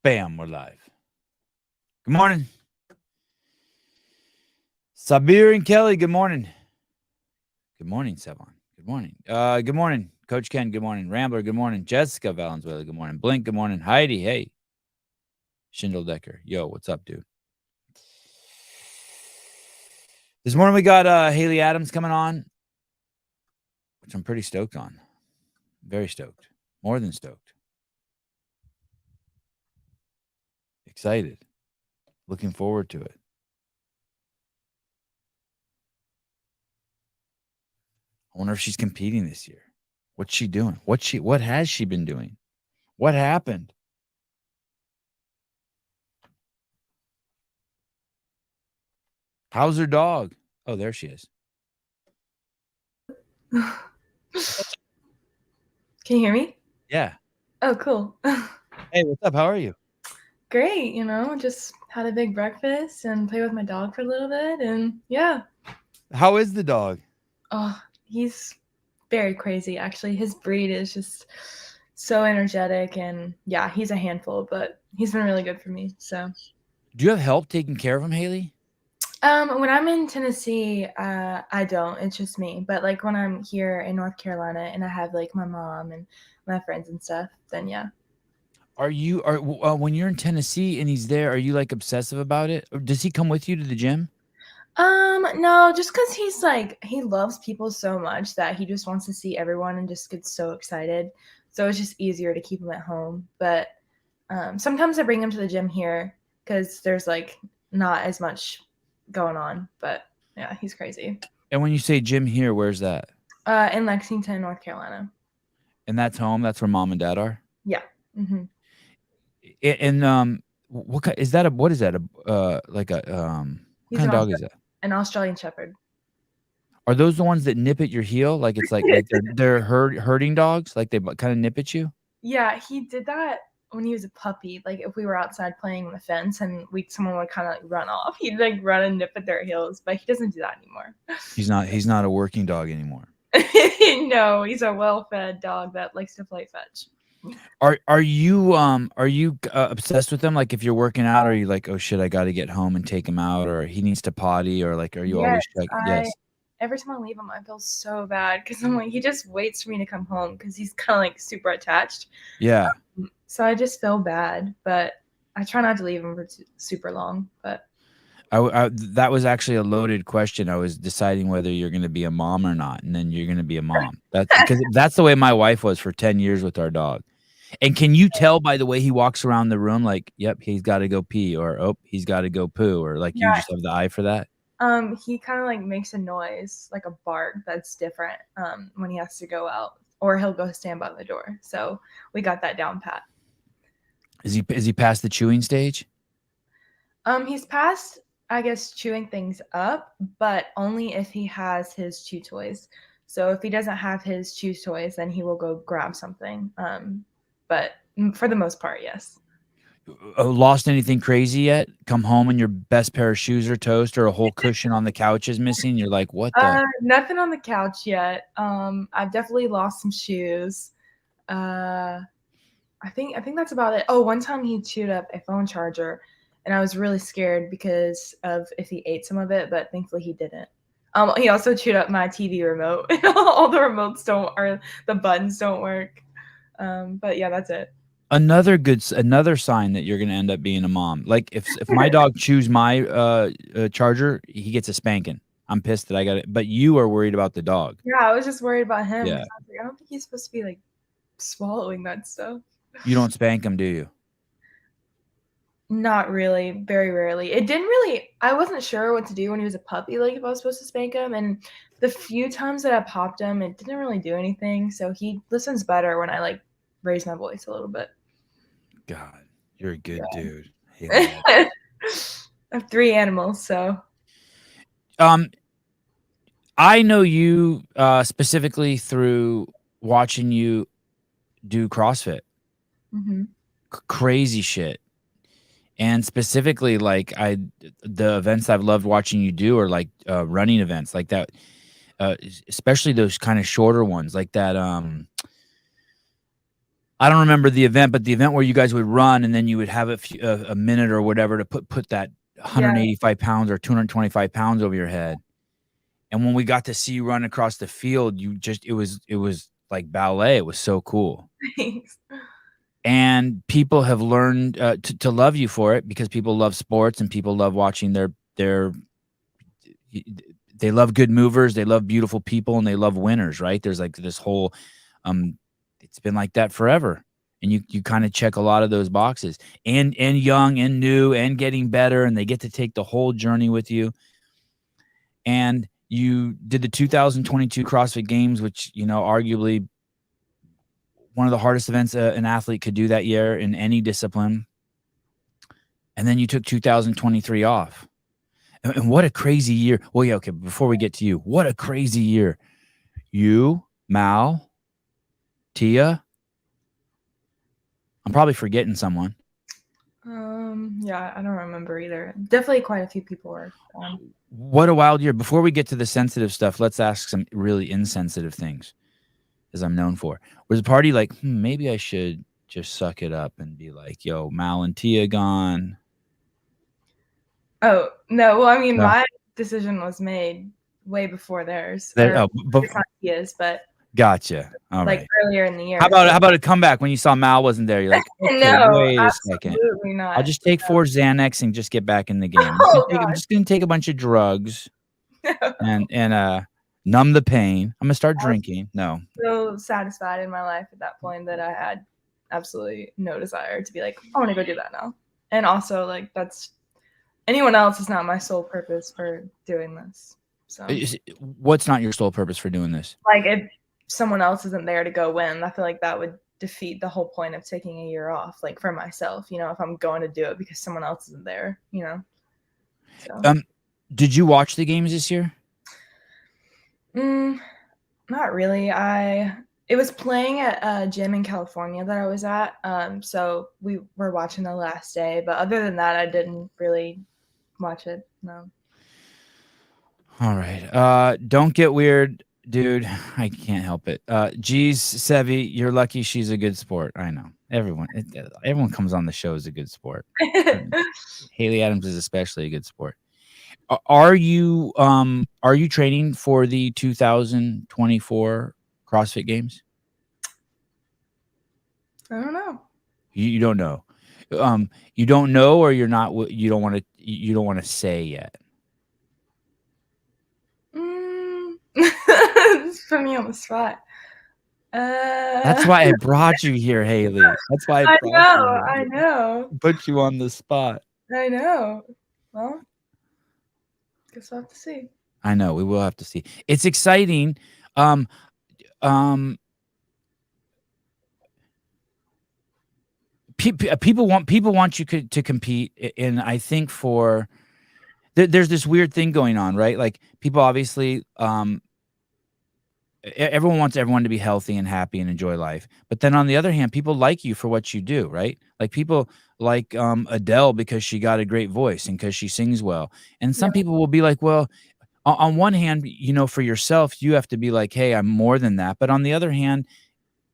Bam, we're live. Good morning. Sabir and Kelly, good morning. Good morning, Sevan. Good morning. Good morning. Coach Ken, good morning. Rambler, good morning. Jessica Valenzuela, good morning. Blink, good morning. Heidi, hey. Schindel Decker, yo, what's up, dude? This morning we got Haley Adams coming on, which I'm pretty stoked on. Very stoked. More than stoked. Excited. Looking forward to it. I wonder if she's competing this year. What's she doing? What has she been doing? What happened? How's her dog? Oh, there she is. Can you hear me? Yeah. Oh, cool. Hey, what's up? How are you? Great, just had a big breakfast and played with my dog for a little bit, and yeah. How is the dog? Oh, he's very crazy, actually. His breed is just so energetic, and yeah, he's a handful, but he's been really good for me, so. Do you have help taking care of him, Haley? When I'm in Tennessee, I don't. It's just me. But like when I'm here in North Carolina and I have like my mom and my friends and stuff, then yeah. When you're in Tennessee and he's there, are you like obsessive about it? Or does he come with you to the gym? No, just because he's like, he loves people so much that he just wants to see everyone and just gets so excited. So it's just easier to keep him at home. But sometimes I bring him to the gym here because there's like not as much going on. But yeah, he's crazy. And when you say gym here, where's that? In Lexington, North Carolina. And that's home? That's where mom and dad are? Yeah. Mm-hmm. And what is that? What is that? What kind of dog is that? An Australian Shepherd. Are those the ones that nip at your heel? Like it's like they're herding dogs? Like they kind of nip at you? Yeah, he did that when he was a puppy. Like if we were outside playing on the fence and someone would kind of like run off, he'd like run and nip at their heels. But he doesn't do that anymore. He's not a working dog anymore. No, he's a well-fed dog that likes to play fetch. Are you obsessed with him? Like if you're working out, are you like, oh shit, I got to get home and take him out, or he needs to potty, or like, are you always checking? Yes. Every time I leave him, I feel so bad because I'm like, he just waits for me to come home because he's kind of like super attached. Yeah. So I just feel bad, but I try not to leave him for super long. But that was actually a loaded question. I was deciding whether you're going to be a mom or not, and then you're going to be a mom. That's because that's the way my wife was for 10 years with our dog. And can you tell by the way he walks around the room, like, yep, he's got to go pee, or oh, he's got to go poo, or like you just have the eye for that? He kind of like makes a noise, like a bark that's different when he has to go out, or he'll go stand by the door. So we got that down pat. Is he past the chewing stage? He's past, I guess, chewing things up, but only if he has his chew toys. So if he doesn't have his chew toys, then he will go grab something. But for the most part, yes. Lost anything crazy yet? Come home and your best pair of shoes are toast, or a whole cushion on the couch is missing? You're like, what the? Nothing on the couch yet. I've definitely lost some shoes. I think that's about it. Oh, one time he chewed up a phone charger, and I was really scared because of if he ate some of it, but thankfully he didn't. He also chewed up my TV remote. All the remotes the buttons don't work. But yeah, that's it. Another sign that you're going to end up being a mom. Like if my dog chews my charger, he gets a spanking. I'm pissed that I got it. But you are worried about the dog. Yeah, I was just worried about him. Yeah. I was like, I don't think he's supposed to be like swallowing that stuff. You don't spank him, do you? Not really, very rarely. I wasn't sure what to do when he was a puppy, like if I was supposed to spank him. And the few times that I popped him, it didn't really do anything. So he listens better when I like raise my voice a little bit. God, you're a good dude. I have 3 animals, so. I know you specifically through watching you do CrossFit. Mm-hmm. Crazy shit. And specifically, like the events I've loved watching you do are like running events like that, especially those kind of shorter ones, like that. I don't remember the event, but the event where you guys would run and then you would have a minute or whatever to put that Yeah. 185 pounds or 225 pounds over your head. And when we got to see you run across the field, it was like ballet. It was so cool. Thanks. And people have learned to love you for it because people love sports and people love watching they love good movers, they love beautiful people, and they love winners, right? There's like this whole it's been like that forever. And you kind of check a lot of those boxes. And young and new and getting better, and they get to take the whole journey with you. And you did the 2022 CrossFit Games, which, arguably one of the hardest events an athlete could do that year in any discipline. And then you took 2023 off. And what a crazy year. Well, yeah, okay, before we get to you, what a crazy year. You, Mal, Tia. I'm probably forgetting someone. Yeah, I don't remember either. Definitely quite a few people were on. What a wild year. Before we get to the sensitive stuff, let's ask some really insensitive things, as I'm known for. Was a party like, maybe I should just suck it up and be like, yo, Mal and Tia gone? Oh, no. Well, I mean, No. my decision was made way before theirs. It's not Tia's, but gotcha. All right. Earlier in the year. How about a comeback when you saw Mal wasn't there? You're like, okay, no, wait a second. Absolutely not. I'll just take 4 Xanax and just get back in the game. I'm just gonna take a bunch of drugs and numb the pain. I'm gonna start drinking. No. So satisfied in my life at that point that I had absolutely no desire to be like, I want to go do that now. And also, like, that's anyone else is not my sole purpose for doing this. So what's not your sole purpose for doing this? Like, if someone else isn't there to go win, I feel like that would defeat the whole point of taking a year off, like for myself, if I'm going to do it because someone else isn't there, So. Did you watch the games this year? Not really. It was playing at a gym in California that I was at. So we were watching the last day, but other than that, I didn't really watch it. No. All right. Don't get weird, dude. I can't help it. Geez, Sevi, you're lucky she's a good sport. I know. Everyone comes on the show is a good sport. Haley Adams is especially a good sport. Are you training for the 2024 CrossFit Games? I don't know. You don't know. You don't know, or you're not. You don't want to say yet. Put me on the spot. That's why I brought you here, Haley. That's why I know. Put you on the spot. I know. Well, guess we'll have to see. I know, we will have to see. It's exciting. People want you to compete, and I think there's this weird thing going on, right? Like, people obviously everyone wants everyone to be healthy and happy and enjoy life. But then on the other hand, people like you for what you do, right? Like, people like Adele because she got a great voice and because she sings well. And some people will be like, well, on one hand, for yourself, you have to be like, hey, I'm more than that. But on the other hand,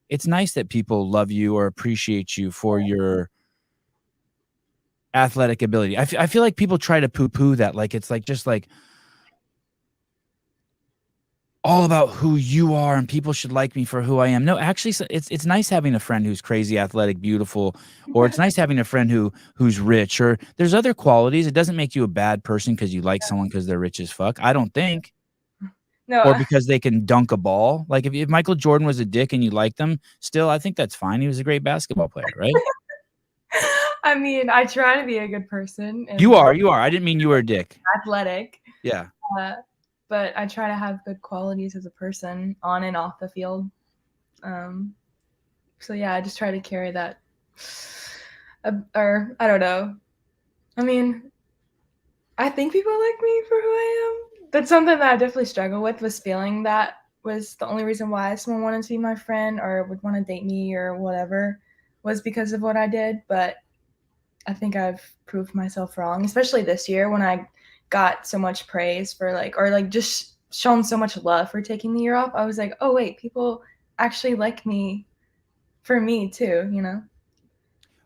it's nice that people love you or appreciate you for your athletic ability. I feel like people try to poo-poo that. Like, it's like just like all about who you are and people should like me for who I am. No, actually, it's nice having a friend who's crazy, athletic, beautiful, or it's nice having a friend who's rich, or there's other qualities. It doesn't make you a bad person because you like someone because they're rich as fuck. I don't think. No. Or because they can dunk a ball. Like, if Michael Jordan was a dick and you liked him, still, I think that's fine. He was a great basketball player, right? I mean, I try to be a good person. You are. I didn't mean you were a dick. Athletic. Yeah. But I try to have good qualities as a person on and off the field. So yeah, I just try to carry that. Or I don't know. I mean, I think people like me for who I am. That's something that I definitely struggle with, was feeling that was the only reason why someone wanted to be my friend or would want to date me or whatever, was because of what I did. But I think I've proved myself wrong, especially this year when I got so much praise for just shown so much love for taking the year off. I was like, oh wait, people actually like me for me too, you know.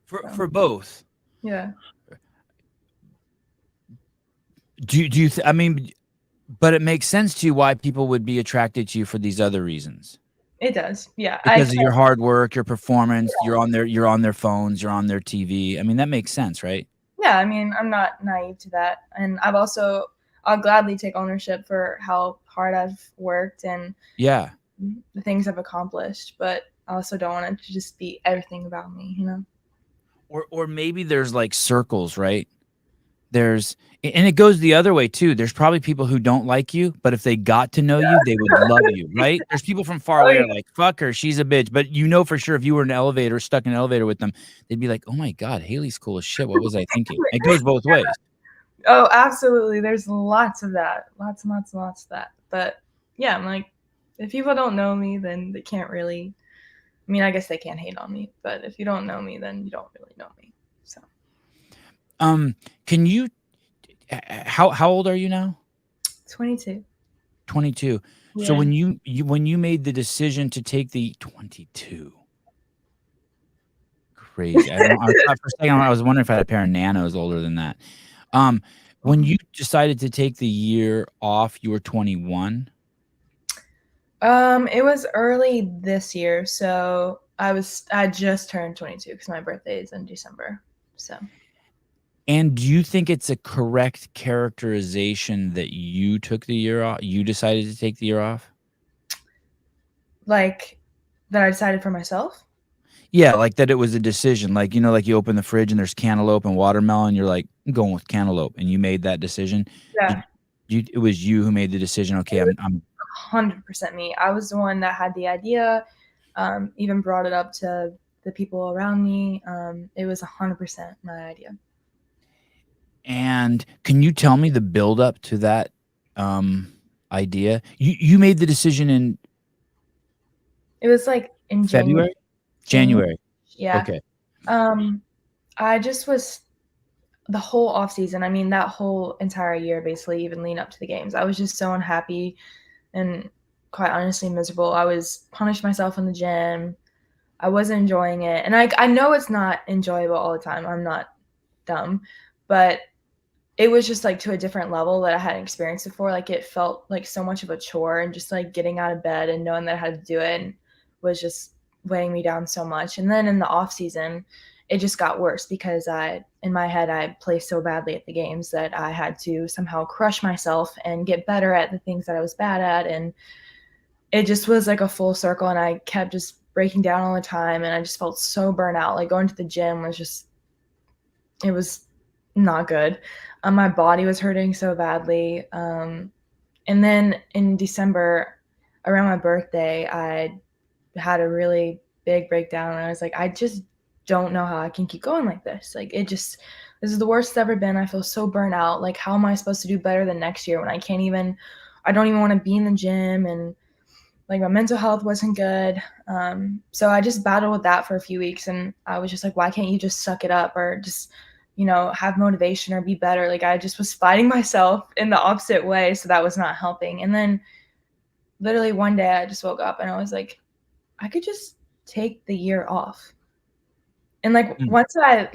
For both. Yeah. Do you I mean, but it makes sense to you why people would be attracted to you for these other reasons. It does. Yeah. Because of your hard work, your performance, you're on their phones, you're on their TV. I mean, that makes sense, right? Yeah, I mean, I'm not naive to that. And I'll gladly take ownership for how hard I've worked and Yeah. the things I've accomplished, but I also don't want it to just be everything about me, you know? Or maybe there's like circles, right? And it goes the other way too. There's probably people who don't like you, but if they got to know you, they would love you, right? There's people from far away are like, fuck her, she's a bitch. But you know for sure if you were stuck in an elevator with them, they'd be like, oh my God, Haley's cool as shit. What was I thinking? It goes both ways. Oh, absolutely. There's lots of that. Lots and lots and lots of that. But yeah, I'm like, if people don't know me, then they can't really, I mean, I guess they can't hate on me, but if you don't know me, then you don't really know me. So can you how old are you now? 22. 22. Yeah. So when you made the decision to take the 22, crazy. For a second, I was wondering if I had a pair of nanos older than that. When you decided to take the year off, you were 21. It was early this year, so I just turned 22 because my birthday is in December. So. And do you think it's a correct characterization that you took the year off? You decided to take the year off? Like that I decided for myself? Yeah, like that it was a decision. Like, like you open the fridge and there's cantaloupe and watermelon. You're like, I'm going with cantaloupe. And you made that decision. Yeah. It was you who made the decision. Okay, I'm 100% me. I was the one that had the idea, even brought it up to the people around me. It was 100% my idea. And can you tell me the build up to that idea? You made the decision it was like in February? January. Yeah. Okay. I just was the whole off season. I mean, that whole entire year, basically, even leading up to the games, I was just so unhappy and quite honestly miserable. I was punished myself in the gym. I wasn't enjoying it. And I know it's not enjoyable all the time. I'm not dumb, but it was just like to a different level that I hadn't experienced before. Like it felt like so much of a chore, and just like getting out of bed and knowing that I had to do it and was just weighing me down so much. And then in the off season, it just got worse because in my head, I played so badly at the games that I had to somehow crush myself and get better at the things that I was bad at. And it just was like a full circle, and I kept just breaking down all the time, and I just felt so burnt out. Like going to the gym it was not good. My body was hurting so badly. And then in December, around my birthday, I had a really big breakdown, and I was like, I just don't know how I can keep going like this. Like this is the worst it's ever been. I feel so burnt out. Like, how am I supposed to do better than next year when I don't even want to be in the gym, and like my mental health wasn't good. So I just battled with that for a few weeks, and I was just like, why can't you just suck it up or just, have motivation or be better? Like I just was fighting myself in the opposite way. So that was not helping. And then literally one day I just woke up and I was like, I could just take the year off. And like once I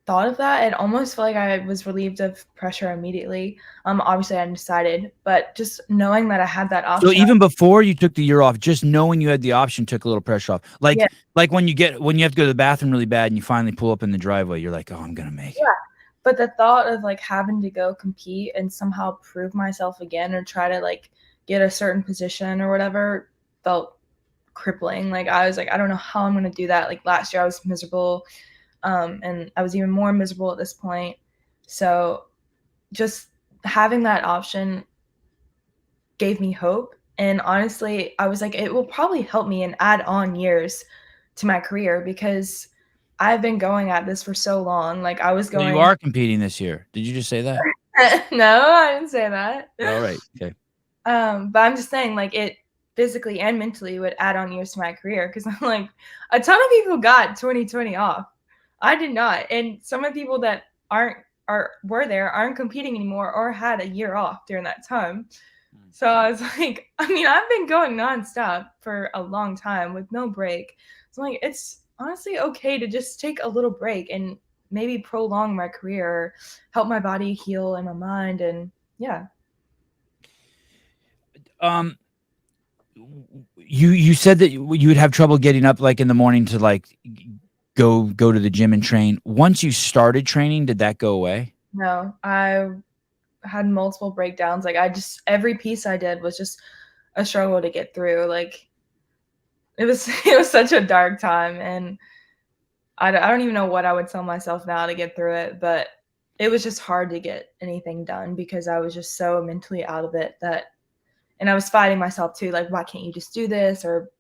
thought of that, it almost felt like I was relieved of pressure immediately. Obviously I hadn't decided, but just knowing that I had that option. So even before you took the year off, just knowing you had the option took a little pressure off. Like when you have to go to the bathroom really bad and you finally pull up in the driveway, you're like, oh, I'm gonna make it. Yeah. But the thought of like having to go compete and somehow prove myself again or try to like get a certain position or whatever felt crippling. Like I was like, I don't know how I'm gonna do that. Like last year I was miserable. And I was even more miserable at this point. So just having that option gave me hope. And honestly, I was like, it will probably help me and add on years to my career because I've been going at this for so long. Like I was going. So you are competing this year. Did you just say that? No, I didn't say that. All right. Okay. But I'm just saying, like, it physically and mentally would add on years to my career because I'm like, a ton of people got 2020 off. I did not. And some of the people that were there aren't competing anymore or had a year off during that time. So I was like, I mean, I've been going nonstop for a long time with no break. So I'm like, it's honestly okay to just take a little break and maybe prolong my career, or help my body heal and my mind. And yeah. You said that you would have trouble getting up like in the morning to like go to the gym and train. Once you started training, did that go away? No, I had multiple breakdowns. Like every piece I did was just a struggle to get through. Like it was such a dark time, and I don't even know what I would tell myself now to get through it, but it was just hard to get anything done because I was just so mentally out of it and I was fighting myself too. Like, why can't you just do this? Or,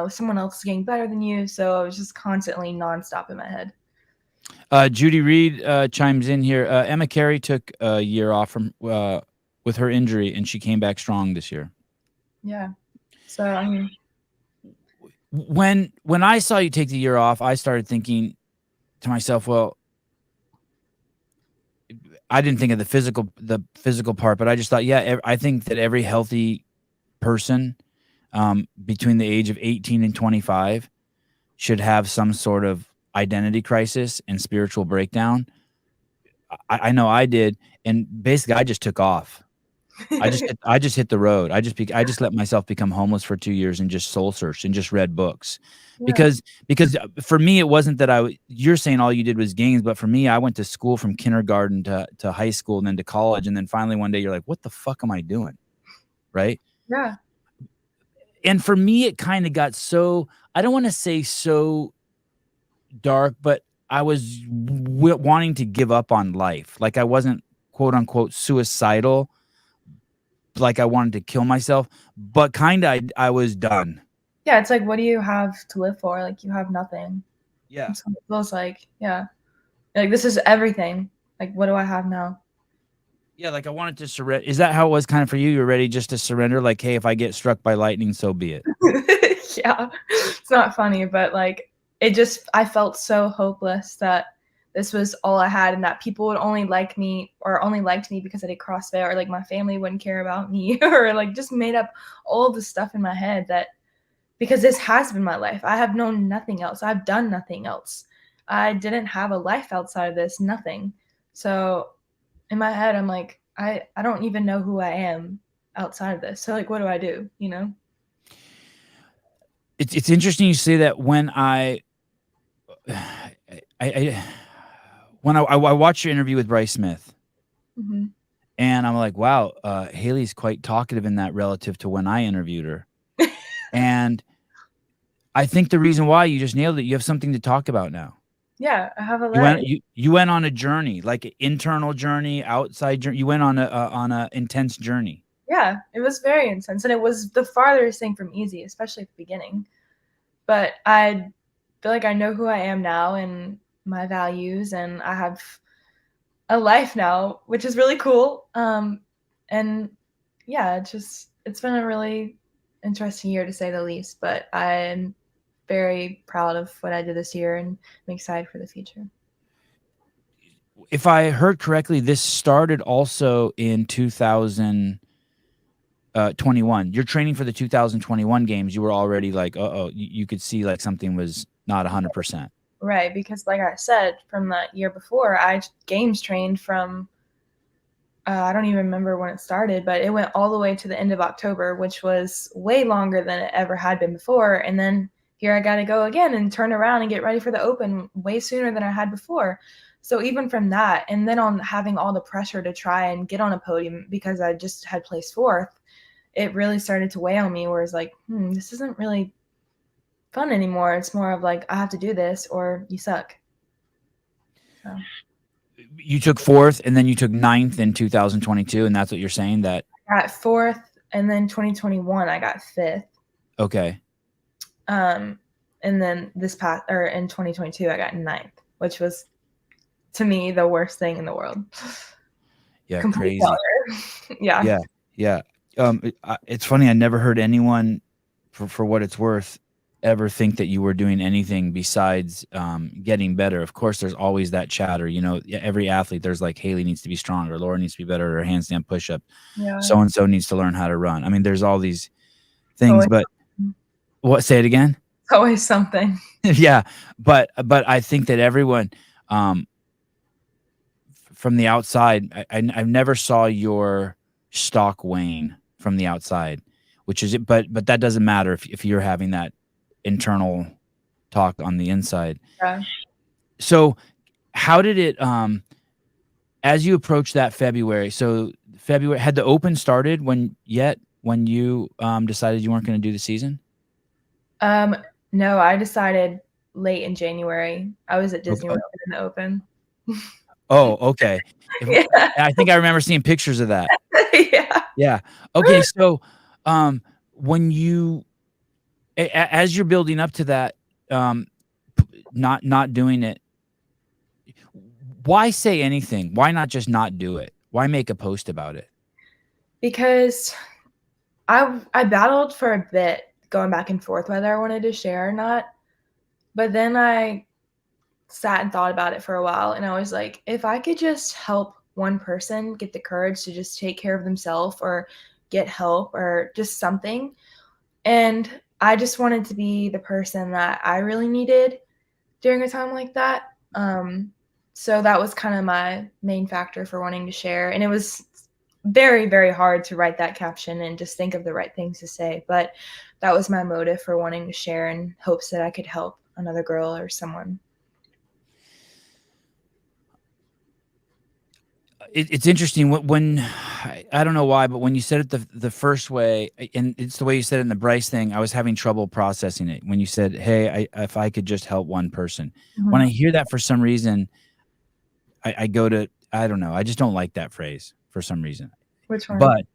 someone else is getting better than you. So I was just constantly nonstop in my head. Judy Reed chimes in here. Emma Carey took a year off from with her injury, and she came back strong this year. Yeah. So I mean, when I saw you take the year off, I started thinking to myself, well, I didn't think of the physical part, but I just thought, yeah, I think that every healthy person between the age of 18 and 25 should have some sort of identity crisis and spiritual breakdown. I know I did, and basically I just took off. I just hit the road. I just let myself become homeless for 2 years and just soul searched and just read books. yeah. Because for me it wasn't that you're saying all you did was games, but for me I went to school from kindergarten to high school and then to college, and then finally one day you're like, what the fuck am I doing? Right? Yeah. And for me it kind of got so, I don't want to say so dark, but I was wanting to give up on life. Like I wasn't quote unquote suicidal, like I wanted to kill myself, but kind of I was done. Yeah, it's like, what do you have to live for? Like, you have nothing. Yeah. So it feels like, yeah. Like, this is everything. Like, what do I have now? Yeah, like I wanted to surrender. Is that how it was kind of for you? You were ready just to surrender? Like, hey, if I get struck by lightning, so be it. Yeah. It's not funny, but like, I felt so hopeless that this was all I had, and that people would only like me or only liked me because I did CrossFit, or like my family wouldn't care about me, or like just made up all the stuff in my head that, because this has been my life. I have known nothing else. I've done nothing else. I didn't have a life outside of this, nothing. So in my head, I'm like, I don't even know who I am outside of this. So like, what do I do? It's interesting you say that. When I watched your interview with Bryce Smith, Mm-hmm. and I'm like, wow, Haley's quite talkative in that relative to when I interviewed her. And I think the reason why, you just nailed it. You have something to talk about now. Yeah, I have a leg. You went on a journey, like an internal journey, outside journey. You went on a intense journey. Yeah, it was very intense, and it was the farthest thing from easy, especially at the beginning. But I feel like I know who I am now and my values, and I have a life now, which is really cool. And yeah, it's been a really interesting year to say the least, but I'm very proud of what I did this year, and I'm excited for the future. If I heard correctly, this started also in 2021. You're training for the 2021 games. You were already like, you could see like something was not 100%. Right, because like I said, from the year before, I games trained from, I don't even remember when it started, but it went all the way to the end of October, which was way longer than it ever had been before. And then here I got to go again and turn around and get ready for the Open way sooner than I had before. So even from that, and then on having all the pressure to try and get on a podium because I just had placed fourth, it really started to weigh on me, where it's like, this isn't really fun anymore. It's more of like, I have to do this or you suck. So. You took fourth, and then you took ninth in 2022, and that's what you're saying, that I got fourth, and then 2021 I got fifth. Okay. And then in 2022 I got ninth, which was to me the worst thing in the world. Yeah, Complete crazy. Yeah. It's funny. I never heard anyone, for what it's worth, ever think that you were doing anything besides getting better. Of course, there's always that chatter. Every athlete, there's like, Haley needs to be stronger, Laura needs to be better at her handstand push-up, so and so needs to learn how to run. I mean, there's all these things. But what? Say it again. It's always something. Yeah, but I think that everyone, um, from the outside, I never saw your stock wane from the outside, which is it. But that doesn't matter if you're having that internal talk on the inside. Yeah. So how did it, as you approach that February? So February, had the open started when you decided you weren't going to do the season? No, I decided late in January. I was at Disney World in the open. Oh, okay. Yeah. I think I remember seeing pictures of that. Yeah. Yeah. Okay. So, when you, as you're building up to that, not doing it, why say anything? Why not just not do it? Why make a post about it? Because I battled for a bit going back and forth whether I wanted to share or not. But then I sat and thought about it for a while, and I was like, if I could just help one person get the courage to just take care of themselves or get help or just something. And I just wanted to be the person that I really needed during a time like that. So that was kind of my main factor for wanting to share. And it was very, very hard to write that caption and just think of the right things to say. But that was my motive for wanting to share in hopes that I could help another girl or someone. It's interesting when I don't know why, but when you said it the first way, and it's the way you said it in the Bryce thing, I was having trouble processing it. When you said, "Hey, if I could just help one person," when I hear that for some reason, I go to, I don't know, I just don't like that phrase for some reason. Which one? But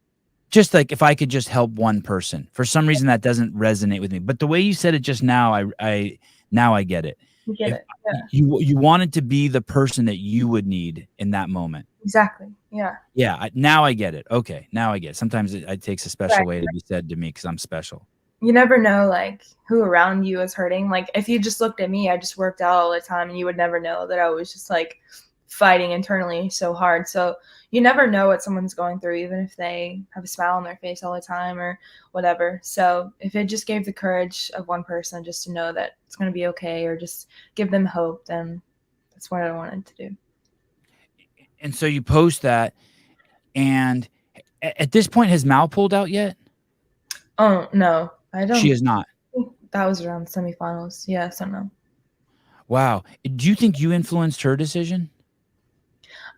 just like if I could just help one person, for some reason that doesn't resonate with me. But the way you said it just now, I now I get it. You get If it. Yeah. you wanted to be the person that you would need in that moment. Exactly. Yeah. Yeah, now I get it. Okay, now I get it. Sometimes it takes a special way to be said to me because I'm special. You never know, like, who around you is hurting. Like, if you just looked at me, I just worked out all the time, and you would never know that I was just, like, fighting internally so hard. So you never know what someone's going through, even if they have a smile on their face all the time or whatever. So if it just gave the courage of one person just to know that it's going to be okay or just give them hope, then that's what I wanted to do. And so you post that, and at this point, has Mal pulled out yet? Oh, no. I don't. She is not. Think that was around semifinals. Yeah, so no. Wow. Do you think you influenced her decision?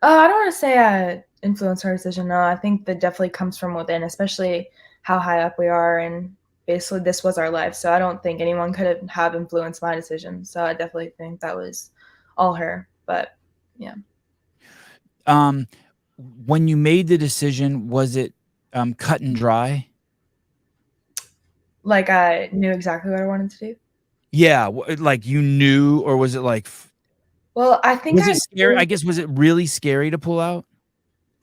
I don't want to say I influenced her decision. No, I think that definitely comes from within, especially how high up we are. And basically, this was our life. So I don't think anyone could have influenced my decision. So I definitely think that was all her. But yeah. When you made the decision, was it cut and dry? Like I knew exactly what I wanted to do? Yeah, like you knew, or was it like? Well, I think was it scary? I guess, was it really scary to pull out?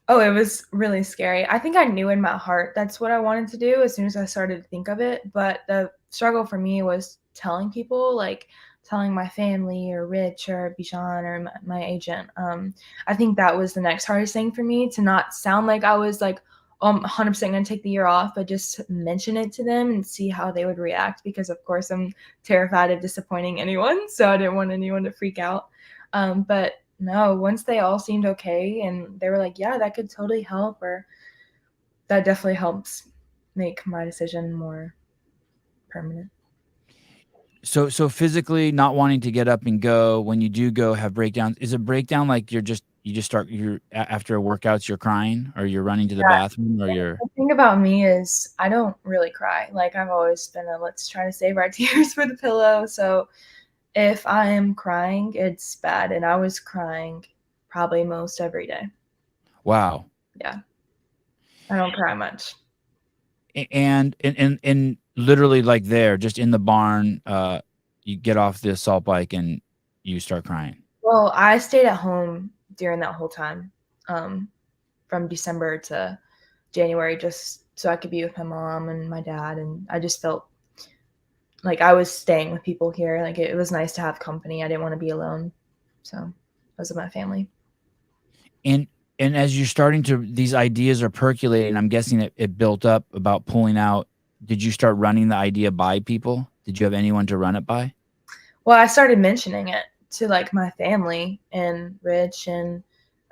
Oh, it was really scary. I think I knew in my heart that's what I wanted to do as soon as I started to think of it. But the struggle for me was telling people, like telling my family or Rich or Bijan or my agent. I think that was the next hardest thing for me, to not sound like I was like, 100% going to take the year off, but just mention it to them and see how they would react. Because of course I'm terrified of disappointing anyone. So I didn't want anyone to freak out. But no, once they all seemed okay and they were like, yeah, that could totally help, or that definitely helps make my decision more permanent. So physically not wanting to get up and go, when you do go, have breakdowns. Is a breakdown like you just start, you're after workouts, you're crying, or you're running to the bathroom, or you're. The thing about me is I don't really cry. Like I've always been a let's try to save our tears for the pillow. So if I am crying, it's bad. And I was crying probably most every day. Wow. Yeah. I don't cry much. And literally, like, there, just in the barn, you get off the assault bike and you start crying. Well, I stayed at home during that whole time, from December to January, just so I could be with my mom and my dad. And I just felt like I was staying with people here. Like it was nice to have company. I didn't want to be alone. So I was with my family. And as you're starting to, these ideas are percolating, I'm guessing it built up about pulling out. Did you start running the idea by people? Did you have anyone to run it by? Well, I started mentioning it to like my family and Rich and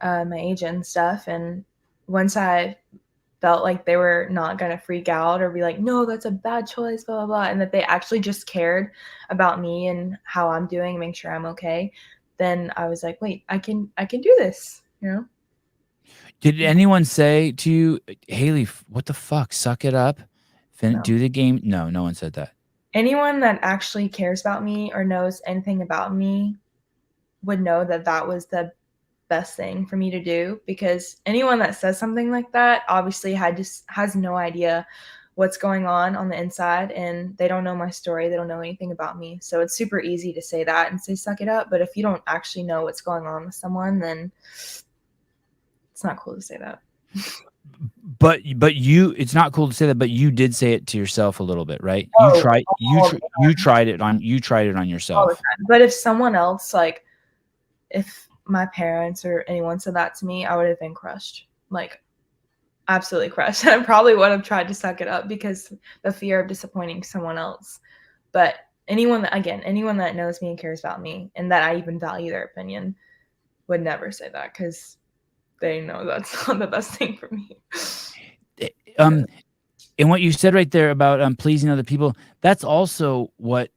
my agent and stuff. And once I felt like they were not going to freak out or be like, no, that's a bad choice, blah, blah, blah, and that they actually just cared about me and how I'm doing and make sure I'm okay, then I was like, wait, I can do this, you know? Did anyone say to you, Haley, what the fuck, suck it up, No. do the game? No, no one said that. Anyone that actually cares about me or knows anything about me would know that that was the best thing for me to do, because anyone that says something like that obviously has no idea what's going on the inside, and they don't know my story. They don't know anything about me. So it's super easy to say that and say, suck it up. But if you don't actually know what's going on with someone, then it's not cool to say that. But it's not cool to say that, but you did say it to yourself a little bit, right? Oh, You tried it on yourself. All the time. But if someone else, like if my parents or anyone said that to me, I would have been crushed, like absolutely crushed. I probably would have tried to suck it up because the fear of disappointing someone else. But anyone that knows me and cares about me and that I even value their opinion would never say that, because they know that's not the best thing for me. And what you said right there about pleasing other people, that's also what,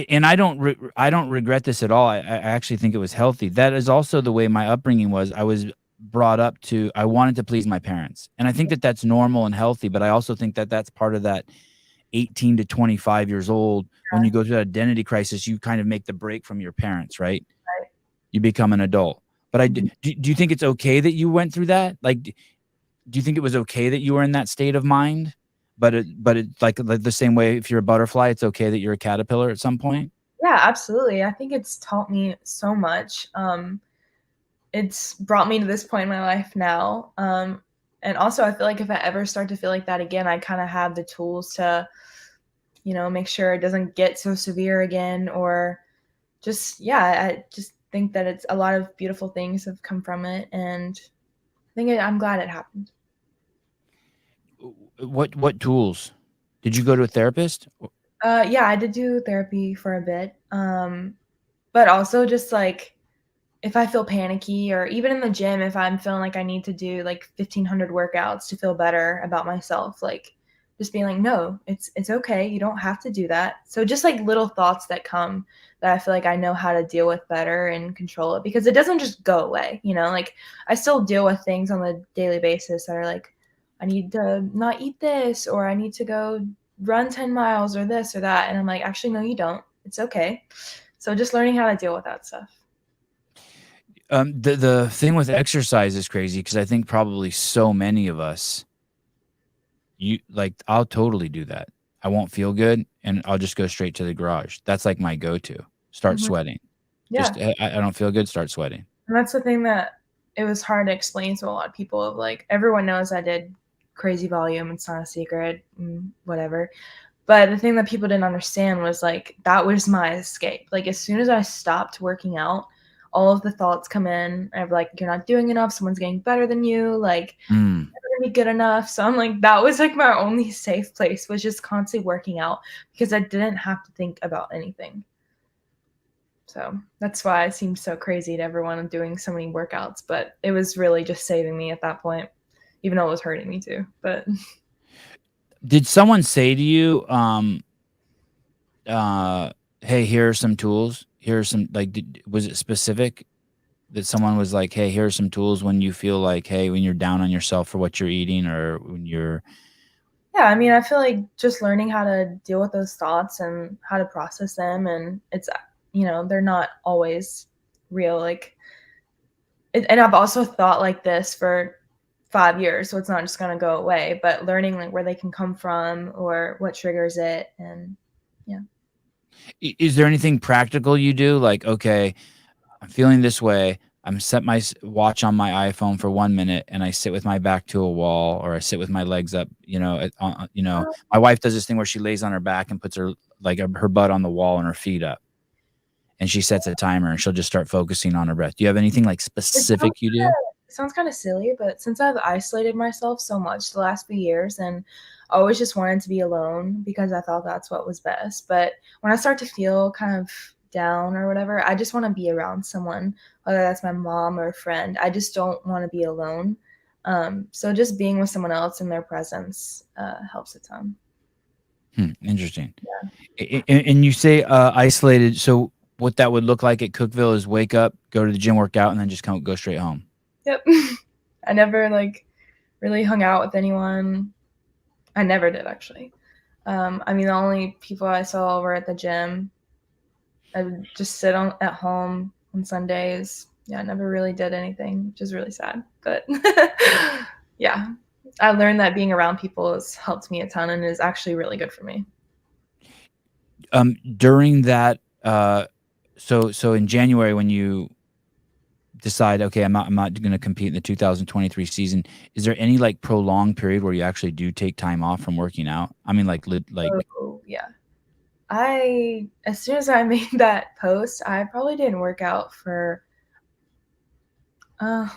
and I don't regret this at all. I actually think it was healthy. That is also the way my upbringing was. I was brought up to, I wanted to please my parents. And I think that that's normal and healthy, but I also think that that's part of that 18 to 25 years old. When you go through that identity crisis, you kind of make the break from your parents, right? You become an adult. But do you think it's okay that you went through that? Like, do you think it was okay that you were in that state of mind? But it's like the same way, if you're a butterfly, it's okay that you're a caterpillar at some point? Yeah, absolutely. I think it's taught me so much. It's brought me to this point in my life now. And also I feel like if I ever start to feel like that again, I kind of have the tools to, make sure it doesn't get so severe again, or I just think that it's a lot of beautiful things have come from it. And I'm glad it happened. What tools? Did you go to a therapist? Yeah, I did do therapy for a bit. But also just like, if I feel panicky, or even in the gym, if I'm feeling like I need to do like 1,500 workouts to feel better about myself, like just being like, no, it's okay. You don't have to do that. So just like little thoughts that come that I feel like I know how to deal with better and control it, because it doesn't just go away. Like I still deal with things on a daily basis that are like, I need to not eat this, or I need to go run 10 miles or this or that. And I'm like, actually, no, you don't. It's okay. So just learning how to deal with that stuff. The thing with exercise is crazy, because I think probably so many of us, I'll totally do that. I won't feel good and I'll just go straight to the garage. That's like my go-to. Start sweating. Yeah. Just I don't feel good, start sweating. And that's the thing that it was hard to explain to a lot of people. Of like, everyone knows I did crazy volume. It's not a secret, whatever. But the thing that people didn't understand was like, that was my escape. Like as soon as I stopped working out, all of the thoughts come in of like, you're not doing enough. Someone's getting better than you. Like, you're never gonna be good enough. So I'm like, that was like my only safe place, was just constantly working out, because I didn't have to think about anything. So that's why it seemed so crazy to everyone doing so many workouts, but it was really just saving me at that point, even though it was hurting me too. But did someone say to you, hey, here are some tools? Here are some, like, was it specific that someone was like, hey, here are some tools when you feel like, hey, when you're down on yourself for what you're eating, or when you're... Yeah, I mean, I feel like just learning how to deal with those thoughts and how to process them, and it's, they're not always real. Like, and I've also thought like this for 5 years, so it's not just gonna go away. But learning like where they can come from or what triggers it, and yeah. Is there anything practical you do? Like, okay, I'm feeling this way. I'm set my watch on my iPhone for 1 minute, and I sit with my back to a wall, or I sit with my legs up. My wife does this thing where she lays on her back and puts her butt on the wall and her feet up, and she sets a timer, and she'll just start focusing on her breath. Do you have anything like specific you do? It sounds kind of silly, but since I've isolated myself so much the last few years, and always just wanted to be alone because I thought that's what was best. But when I start to feel kind of down or whatever, I just want to be around someone, whether that's my mom or a friend. I just don't want to be alone. So just being with someone else in their presence helps a ton. Interesting. Yeah. And you say isolated. So what that would look like at Cookeville is wake up, go to the gym, work out, and then just go straight home. Yep. I never like really hung out with anyone. I never did actually. I mean, the only people I saw were at the gym. I would just sit at home on Sundays. Yeah, I never really did anything, which is really sad. But yeah, I learned that being around people has helped me a ton and is actually really good for me. During that, so in January when you decide, okay, I'm not going to compete in the 2023 season, is there any like prolonged period where you actually do take time off from working out? I mean, like Oh, yeah. As soon as I made that post, I probably didn't work out for I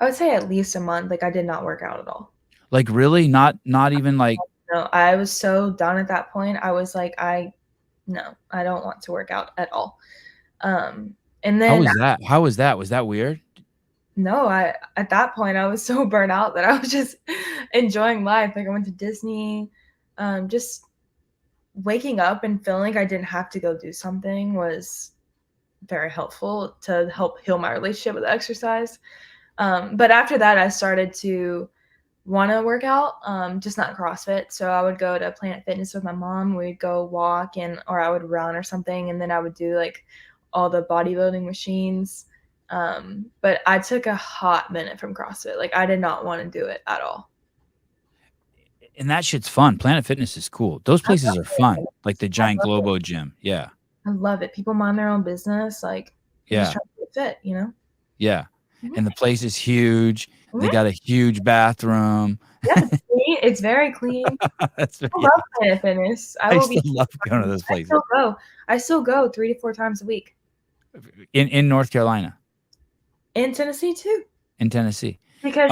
would say at least a month. Like I did not work out at all. like really not even like. No, I was so done at that point. I was like, no, I don't want to work out at all. And then How was that? Was that weird? no, at that point I was so burnt out that I was just enjoying life. Like I went to Disney, just waking up and feeling like I didn't have to go do something was very helpful to help heal my relationship with exercise. But after that, I started to want to work out, just not CrossFit. So I would go to Planet Fitness with my mom. We'd go walk or I would run or something. And then I would do like all the bodybuilding machines. But I took a hot minute from CrossFit. Like I did not want to do it at all. And that shit's fun. Planet Fitness is cool. Those places are fun. Like the giant Globo gym. Yeah. I love it. People mind their own business. Like, just trying to get fit, you know? Yeah. And the place is huge. They got a huge bathroom. Yeah, it's very clean. That's I love Planet Fitness. I still love going to those places. I still go 3 to 4 times a week. In North Carolina. In Tennessee too. In Tennessee. Because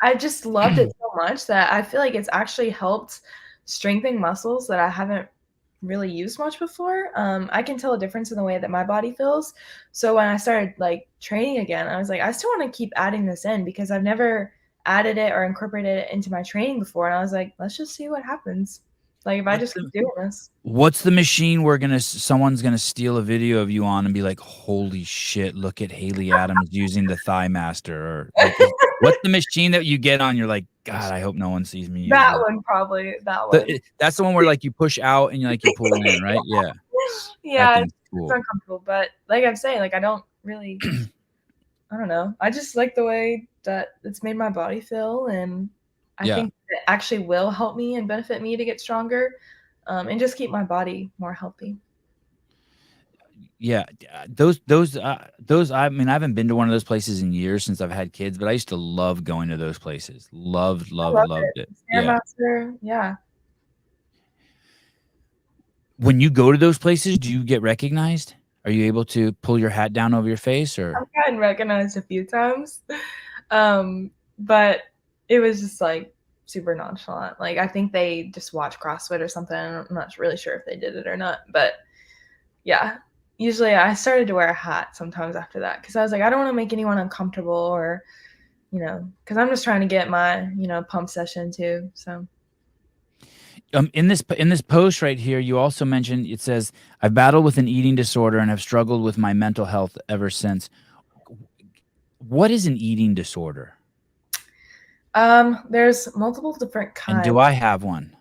I just loved it so much that I feel like it's actually helped strengthen muscles that I haven't really used much before. I can tell a difference in the way that my body feels. So when I started like training again, I was like, I still want to keep adding this in because I've never added it or incorporated it into my training before. And I was like, let's just see what happens. Like if I just keep doing this. What's the machine where someone's gonna steal a video of you on and be like, holy shit, look at Haley Adams using the Thigh Master? Or like, what's the machine that you get on? You're like, God, I hope no one sees me. That one probably. That one. That's the one where like you push out and you pull in, right? Yeah. Yeah, it's uncomfortable. But like I'm saying, like I don't really I don't know. I just like the way that it's made my body feel, and I think it actually will help me and benefit me to get stronger, and just keep my body more healthy. Yeah, those. I mean, I haven't been to one of those places in years since I've had kids, but I used to love going to those places. Loved it. Yeah. When you go to those places, do you get recognized? Are you able to pull your hat down over your face? Or I've gotten recognized a few times, but it was just like super nonchalant. Like I think they just watch CrossFit or something. I'm not really sure if they did it or not, but yeah. Usually I started to wear a hat sometimes after that because I was like, I don't want to make anyone uncomfortable or, because I'm just trying to get my, pump session too. So. In this post right here, you also mentioned, it says, I've battled with an eating disorder and have struggled with my mental health ever since. What is an eating disorder? There's multiple different kinds. And do I have one?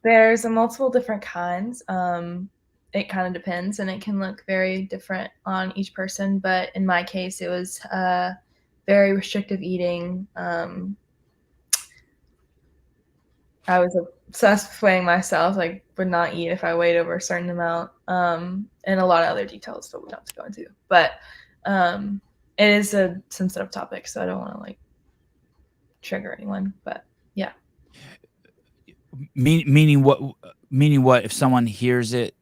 There's multiple different kinds. It kind of depends, and it can look very different on each person. But in my case, it was very restrictive eating. I was obsessed with weighing myself, like would not eat if I weighed over a certain amount, and a lot of other details that we don't have to go into. But it is a sensitive topic, so I don't want to trigger anyone. But yeah. Meaning what? Meaning what? If someone hears it,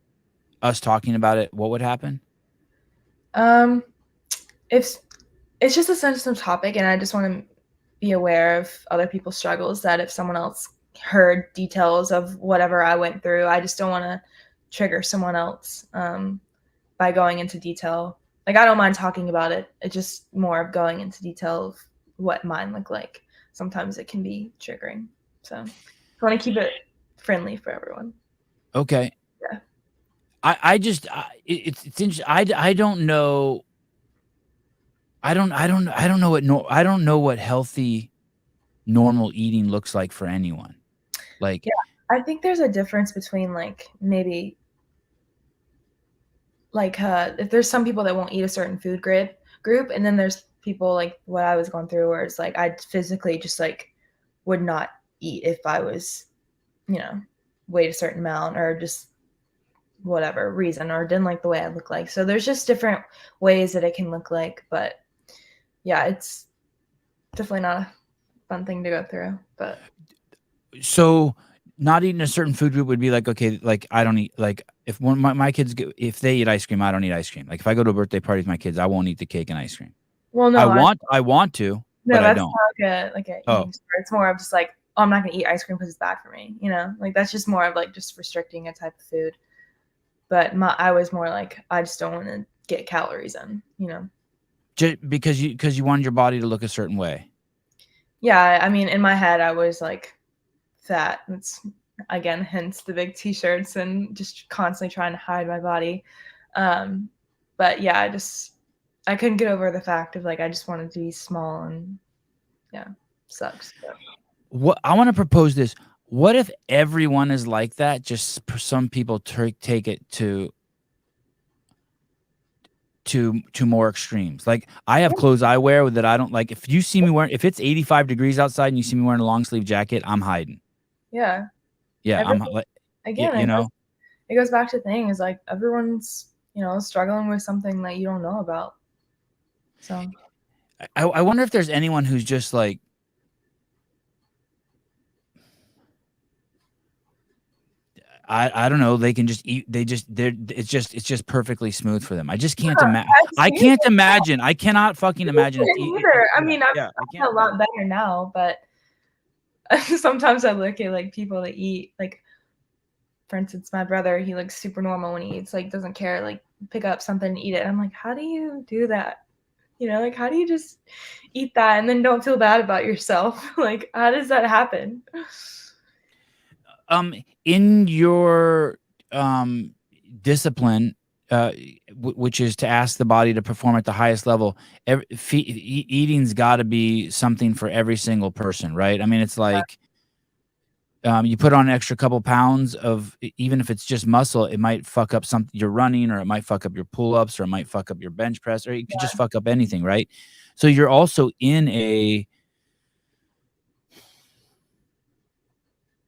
us talking about it, what would happen? If it's just a sensitive topic, and I just want to be aware of other people's struggles, that if someone else heard details of whatever I went through. I just don't want to trigger someone else by going into detail. Like, I don't mind talking about it. It's just more of going into detail of what mine look like. Sometimes it can be triggering. So I want to keep it friendly for everyone. Okay. Yeah. It's interesting. I don't know. I don't know what healthy, normal eating looks like for anyone. Like, yeah, I think there's a difference between like maybe like if there's some people that won't eat a certain food group, and then there's people like what I was going through, where it's like I physically just like would not eat if I was, weighed a certain amount or just whatever reason, or didn't like the way I look like. So there's just different ways that it can look like, but yeah, it's definitely not a fun thing to go through. But so not eating a certain food group would be like, okay, like I don't eat, like if one my kids if they eat ice cream, I don't eat ice cream. Like if I go to a birthday party with my kids, I won't eat the cake and ice cream. well, no, I want to, no, but I that's don't. not like a eating disorder. It's more of just like, oh, I'm not gonna eat ice cream because it's bad for me. Like that's just more of like just restricting a type of food. But I was more like, I just don't want to get calories in. Just because you wanted your body to look a certain way. Yeah, I mean, in my head, I was like fat. That's again, hence the big t-shirts and just constantly trying to hide my body. But yeah, I couldn't get over the fact of like I just wanted to be small, and yeah, sucks. But. What I want to propose this. What if everyone is like that? Just some people take it to more extremes. Like I have clothes I wear that I don't like. If you see me wearing, if it's 85 degrees outside and you see me wearing a long sleeve jacket, I'm hiding. Yeah. Yeah. I'm like, again, it goes back to the thing is like everyone's, struggling with something that you don't know about. So I wonder if there's anyone who's just like, I don't know. They can just eat. It's just perfectly smooth for them. I just can't imagine. I can't imagine. I cannot fucking imagine. Either. I mean, I'm a lot better now, but sometimes I look at like people that eat, like, for instance, my brother, he looks super normal when he eats, like doesn't care, like pick up something and eat it. I'm like, how do you do that? Like how do you just eat that and then don't feel bad about yourself? Like, how does that happen? In your discipline, which is to ask the body to perform at the highest level, eating's got to be something for every single person, right? I mean, it's like you put on an extra couple pounds of, even if it's just muscle, it might fuck up something you're running, or it might fuck up your pull-ups, or it might fuck up your bench press, or it could just fuck up anything, right? So you're also in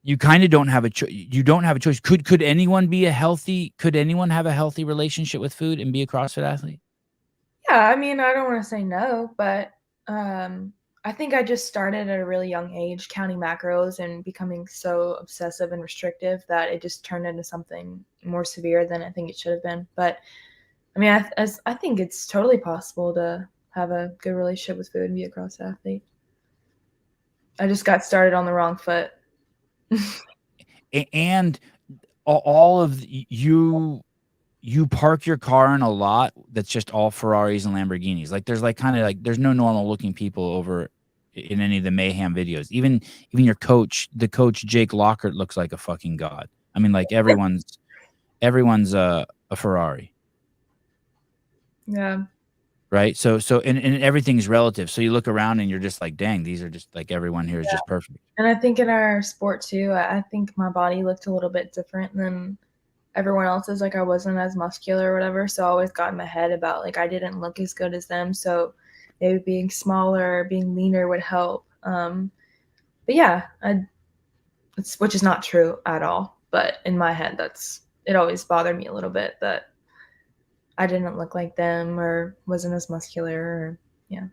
you kind of don't have a choice. You don't have a choice. Could anyone have a healthy relationship with food and be a CrossFit athlete? Yeah, I mean, I don't want to say no, but I think I just started at a really young age counting macros and becoming so obsessive and restrictive that it just turned into something more severe than I think it should have been. But I mean, I think it's totally possible to have a good relationship with food and be a CrossFit athlete. I just got started on the wrong foot. And all of you park your car in a lot that's just all Ferraris and Lamborghinis. Like there's like kind of like there's no normal looking people over in any of the mayhem videos. Even your coach, the coach Jake Lockhart, looks like a fucking god. I mean, like everyone's a Ferrari. Yeah. Right. So and everything's relative. So you look around and you're just like, dang, these are just like everyone here is just perfect. And I think in our sport too, I think my body looked a little bit different than everyone else's. Like I wasn't as muscular or whatever. So I always got in my head about like I didn't look as good as them. So maybe being smaller, being leaner would help. But yeah, which is not true at all. But in my head, it always bothered me a little bit that I didn't look like them or wasn't as muscular. Or, yeah.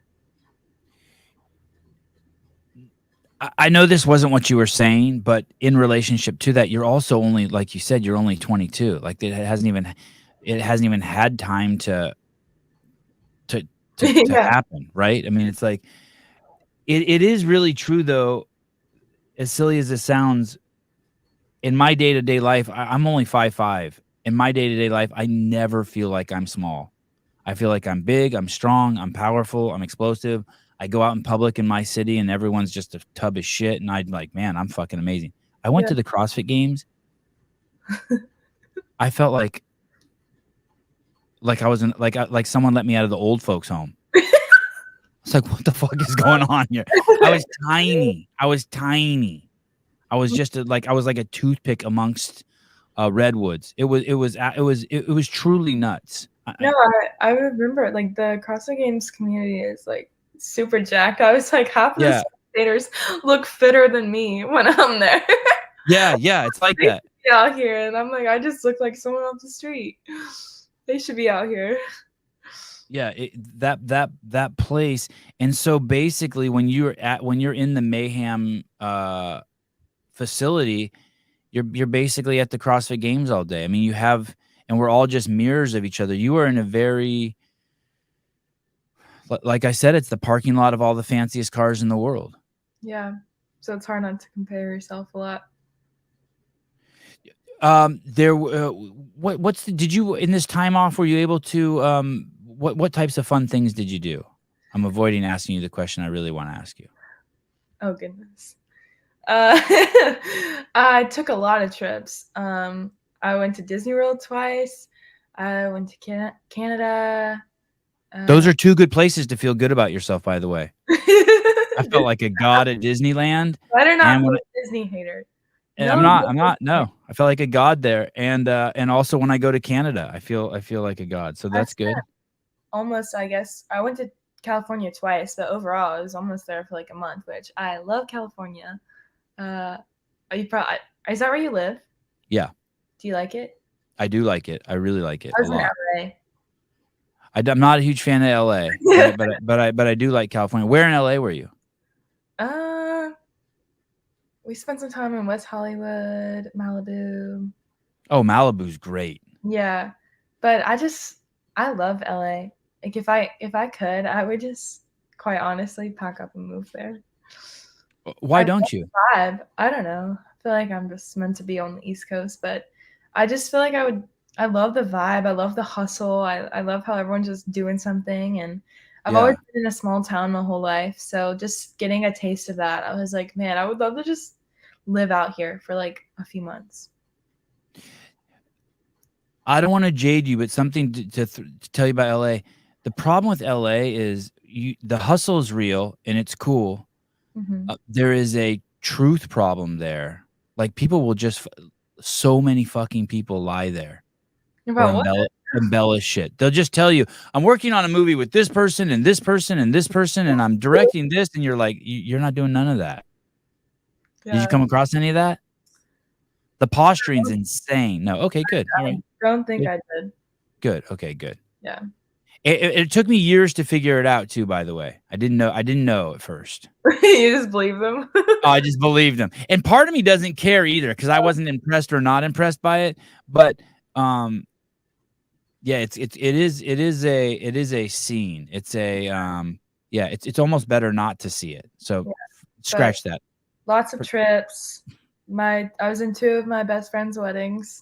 I know this wasn't what you were saying, but in relationship to that, you're also only, like you said, you're only 22. Like it hasn't even had time to happen, right? I mean, it's like it is really true though. as silly as it sounds, in my day-to-day life, I'm only 5'5". In my day-to-day life, I never feel like I'm small. I feel like I'm big, I'm strong, I'm powerful, I'm explosive. I go out in public in my city and everyone's just a tub of shit, and I'm like, man, I'm fucking amazing. I went Yeah. to the CrossFit Games. I felt like I was in like someone let me out of the old folks' home. It's like, what the fuck is going on here? I was tiny. I was just I was like a toothpick amongst redwoods. It was truly nuts. No, I remember like the CrossFit Games community is like super jacked. I was like, half of the Yeah. spectators look fitter than me when I'm there. Yeah, it's like They that. should be out here, and I'm like, I just look like someone off the street. They should be out here. Yeah, that place. And so basically when you're in the Mayhem facility, you're basically at the CrossFit Games all day. I mean, and we're all just mirrors of each other. You are in a very, like I said, it's the parking lot of all the fanciest cars in the world. Yeah, so it's hard not to compare yourself a lot. Did you, in this time off, were you able to what types of fun things did you do? I'm avoiding asking you the question I really want to ask you. Oh goodness. I took a lot of trips. I went to Disney World twice. I went to Canada. Those are two good places to feel good about yourself, by the way. I felt like a god at Disneyland. Better not be a Disney hater. And I'm not. No, I felt like a god there. And also when I go to Canada, I feel like a god. So that's good. Almost, I guess. I went to California twice, but overall, I was almost there for like a month, which I love California. Are you is that where you live? Yeah. Do you like it? I do like it. I really like it. I was in LA. I'm not a huge fan of LA, but I do like California. Where in LA were you? We spent some time in West Hollywood, Malibu. Oh, Malibu's great. Yeah, but I love LA. Like if I could, I would just quite honestly pack up and move there. Why don't you? Vibe. I don't know. I feel like I'm just meant to be on the East Coast, but I just feel like I love the vibe. I love the hustle. I love how everyone's just doing something, and I've always been in a small town my whole life. So just getting a taste of that, I was like, man, I would love to just live out here for like a few months. I don't want to jade you, but something to tell you about LA. The problem with LA is the hustle is real and it's cool. Mm-hmm. There is a truth problem there. Like people will just so many fucking people lie there. Embellish shit. They'll just tell you, I'm working on a movie with this person and this person and this person, and I'm directing this, and you're like, you're not doing none of that. Yeah. Did you come across any of that? The posturing's insane. No. Okay, good. All right. I don't think I did. Good. Okay, good. Yeah. It took me years to figure it out too, by the way. I didn't know at first. You just believe them? I just believed them. And part of me doesn't care either because I wasn't impressed or not impressed by it. But yeah, it is a scene. It's a it's almost better not to see it. So scratch that. Lots of trips. I was in 2 of my best friends' weddings.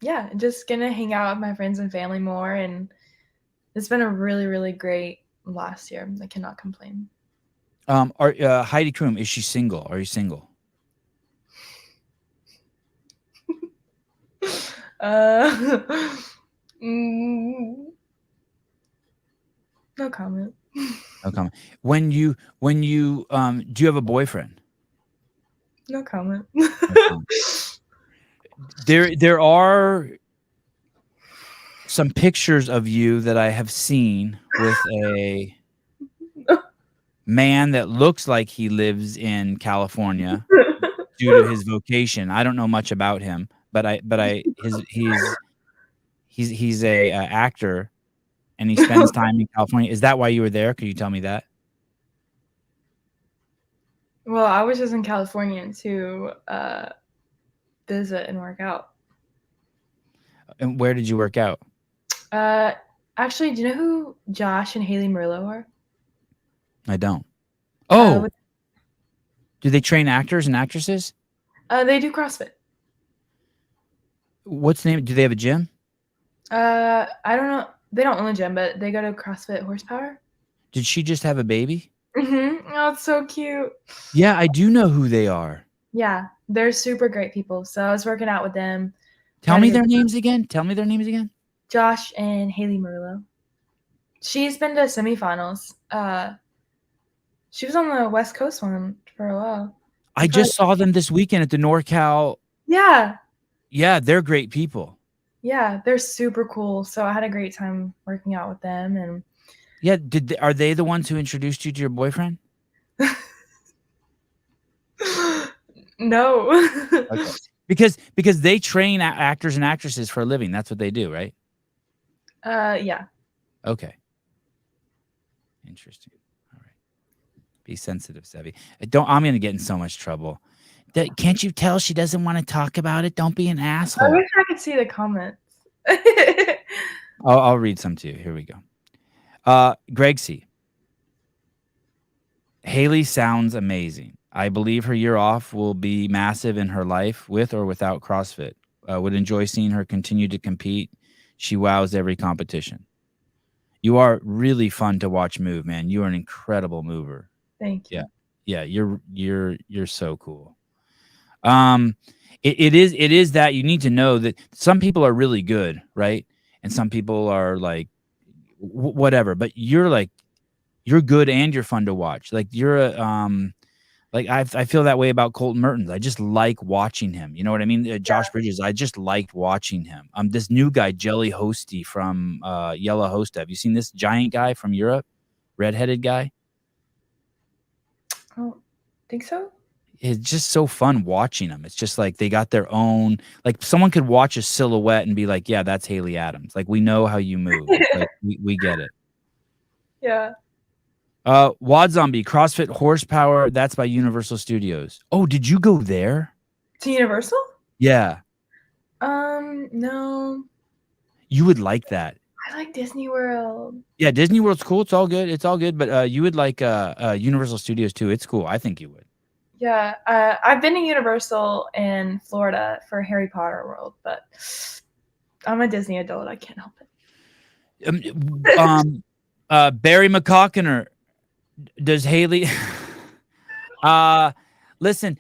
Yeah, just gonna hang out with my friends and family more, and it's been a really, really great last year. I cannot complain. Heidi Klum, is she single? Are you single? No comment. No comment. When you do you have a boyfriend? No comment. No comment. There are some pictures of you that I have seen with a man that looks like he lives in California due to his vocation. I don't know much about him, but he's a actor and he spends time in California. Is that why you were there? Could you tell me that? Well, I was just in California to visit and work out. And where did you work out? Actually, do you know who Josh and Haley Merlo are? I don't. Oh, Do they train actors and actresses? They do CrossFit. What's the name? Do they have a gym? I don't know. They don't own a gym, but they go to CrossFit Horsepower. Did she just have a baby? Oh, it's so cute. Yeah, I do know who they are. Yeah, they're super great people. So I was working out with them. Tell me their names again. Tell me their names again. Josh and Haley Murillo. She's been to semifinals. She was on the West Coast one for a while. I just saw them this weekend at the NorCal. Yeah. Yeah, they're great people. Yeah, they're super cool. So I had a great time working out with them. And yeah, are they the ones who introduced you to your boyfriend? No. Okay. Because they train actors and actresses for a living. That's what they do, right? Yeah. Okay. Interesting. All right. Be sensitive, Sevi. I'm going to get in so much trouble. Can't you tell she doesn't want to talk about it? Don't be an asshole. I wish I could see the comments. I'll read some to you. Here we go. Greg C. Haley sounds amazing. I believe her year off will be massive in her life, with or without CrossFit. Would enjoy seeing her continue to compete. She wows every competition. You are really fun to watch move, man. You are an incredible mover. Thank you. Yeah, you're so cool. It is that you need to know that some people are really good, right? And some people are like whatever, but you're good and you're fun to watch. Like you're I feel that way about Colton Mertens. I just like watching him. You know what I mean? Josh Bridges, I just liked watching him. This new guy, Jelly Hosty from Yellow Host. Have you seen this giant guy from Europe? Redheaded guy? I don't think so. It's just so fun watching them. It's just like they got their own, like someone could watch a silhouette and be like, yeah, that's Haley Adams. Like we know how you move. Like we get it. Yeah. Wad Zombie, CrossFit Horsepower. That's by Universal Studios. Oh, did you go there? To Universal? Yeah. No. You would like that. I like Disney World. Yeah, Disney World's cool. It's all good. It's all good. But you would like Universal Studios too. It's cool. I think you would. Yeah. I've been to Universal in Florida for Harry Potter World, but I'm a Disney adult. I can't help it. Barry McCockiner. Does Haley listen,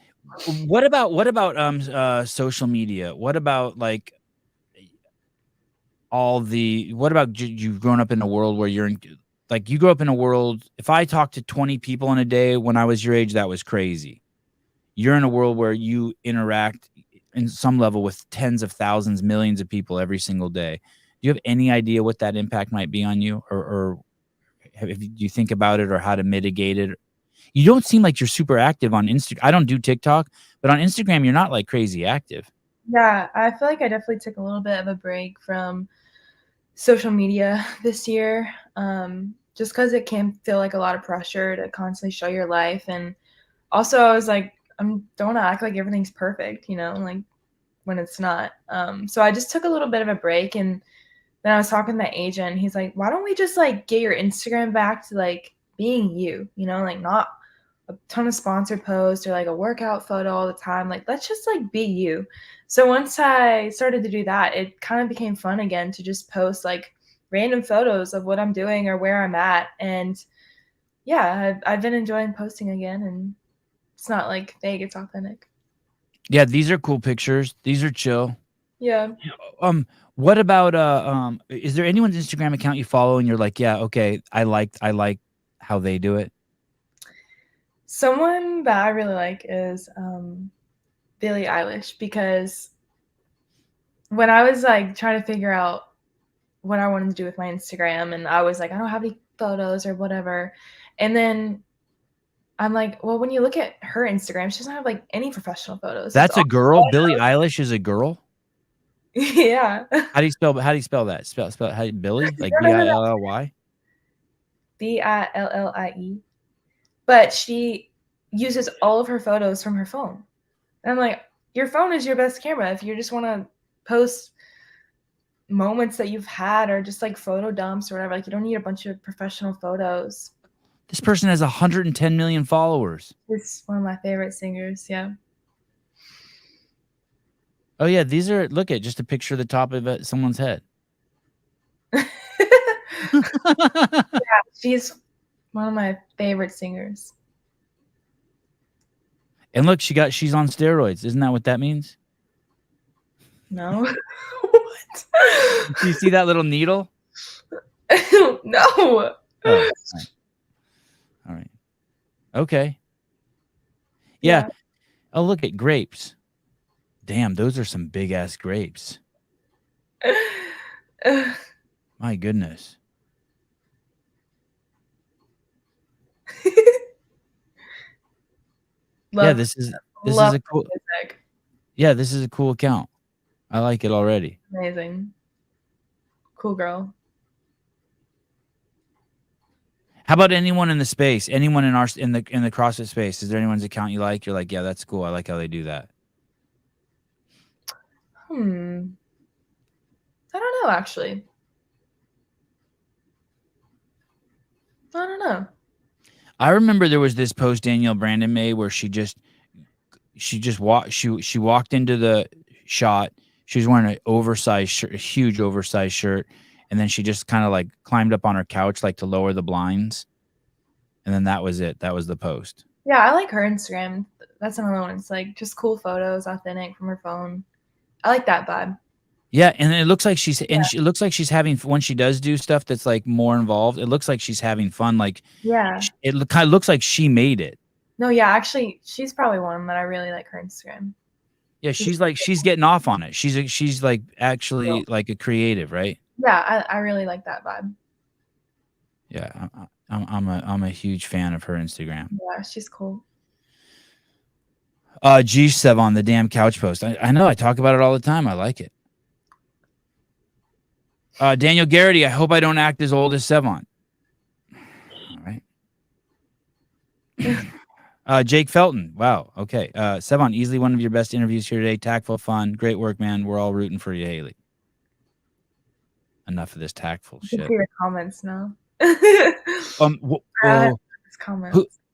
what about social media? What about like what about you've grown up in a world where you grew up in a world, if I talked to 20 people in a day when I was your age, that was crazy. You're in a world where you interact in some level with tens of thousands, millions of people every single day. Do you have any idea what that impact might be on you, or if you think about it, or how to mitigate it? You don't seem like you're super active on Instagram. I don't do TikTok, but on Instagram, you're not like crazy active. Yeah, I feel like I definitely took a little bit of a break from social media this year, just because it can feel like a lot of pressure to constantly show your life. And also I was like, don't want to act like everything's perfect, like when it's not. So I just took a little bit of a break, and then I was talking to the agent. He's like, why don't we just like get your Instagram back to like being you, like not a ton of sponsored posts or like a workout photo all the time. Like, let's just like be you. So once I started to do that, it kind of became fun again to just post like random photos of what I'm doing or where I'm at. And yeah, I've been enjoying posting again, and it's not like fake, it's authentic. Yeah, these are cool pictures. These are chill. Yeah. What about is there anyone's Instagram account you follow and you're like, yeah, okay, I like how they do it? Someone that I really like is Billie Eilish, because when I was like trying to figure out what I wanted to do with my Instagram, and I was like, I don't have any photos or whatever. And then I'm like, well, when you look at her Instagram, she doesn't have like any professional photos. That's a girl. Billie Eilish is a girl. Yeah. How do you spell that? Spell how Billie? Like Billy? Billie. But she uses all of her photos from her phone. And I'm like, your phone is your best camera. If you just want to post moments that you've had, or just like photo dumps or whatever, like you don't need a bunch of professional photos. This person has 110 million followers. It's one of my favorite singers. Yeah. Oh yeah, these are, look at just a picture of the top of someone's head. Yeah, she's one of my favorite singers. And look, she's on steroids. Isn't that what that means? No. What? Do you see that little needle? No. Oh, all right. Okay. Yeah. Oh, look at grapes. Damn, those are some big ass grapes. My goodness. Yeah, this is a cool. Music. Yeah, this is a cool account. I like it already. Amazing. Cool girl. How about anyone in the space? Anyone in the CrossFit space? Is there anyone's account you like? You're like, yeah, that's cool. I like how they do that. I don't know, actually. I don't know. I remember there was this post Danielle Brandon made where she walked into the shot. She was wearing a huge oversized shirt, and then she just kind of like climbed up on her couch like to lower the blinds, and then that was it. That was the post. Yeah, I like her Instagram. That's another one. It's like just cool photos, authentic from her phone. I like that vibe. Yeah, and it looks like it looks like she's having, when she does do stuff that's like more involved, it looks like she's having fun. Like, yeah, it kind of looks like she made it. No, yeah, actually, she's probably one that I really like her Instagram. Yeah, she's getting off on it. She's like actually like a creative, right? Yeah, I really like that vibe. Yeah, I'm a huge fan of her Instagram. Yeah, she's cool. Geez, Sevan, the damn couch post. I know, I talk about it all the time. I like it. Daniel Garrity, I hope I don't act as old as Sevan. All right. Jake Felton. Wow. Okay. Sevan, easily one of your best interviews here today. Tactful, fun. Great work, man. We're all rooting for you, Haley. Enough of this tactful shit. You can see the comments now.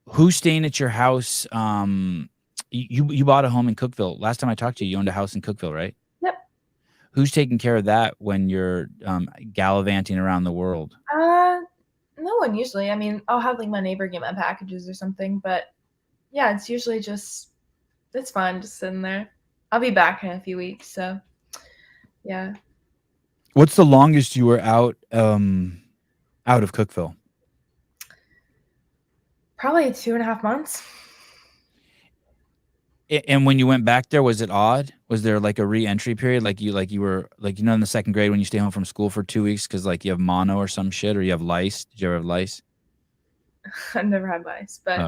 Who's staying at your house? You bought a home in Cookeville. Last time I talked to you, you owned a house in Cookeville, right? Yep. Who's taking care of that when you're gallivanting around the world? No one usually. I mean, I'll have like my neighbor get my packages or something, but yeah, it's usually it's fine just sitting there. I'll be back in a few weeks, so yeah. What's the longest you were out of Cookeville? Probably 2.5 months. And when you went back there, was it odd? Was there like a re-entry period? Like you were like, in the second grade when you stay home from school for 2 weeks because like you have mono or some shit, or you have lice? Did you ever have lice? I've never had lice, but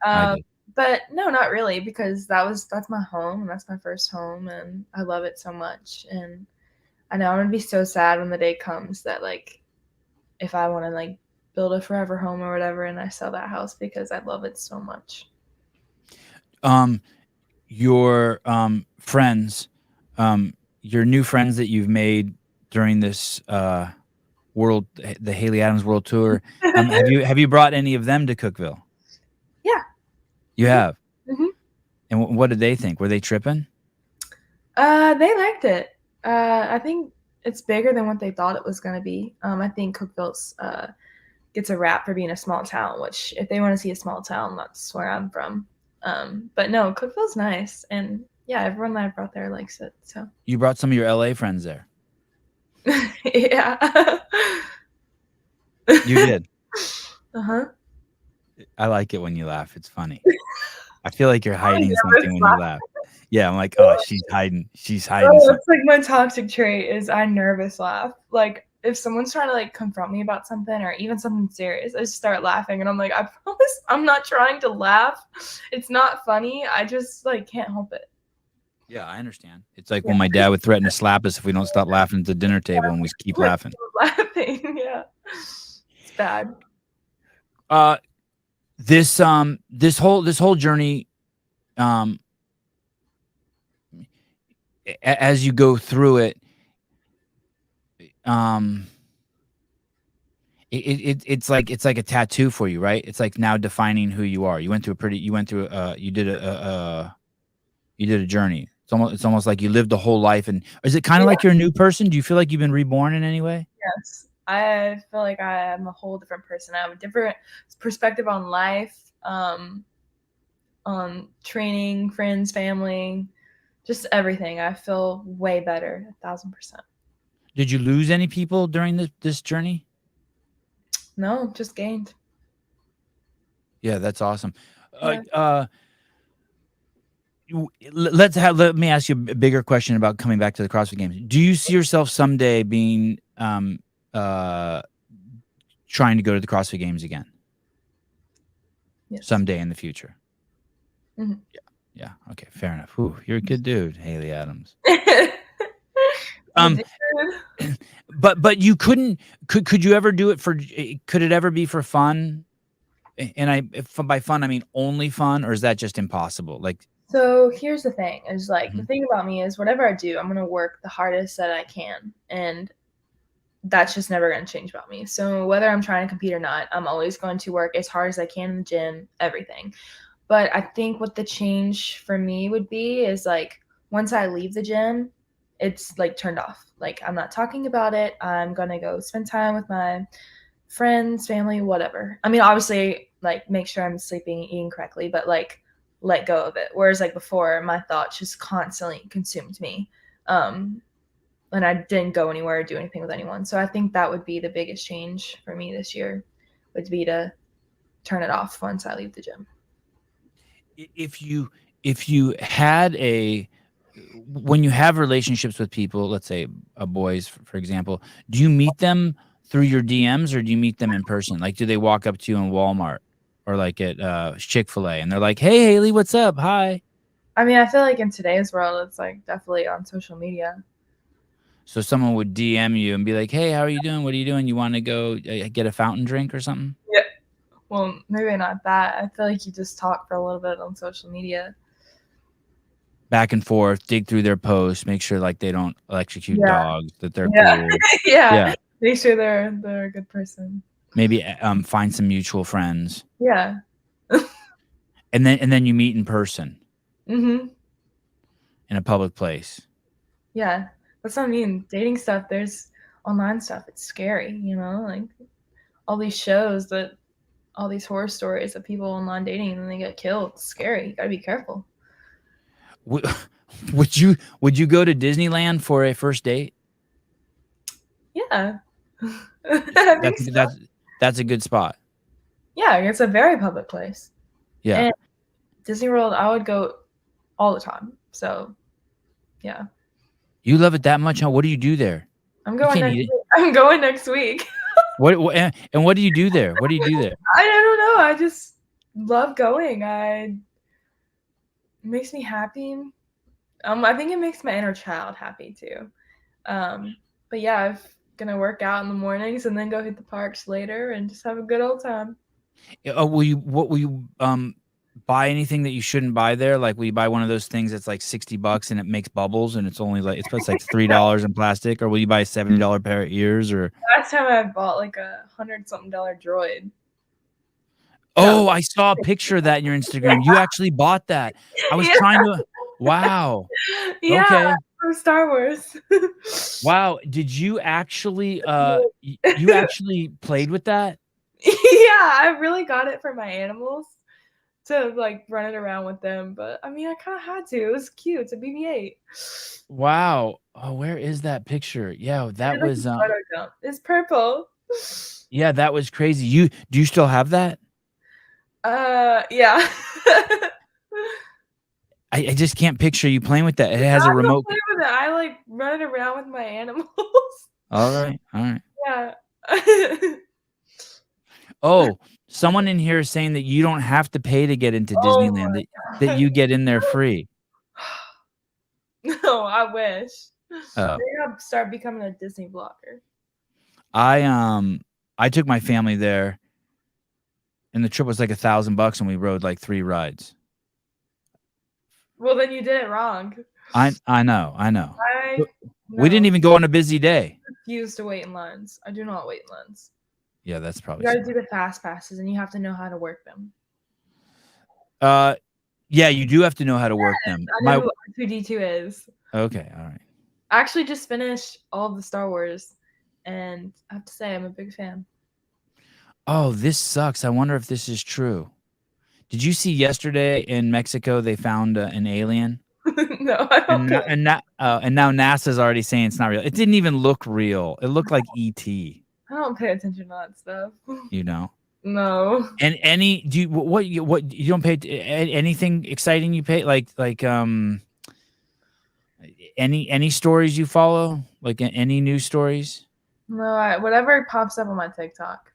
I did. But no, not really, because that's my home and that's my first home and I love it so much. And I know I'm gonna be so sad when the day comes that like if I want to like build a forever home or whatever and I sell that house because I love it so much. Your friends, your new friends that you've made during this the Haley Adams World Tour, have you brought any of them to Cookeville? Yeah. You have? Mm-hmm. And what did they think? Were they tripping? They liked it. I think it's bigger than what they thought it was going to be. I think Cookeville's gets a rap for being a small town, which if they want to see a small town, that's where I'm from. But no, Cookeville's nice, and yeah, everyone that I brought there likes it. So you brought some of your LA friends there. Yeah. You did. Uh-huh. I like it when you laugh. It's funny. I feel like you're hiding something when you laugh. Yeah, I'm like, oh, she's hiding. She's hiding. Oh, that's like my toxic trait is I nervous laugh. Like if someone's trying to like confront me about something or even something serious, I just start laughing and I'm like, I promise I'm not trying to laugh. It's not funny. I just like can't help it. Yeah, I understand. It's like when my dad would threaten to slap us if we don't stop laughing at the dinner table and we keep laughing. Laughing, yeah. It's bad. This whole journey, as you go through it, It's like a tattoo for you, right? It's like now defining who you are. You went through you did a journey. It's almost like you lived a whole life. And is it kind of Yeah. like you're a new person? Do you feel like you've been reborn in any way? Yes. I feel like I am a whole different person. I have a different perspective on life, on training, friends, family, just everything. I feel way better, 1,000%. Did you lose any people during this journey? No, just gained. Yeah, that's awesome. Yeah. Let me ask you a bigger question about coming back to the CrossFit Games. Do you see yourself someday being trying to go to the CrossFit Games again? Yes. Someday in the future. Mhm. Yeah. Okay. Fair enough. Whew, you're a good dude, Haley Adams. But you couldn't. Could you ever do it for? Could it ever be for fun? And by fun I mean only fun, or is that just impossible? Like. So here's the thing: is like the thing about me is whatever I do, I'm gonna work the hardest that I can, and that's just never going to change about me. So whether I'm trying to compete or not, I'm always going to work as hard as I can in the gym, everything. But I think what the change for me would be is like once I leave the gym, it's like turned off. Like I'm not talking about it. I'm going to go spend time with my friends, family, whatever. I mean, obviously, like make sure I'm sleeping, eating correctly, but like let go of it. Whereas like before, my thoughts just constantly consumed me. And I didn't go anywhere or do anything with anyone. So I think that would be the biggest change for me this year, would be to turn it off once I leave the gym. If you had when you have relationships with people, let's say boys, for example, do you meet them through your DMs or do you meet them in person? Like, do they walk up to you in Walmart or like at Chick-fil-A and they're like, "Hey, Haley, what's up? Hi." I mean, I feel like in today's world, it's like definitely on social media. So someone would DM you and be like, "Hey, how are you doing? What are you doing? You want to go get a fountain drink or something?" Yeah. Well, maybe not that. I feel like you just talk for a little bit on social media. Back and forth, dig through their posts, make sure like they don't electrocute dogs, that they're cool. Yeah. Make sure they're a good person. Maybe find some mutual friends. Yeah. and then you meet in person. Mm-hmm. In a public place. Yeah. That's what I mean. Dating stuff, there's online stuff. It's scary, like all these shows all these horror stories of people online dating and then they get killed. It's scary. You gotta be careful. Would you go to Disneyland for a first date? Yeah. That's a good spot. Yeah, it's a very public place. Yeah. And Disney World, I would go all the time. So, yeah. You love it that much, huh? What do you do there? I'm going next week. What and what do you do there? What do you do there? I don't know. I just love going. It makes me happy. I think it makes my inner child happy too. But yeah, I'm gonna work out in the mornings and then go hit the parks later and just have a good old time. Will you buy anything that you shouldn't buy there? Like, will you buy one of those things that's like $60 and it makes bubbles and it's only like it's like $3 in plastic? Or will you buy a $70 pair of ears? Or last time I bought like $100-something droid. Oh, I saw a picture of that in your Instagram. You actually bought that. I was trying to. Wow. Yeah, okay. From Star Wars. Wow. Did you actually? You actually played with that? Yeah, I really got it for my animals to like run it around with them. But I mean, I kind of had to. It was cute. It's a BB-8. Wow. Oh, where is that picture? Yeah, that was. It's purple. Yeah, that was crazy. Do you still have that? Yeah. I just can't picture you playing with that. It has a remote. Play with it. I like run it around with my animals. All right. Yeah. Oh, someone in here is saying that you don't have to pay to get into Disneyland. That you get in there free. No, I wish. Oh. Maybe I'll start becoming a Disney vlogger. I took my family there, and the trip was like $1,000, and we rode like 3 rides. Well, then you did it wrong. I know. We didn't even go on a busy day. I refuse to wait in lines. I do not wait in lines. Yeah, that's You probably got to smart. do the fast passes, and you have to know how to work them. Yeah, you do have to know how to work them. I know who R2-D2 is. Okay, all right. I actually just finished all of the Star Wars, and I have to say I'm a big fan. Oh, this sucks. I wonder if this is true. Did you see yesterday in Mexico they found an alien? No, I don't think. And now NASA's already saying it's not real. It didn't even look real. It looked like ET. I don't pay attention to that stuff. You know. No. And do you what you don't pay anything exciting you pay like any stories you follow, like any news stories? No, whatever pops up on my TikTok.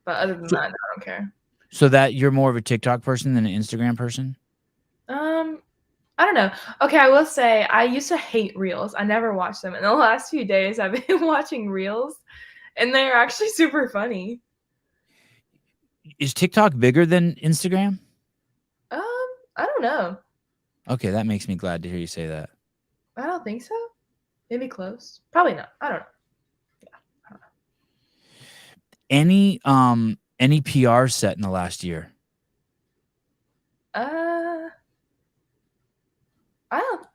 But other than So, that, I don't care. so that you're more of a TikTok person than an Instagram person? I don't know. Okay, I will say I used to hate reels. I never watched them. In the last few days, I've been watching reels, and they're actually super funny. Is TikTok bigger than Instagram? I don't know. Okay, that makes me glad to hear you say that. I don't think so. Maybe close. Probably not. I don't know. Yeah, I don't know. Any PR set in the last year?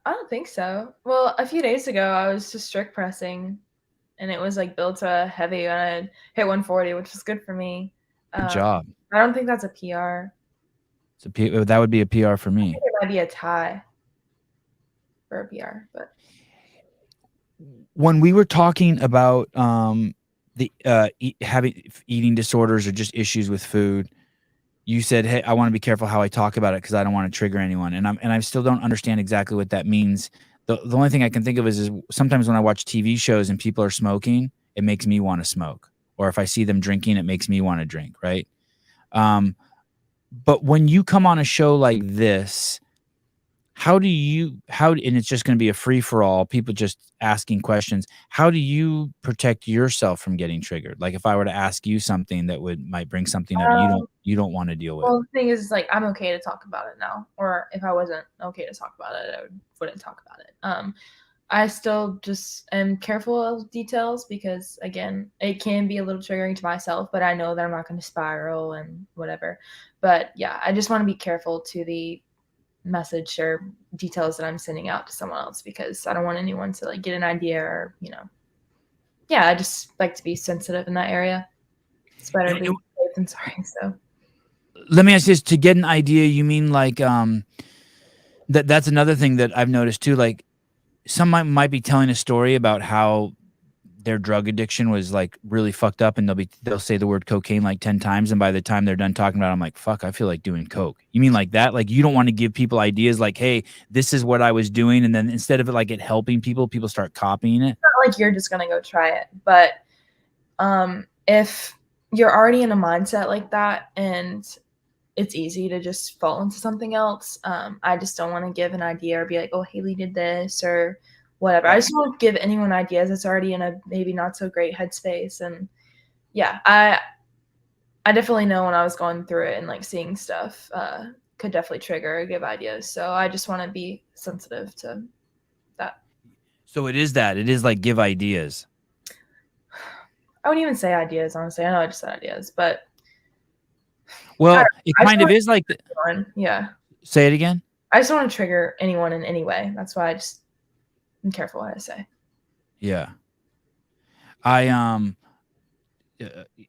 I don't think so. Well, a few days ago, I was just strict pressing, and it was like built to heavy, and I hit 140, which was good for me. Good job. I don't think that's a PR. That would be a PR for me. I think it might be a tie for a PR, but when we were talking about having eating disorders or just issues with food, you said, "Hey, I want to be careful how I talk about it because I don't want to trigger anyone." And I still don't understand exactly what that means. The only thing I can think of is sometimes when I watch TV shows and people are smoking, it makes me want to smoke. Or if I see them drinking, it makes me want to drink, right? But when you come on a show like this, and it's just going to be a free for all, people just asking questions. How do you protect yourself from getting triggered? Like if I were to ask you something that might bring something up you don't want to deal with. Well, the thing is, like, I'm okay to talk about it now. Or if I wasn't okay to talk about it, I wouldn't talk about it. I still just am careful of details because, again, it can be a little triggering to myself, but I know that I'm not going to spiral and whatever. But yeah, I just want to be careful to the message or details that I'm sending out to someone else because I don't want anyone to like get an idea or, yeah, I just like to be sensitive in that area. It's better to be safe than sorry. So let me ask you this: to get an idea, you mean like that's another thing that I've noticed too. Like some might be telling a story about how their drug addiction was like really fucked up, and they'll say the word cocaine like 10 times, and by the time they're done talking about it, I'm like, fuck, I feel like doing coke. You mean like that? Like you don't want to give people ideas like, hey, this is what I was doing, and then instead of it like it helping people start copying it. It's not like you're just gonna go try it, but if you're already in a mindset like that and it's easy to just fall into something else, I just don't want to give an idea or be like, oh, Haley did this or whatever. I just won't give anyone ideas that's already in a maybe not so great headspace. And yeah, I definitely know when I was going through it and like seeing stuff could definitely trigger or give ideas. So I just want to be sensitive to that. So it is like give ideas. I wouldn't even say ideas, honestly. I know I just said ideas, but well, it kind of is like yeah. Say it again. I just don't want to trigger anyone in any way. That's why I'm careful what I say. Yeah.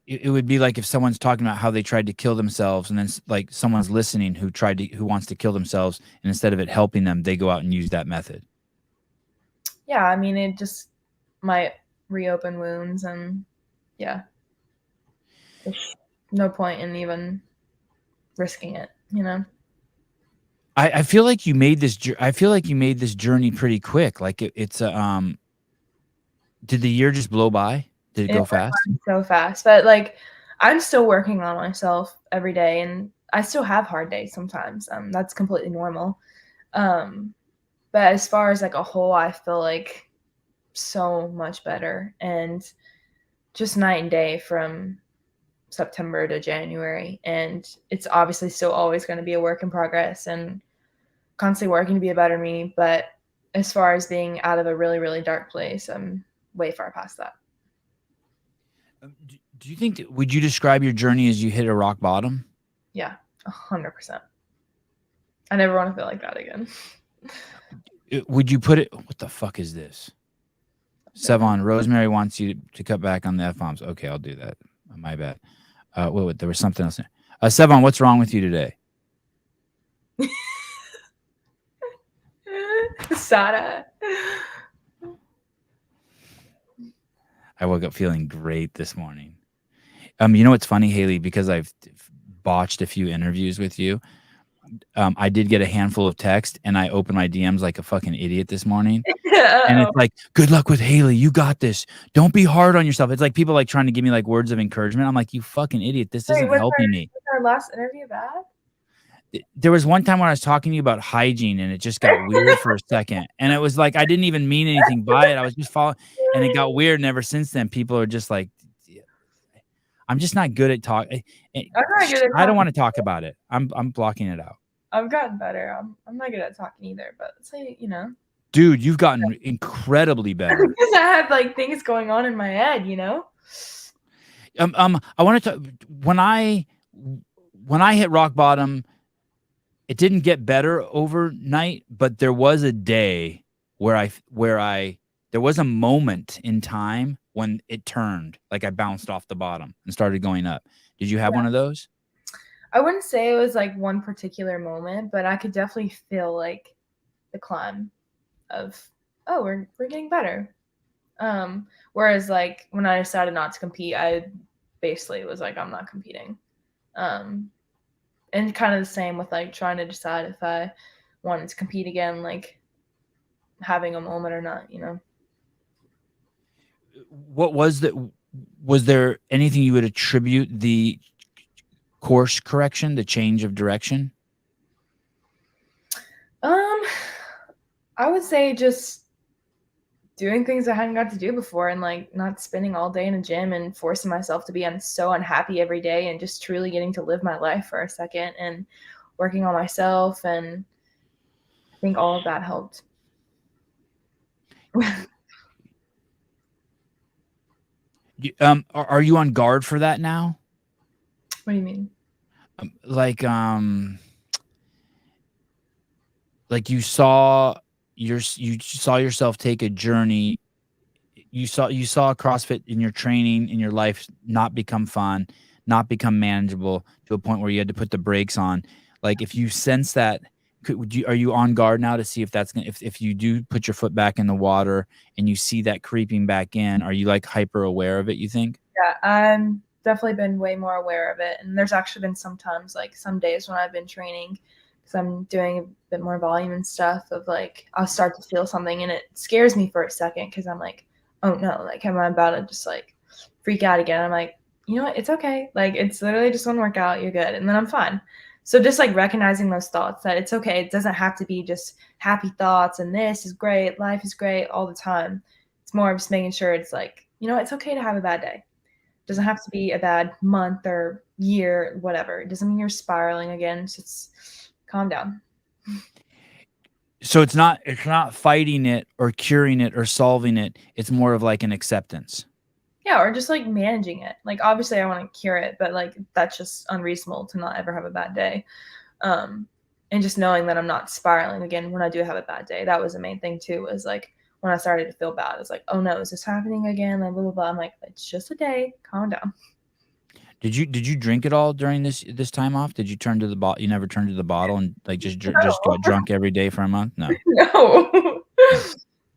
It would be like if someone's talking about how they tried to kill themselves, and then like someone's listening who wants to kill themselves, and instead of it helping them, they go out and use that method. Yeah, I mean, it just might reopen wounds, and yeah, there's no point in even risking it, I feel like you made this. I feel like you made this journey pretty quick. Like it's a. Did the year just blow by? Did it go fast? So fast, but like I'm still working on myself every day, and I still have hard days sometimes. That's completely normal. But as far as like a whole, I feel like so much better, and just night and day from September to January. And it's obviously still always going to be a work in progress and constantly working to be a better me. But as far as being out of a really, really dark place, I'm way far past that. Do you think, would you describe your journey as you hit a rock bottom? Yeah, 100%. I never want to feel like that again. Would you put it, what the fuck is this? Sevan, Rosemary wants you to cut back on the F-bombs. Okay, I'll do that. My bad. Wait, there was something else there. Sevan, what's wrong with you today? Sada. I woke up feeling great this morning. You know what's funny, Haley? Because I've botched a few interviews with you, I did get a handful of text, and I opened my DMs like a fucking idiot this morning. And it's like, good luck with Haley. You got this. Don't be hard on yourself. It's like people like trying to give me like words of encouragement. I'm like, you fucking idiot. This isn't helping me. Was our last interview bad? There was one time when I was talking to you about hygiene, and it just got weird for a second. And it was like, I didn't even mean anything by it. I was just following, and it got weird. And ever since then, people are just like, I'm just not good at talking. I don't want to talk about it. I'm blocking it out. I've gotten better. I'm not good at talking either, but say, you know. Dude, you've gotten incredibly better. Because I had like things going on in my head, you know. I want to when I hit rock bottom, it didn't get better overnight, but there was a day where there was a moment in time when it turned, like I bounced off the bottom and started going up. Did you have one of those? I wouldn't say it was like one particular moment, but I could definitely feel like the climb of, oh, we're getting better. Whereas like when I decided not to compete, I basically was like, I'm not competing. And kind of the same with like trying to decide if I wanted to compete again, like having a moment or not, you know. What was there anything you would attribute the course correction, the change of direction? I would say just doing things I hadn't got to do before, and like not spending all day in a gym and forcing myself to be so unhappy every day, and just truly getting to live my life for a second and working on myself. And I think all of that helped. Are you on guard for that now? What do you mean? Like you saw yourself take a journey. You saw CrossFit in your training, in your life, not become fun, not become manageable to a point where you had to put the brakes on. Like if you sense that, are you on guard now to see if that's gonna, if you do put your foot back in the water and you see that creeping back in, are you like hyper aware of it, you think? Yeah, I'm definitely been way more aware of it. And there's actually been sometimes, like some days when I've been training, because I'm doing a bit more volume and stuff, of like I'll start to feel something and it scares me for a second because I'm like, oh no, like am I about to just like freak out again? I'm like, you know what, it's okay, like it's literally just one workout, you're good, and then I'm fine. So just like recognizing those thoughts, that it's okay, it doesn't have to be just happy thoughts and this is great, life is great all the time. It's more of just making sure it's like, you know, it's okay to have a bad day. It doesn't have to be a bad month or year, whatever. It doesn't mean you're spiraling again. So it's calm down. So it's not fighting it or curing it or solving it. It's more of like an acceptance. Yeah, or just like managing it. Like obviously I want to cure it, but like that's just unreasonable to not ever have a bad day. And just knowing that I'm not spiraling again when I do have a bad day. That was the main thing too, was like when I started to feel bad, it's like, oh no, is this happening again? Like blah blah blah. I'm like, it's just a day. Calm down. Did you drink at all during this time off? Did you turn to the bottle? You never turned to the bottle and like just got drunk every day for a month? No. No.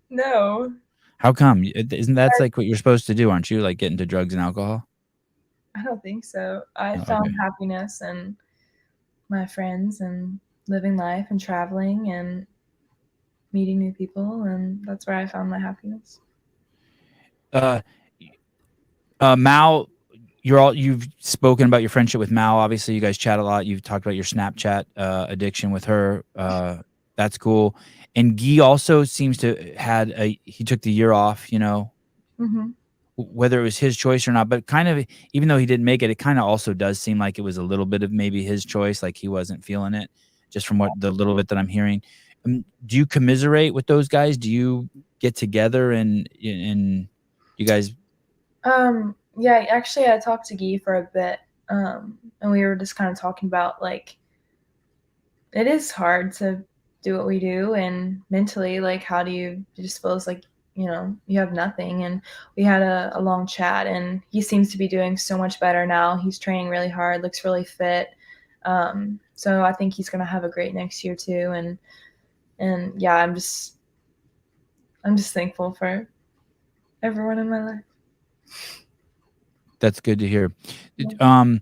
No. How come? Isn't that like what you're supposed to do? Aren't you, like get into drugs and alcohol? I don't think so. I found happiness in my friends and living life and traveling and meeting new people, and that's where I found my happiness. Mal, you've spoken about your friendship with Mal. Obviously, you guys chat a lot. You've talked about your Snapchat addiction with her. That's cool. And Guy also seems to he took the year off, you know, whether it was his choice or not, but kind of, even though he didn't make it, it kind of also does seem like it was a little bit of maybe his choice. Like he wasn't feeling it, just from the little bit that I'm hearing. Do you commiserate with those guys? Do you get together and you guys? Yeah, actually, I talked to Guy for a bit, and we were just kind of talking about, like, it is hard to do what we do, and mentally, like, how do you it just feels like, you have nothing. And we had a long chat, and he seems to be doing so much better now. He's training really hard, looks really fit. So I think he's gonna have a great next year too. And yeah, I'm just thankful for everyone in my life. That's good to hear. It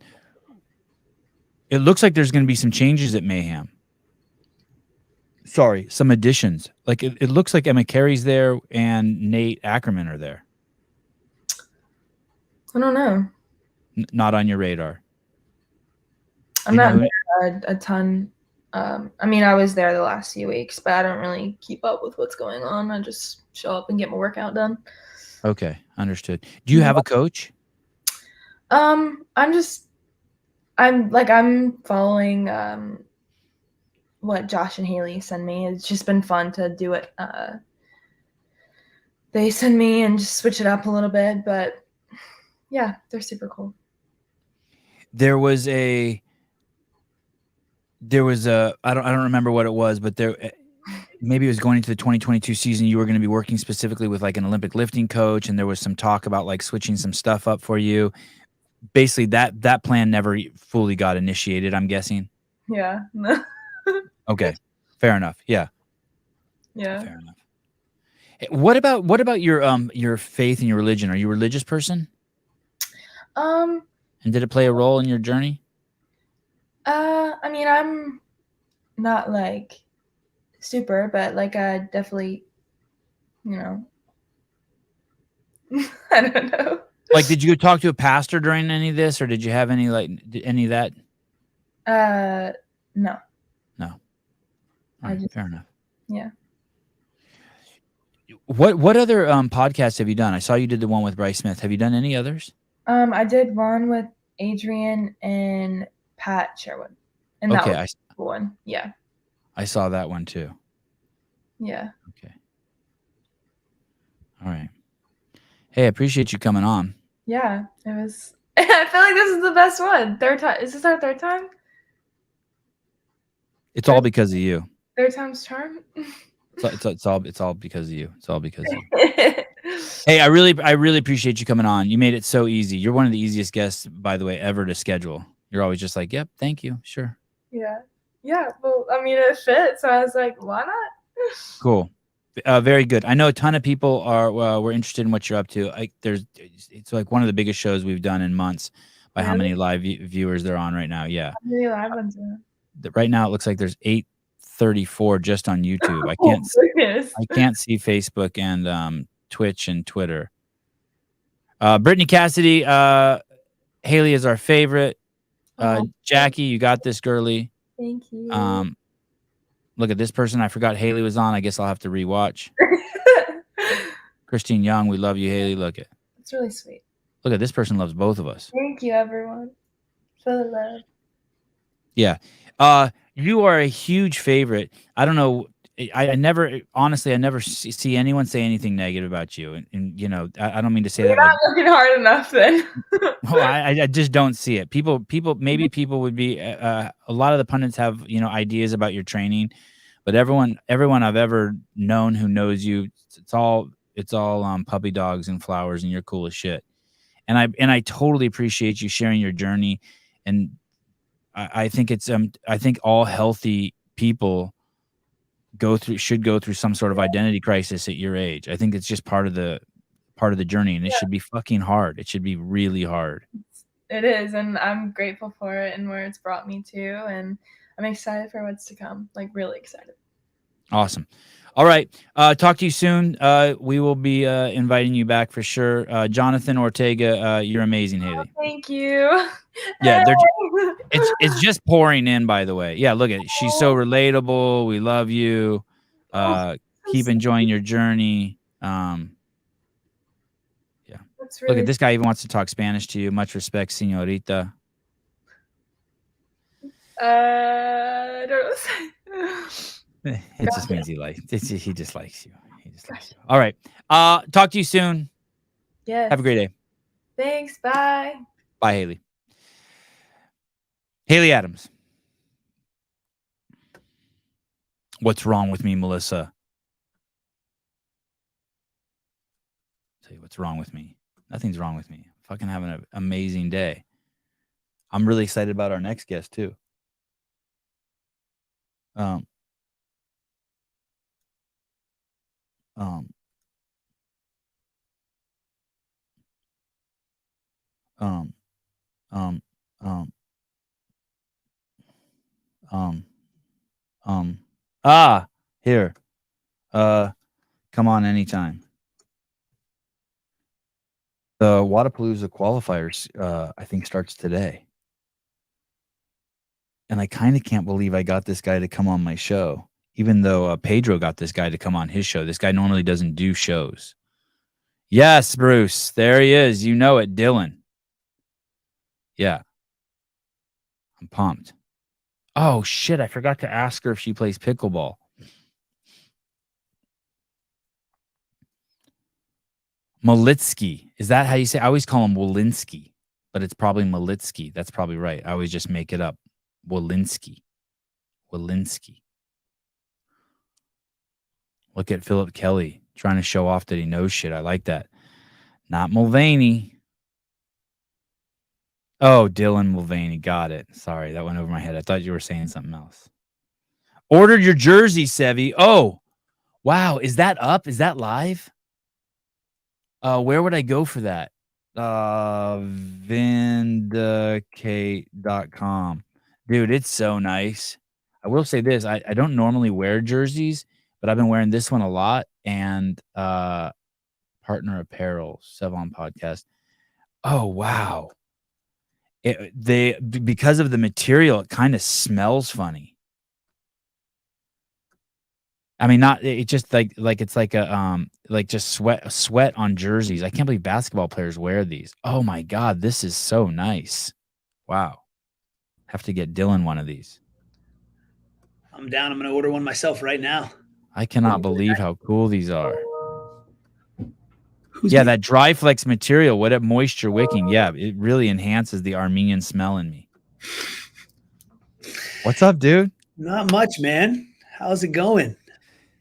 looks like there's going to be some changes at Mayhem. Sorry, some additions. Like it looks like Emma Carey's there and Nate Ackerman are there. I don't know. Not on your radar. I'm not there a ton. I mean, I was there the last few weeks, but I don't really keep up with what's going on. I just show up and get my workout done. Okay, understood. Do you have a coach? I'm following what Josh and Haley send me. It's just been fun to do it. They send me and just switch it up a little bit, but yeah, they're super cool. There was a I don't remember what it was, but maybe it was going into the 2022 season. You were going to be working specifically with like an Olympic lifting coach, and there was some talk about like switching some stuff up for you. Basically, that plan never fully got initiated, I'm guessing. Yeah. Okay, fair enough. Yeah. Yeah. Fair enough. Hey, what about your faith and your religion? Are you a religious person? And did it play a role in your journey? I mean, I'm not like super, but like I definitely, I don't know. Like, did you talk to a pastor during any of this, or did you have any of that? No. No. Right, fair enough. Yeah. What other podcasts have you done? I saw you did the one with Bryce Smith. Have you done any others? I did one with Adrian and Pat Sherwood, and that was the one. Yeah. I saw that one too. Yeah. Okay. All right. Hey, I appreciate you coming on. Yeah, it was. I feel like this is the best one. Third time. Is this our third time? It's all because of you. Third time's charm. It's all because of you. It's all because of you. Hey, I really appreciate you coming on. You made it so easy. You're one of the easiest guests, by the way, ever to schedule. You're always just like, yep, thank you, sure. Yeah. Well, I mean, it fit, so I was like, why not? Cool. Very good. I know a ton of people were interested in what you're up to. It's like one of the biggest shows we've done in months by how many live viewers they're on right now. Yeah. How many live ones are there? Right now, it looks like there's 834 just on YouTube. I can't see Facebook and Twitch and Twitter. Brittany Cassidy, Haley is our favorite. Jackie, you got this, girly. Thank you. Look at this person. I forgot Haley was on. I guess I'll have to rewatch. Christine Young, we love you, Haley. Look at. That's really sweet. Look at this person loves both of us. Thank you, everyone, for the love. Yeah. You are a huge favorite. I don't know. I never see anyone say anything negative about you. And I don't mean to say that. You're not looking hard enough then. Well, I just don't see it. People would be, a lot of the pundits have, ideas about your training, but everyone I've ever known who knows you, it's all puppy dogs and flowers, and you're cool as shit. And I totally appreciate you sharing your journey. And I think I think all healthy people should go through some sort of identity crisis at your age. I think it's just part of the journey, and it should be fucking hard. It should be really hard. It is, and I'm grateful for it and where it's brought me to, and I'm excited for what's to come. Like, really excited. Awesome. All right. Talk to you soon. We will be inviting you back for sure. Jonathan Ortega, you're amazing, Haley. Thank you. Yeah, it's just pouring in, by the way. Yeah, look at it. She's so relatable. We love you. Keep enjoying your journey. Yeah. Look at this guy even wants to talk Spanish to you. Much respect, señorita. I don't know. It just means he just likes you. He just likes you. All right. Talk to you soon. Yeah. Have a great day. Thanks. Bye. Bye, Haley. Haley Adams. What's wrong with me, Melissa? Tell you what's wrong with me. Nothing's wrong with me. Fucking having an amazing day. I'm really excited about our next guest too. Um, um, um, um, um, here. Come on anytime. The Wadapalooza qualifiers, I think, starts today. And I kind of can't believe I got this guy to come on my show, even though Pedro got this guy to come on his show. This guy normally doesn't do shows. Yes, Bruce. There he is. You know it, Dylan. Yeah. I'm pumped. Oh, shit. I forgot to ask her if she plays pickleball. Malitsky. Is that how you say? I always call him Walensky, but it's probably Malitsky. That's probably right. I always just make it up. Walensky. Look at Philip Kelly trying to show off that he knows shit. I like that. Not Mulvaney. Oh, Dylan Mulvaney. Got it. Sorry, that went over my head. I thought you were saying something else. Ordered your jersey, Sevi. Oh, wow. Is that up? Is that live? Where would I go for that? Vindicate.com. Dude, it's so nice. I will say this. I don't normally wear jerseys, but I've been wearing this one a lot. And Partner Apparel, Sevan Podcast. Oh, wow. Because of the material, it kind of smells funny. I mean, not it just like it's like a like just sweat on jerseys. I can't believe basketball players wear these. Oh my God, this is so nice. Wow. Have to get Dylan one of these. I'm down. I'm going to order one myself right now. I cannot believe how cool these are. That dry flex material, what moisture wicking. Yeah, it really enhances the Armenian smell in me. What's up, dude? Not much, man. How's it going?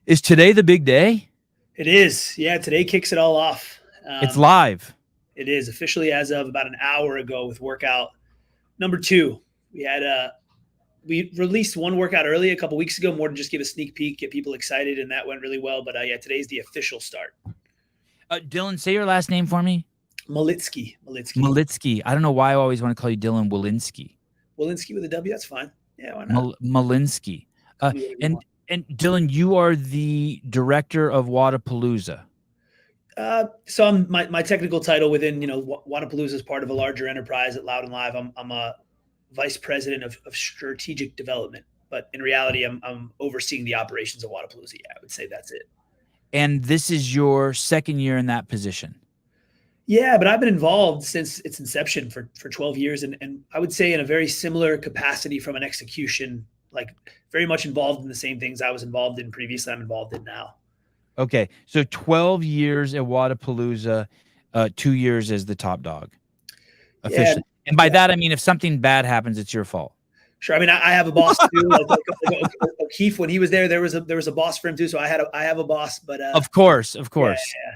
Is today the big day? It is. Yeah, today kicks it all off. It's live. It is officially as of about an hour ago with workout number 2. We released one workout early a couple weeks ago, more to just give a sneak peek, get people excited, and that went really well. But today's the official start. Dylan, say your last name for me. Malitsky. I don't know why I always want to call you Dylan Walensky. Walensky with a W, that's fine. Yeah, why not? Malinsky. And Dylan, you are the director of Wadapalooza. So I'm my technical title within, Wadapalooza is part of a larger enterprise at Loud and Live. I'm a vice president of strategic development, but in reality, I'm overseeing the operations of Wadapalooza. Yeah, I would say that's it. And this is your second year in that position. Yeah, but I've been involved since its inception for 12 years. And I would say in a very similar capacity from an execution, like very much involved in the same things I was involved in previously, I'm involved in now. Okay. So 12 years at Wadapalooza, 2 years as the top dog. Officially. Yeah. And by that, I mean, if something bad happens, it's your fault. Sure. I mean, I have a boss too. like O'Keefe, when he was there was a boss for him too. So I have a boss, but of course. Yeah.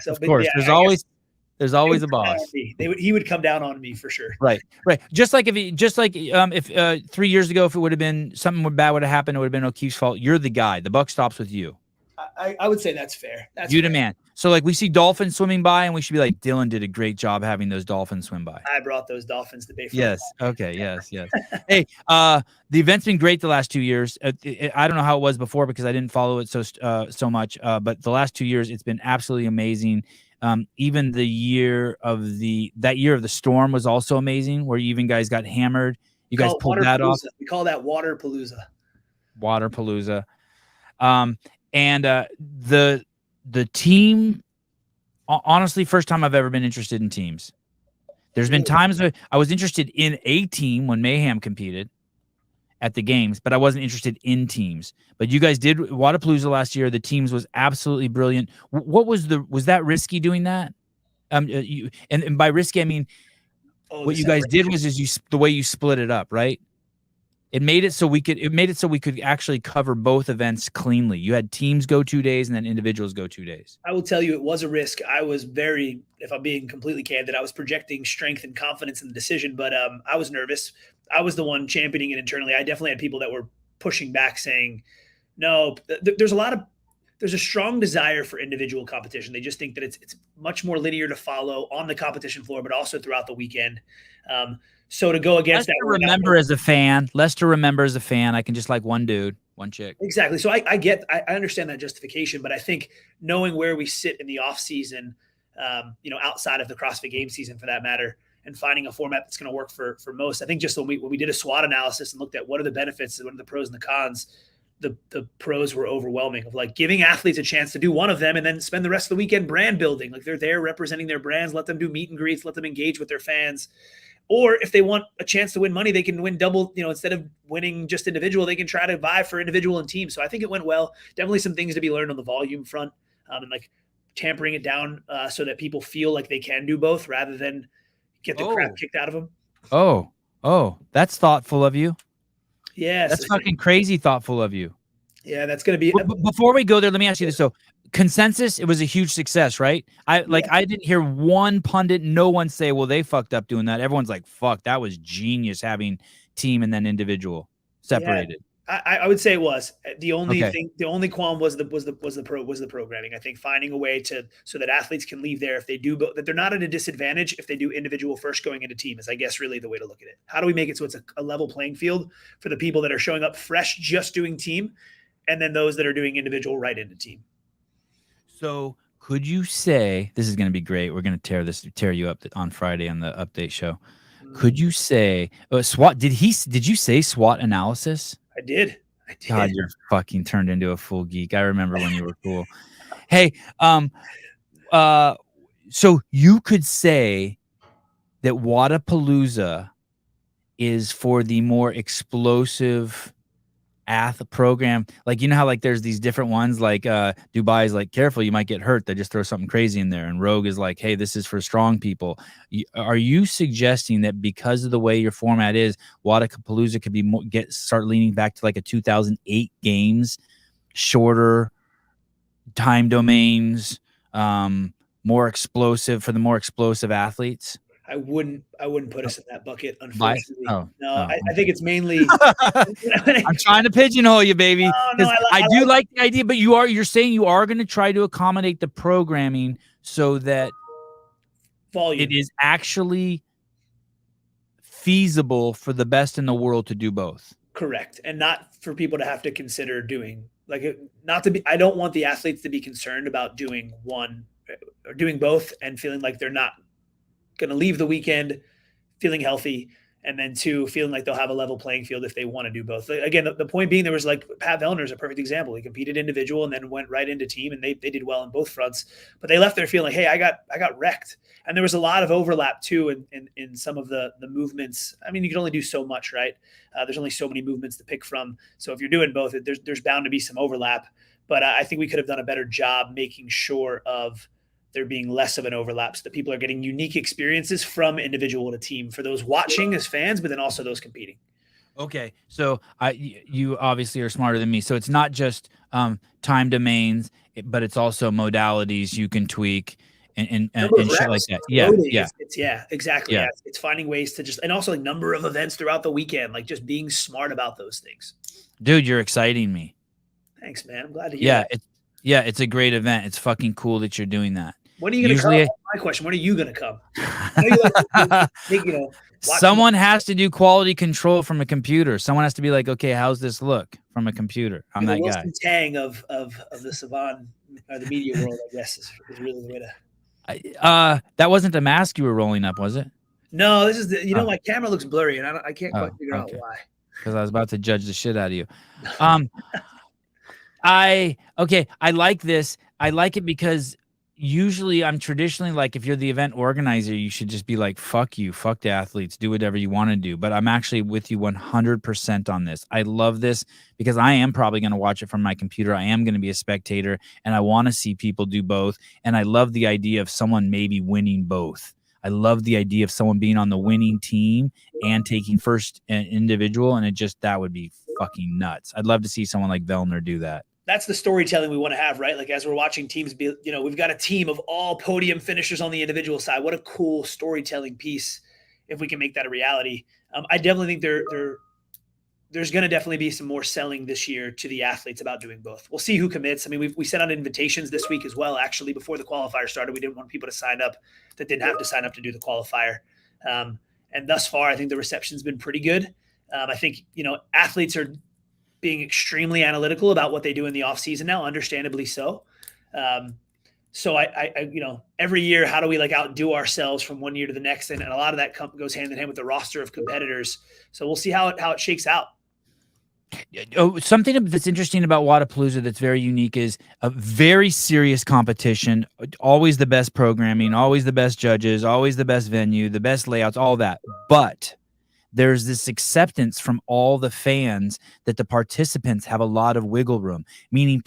So, of course, there's always a boss. He would come down on me for sure. Right. Just like if 3 years ago, if it would have been something bad would have happened, it would have been O'Keefe's fault. You're the guy. The buck stops with you. I would say that's fair. You the man. So like we see dolphins swimming by, and we should be like, Dylan did a great job having those dolphins swim by. I brought those dolphins to Bay. Yes. Okay. Yes. Hey, the event's been great the last 2 years. I don't know how it was before because I didn't follow it so much. But the last 2 years, it's been absolutely amazing. Even the year of the storm was also amazing, where you even guys got hammered. You guys pulled that off. We call that Waterpalooza. Waterpalooza. And the team, honestly, first time I've ever been interested in teams. There's been times where I was interested in a team when Mayhem competed at the games, but I wasn't interested in teams. But you guys did Wadapalooza last year. The teams was absolutely brilliant. What was that risky doing that? And by risky, I mean, Oh, what you guys did was the way you split it up, right? It made it so we could actually cover both events cleanly. You had teams go 2 days and then individuals go 2 days. I will tell you, it was a risk. I was if I'm being completely candid, I was projecting strength and confidence in the decision, but I was nervous. I was the one championing it internally. I definitely had people that were pushing back, saying, no, there's a strong desire for individual competition. They just think that it's much more linear to follow on the competition floor, but also throughout the weekend. So to go against Less to remember as a fan, I can just like one dude, one chick. Exactly. So I understand that justification, but I think knowing where we sit in the off season, outside of the CrossFit game season for that matter, and finding a format that's going to work for most, I think just when we did a SWOT analysis and looked at what are the benefits and what are the pros and the cons, the pros were overwhelming of like giving athletes a chance to do one of them and then spend the rest of the weekend brand building. Like they're there representing their brands, let them do meet and greets, let them engage with their fans. Or if they want a chance to win money, they can win double, instead of winning just individual, they can try to vie for individual and team. So I think it went well. Definitely some things to be learned on the volume front, and like tampering it down so that people feel like they can do both rather than get the crap kicked out of them. Oh, that's thoughtful of you. Yes. That's fucking crazy thoughtful of you. Yeah, that's going to be. Before we go there, let me ask you this. So consensus, it was a huge success, right? I didn't hear one pundit, no one say, well, they fucked up doing that. Everyone's like, fuck, that was genius having team and then individual separated. Yeah, I would say it was. The only thing, the only qualm was the programming. I think finding a way so that athletes can leave there if they do, that they're not at a disadvantage if they do individual first going into team is, I guess, really the way to look at it. How do we make it so it's a level playing field for the people that are showing up fresh, just doing team, and then those that are doing individual right into team? So could you say, this is going to be great. We're going to tear you up on Friday on the update show. Could you say SWOT? Did you say SWOT analysis? I did. God, you're fucking turned into a full geek. I remember when you were cool. Hey, so you could say that Wodapalooza is for the more explosive program, like how like there's these different ones, like Dubai's like, careful, you might get hurt, they just throw something crazy in there, and Rogue is like, hey, this is for strong people. Are you suggesting that because of the way your format is, Wodapalooza could be start leaning back to like a 2008 games, shorter time domains, more explosive for the more explosive athletes? I wouldn't put us in that bucket, unfortunately. I think it's mainly. I'm trying to pigeonhole you, baby. I do like the idea, but you're saying you are going to try to accommodate the programming so that volume. It is actually feasible for the best in the world to do both. Correct, and not for people to have to consider doing I don't want the athletes to be concerned about doing one or doing both and feeling like they're not going to leave the weekend feeling healthy, and then two, feeling like they'll have a level playing field if they want to do both. Again, the point being, there was like Pat Vellner is a perfect example. He competed individual and then went right into team, and they did well in both fronts, but they left there feeling, hey, I got wrecked. And there was a lot of overlap too in some of the movements. I mean, you can only do so much, right? There's only so many movements to pick from. So if you're doing both, there's bound to be some overlap, but I think we could have done a better job making sure of there being less of an overlap so that people are getting unique experiences from individual to team for those watching as fans, but then also those competing. Okay. So you obviously are smarter than me. So it's not just time domains, but it's also modalities you can tweak and shit like that. Yeah. Yeah, exactly. Yeah. It's finding ways to and also like number of events throughout the weekend, like just being smart about those things. Dude, you're exciting me. Thanks, man. I'm glad to hear that. It's a great event. It's fucking cool that you're doing that. When are you going to come? That's my question. When are you going to come? Someone has to do quality control from a computer. Someone has to be like, okay, how's this look from a computer? I'm that guy. The Tang of the Sevan or the media world, I guess, is really the way to. That wasn't the mask you were rolling up, was it? No, this is my camera looks blurry, and I can't quite figure out why. Because I was about to judge the shit out of you. I like this. I like it because usually I'm traditionally like, if you're the event organizer, you should just be like, fuck you, fuck the athletes, do whatever you want to do. But I'm actually with you 100% on this. I love this because I am probably going to watch it from my computer. I am going to be a spectator, and I want to see people do both. And I love the idea of someone maybe winning both. I love the idea of someone being on the winning team and taking first individual, and that would be fucking nuts. I'd love to see someone like Vellner do that. That's the storytelling we want to have, right? Like as we're watching teams be, we've got a team of all podium finishers on the individual side. What a cool storytelling piece if we can make that a reality. I definitely think there's going to definitely be some more selling this year to the athletes about doing both. We'll see who commits. I mean, we sent out invitations this week as well. Actually, before the qualifier started, we didn't want people to sign up that didn't have to sign up to do the qualifier. And thus far, I think the reception's been pretty good. I think, athletes are being extremely analytical about what they do in the off season now, understandably so. So I every year, how do we outdo ourselves from one year to the next? And a lot of that goes hand in hand with the roster of competitors. So we'll see how it shakes out. Oh, something that's interesting about Wodapalooza that's very unique is a very serious competition, always the best programming, always the best judges, always the best venue, the best layouts, all that. But there's this acceptance from all the fans that the participants have a lot of wiggle room, meaning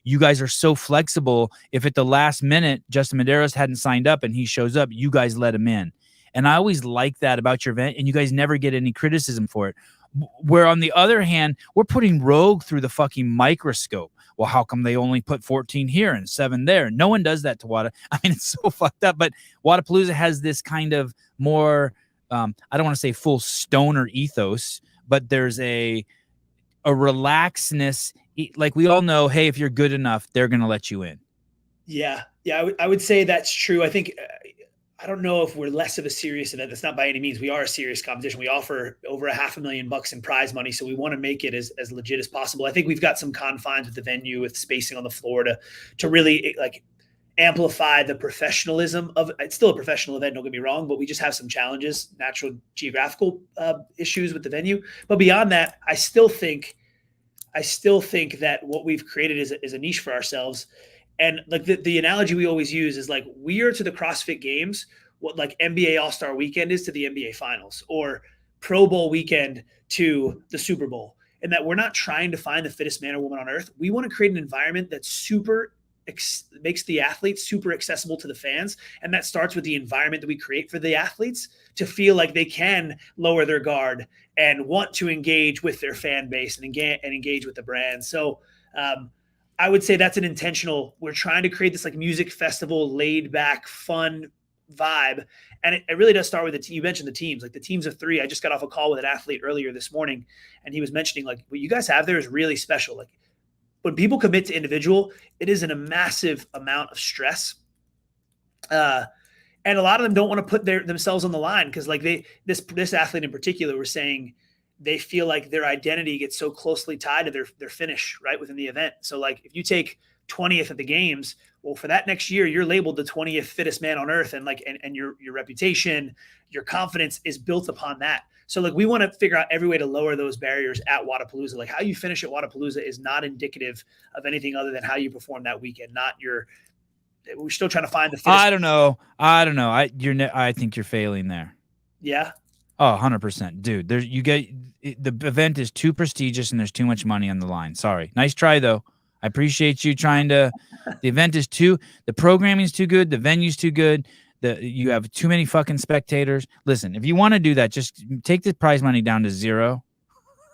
you guys are so flexible. If at the last minute, Justin Medeiros hadn't signed up and he shows up, you guys let him in. And I always like that about your event, and you guys never get any criticism for it. Where on the other hand, we're putting Rogue through the fucking microscope. Well, how come they only put 14 here and 7 there? No one does that to Wada. I mean, it's so fucked up, but Wodapalooza has this kind of more, I don't want to say full stoner ethos, but there's a relaxedness. Like we all know, hey, if you're good enough, they're going to let you in. Yeah. I would say that's true. I think, I don't know if we're less of a serious event. That's not by any means. We are a serious competition. We offer over $500,000 in prize money. So we want to make it as legit as possible. I think we've got some confines with the venue, with spacing on the floor to really amplify the professionalism of it's still a professional event. Don't get me wrong, but we just have some challenges, natural geographical issues with the venue. But beyond that, I still think that what we've created is a niche for ourselves. And the analogy we always use is we are to the CrossFit Games what NBA All-Star Weekend is to the NBA Finals, or Pro Bowl weekend to the Super Bowl. And that we're not trying to find the fittest man or woman on earth. We want to create an environment that's makes the athletes super accessible to the fans. And that starts with the environment that we create for the athletes to feel like they can lower their guard and want to engage with their fan base and engage with the brand. So, I would say that's we're trying to create this music festival, laid back, fun vibe. And it really does start with you mentioned the teams, the teams of 3. I just got off a call with an athlete earlier this morning, and he was mentioning what you guys have there is really special. When people commit to individual, it is a massive amount of stress. And a lot of them don't want to put themselves on the line because this athlete in particular was saying they feel like their identity gets so closely tied to their finish right within the event. So if you take 20th at the games, well, for that next year, you're labeled the 20th fittest man on earth. And and your reputation, your confidence is built upon that. So we want to figure out every way to lower those barriers at Wodapalooza. How you finish at Wodapalooza is not indicative of anything other than how you perform that weekend, we're still trying to find the fittest. I don't know. I think you're failing there. Yeah. Oh, 100%. Dude, the event is too prestigious and there's too much money on the line. Sorry. Nice try, though. I appreciate you trying the event is the programming is too good. The venue's too good. You have too many fucking spectators. Listen, if you want to do that, just take the prize money down to 0.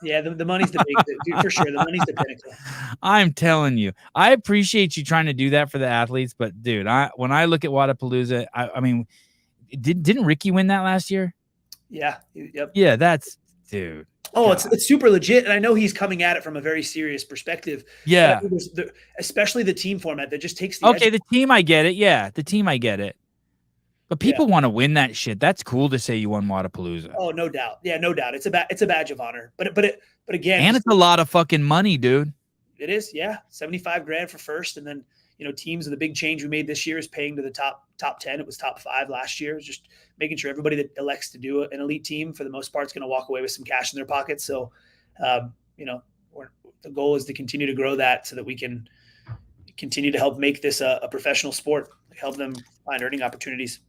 Yeah, the money's the big dude, for sure. The money's the pinnacle. I'm telling you, I appreciate you trying to do that for the athletes. But, dude, when I look at Wodapalooza, I mean, didn't Ricky win that last year? Yeah. Yep. Yeah, that's dude. Oh, it's super legit, and I know he's coming at it from a very serious perspective. Yeah, especially the team format that just takes the team. I get it. Yeah, the team. I get it. But people want to win that shit. That's cool to say you won Wodapalooza. Oh, no doubt. Yeah, no doubt. It's a badge of honor. But again, and it's a lot of fucking money, dude. It is. Yeah, $75,000 for first, and then teams of the big change we made this year is paying to the top 10. It was top 5 last year. It was just making sure everybody that elects to do an elite team for the most part is going to walk away with some cash in their pockets. So, the goal is to continue to grow that so that we can continue to help make this a professional sport, help them find earning opportunities.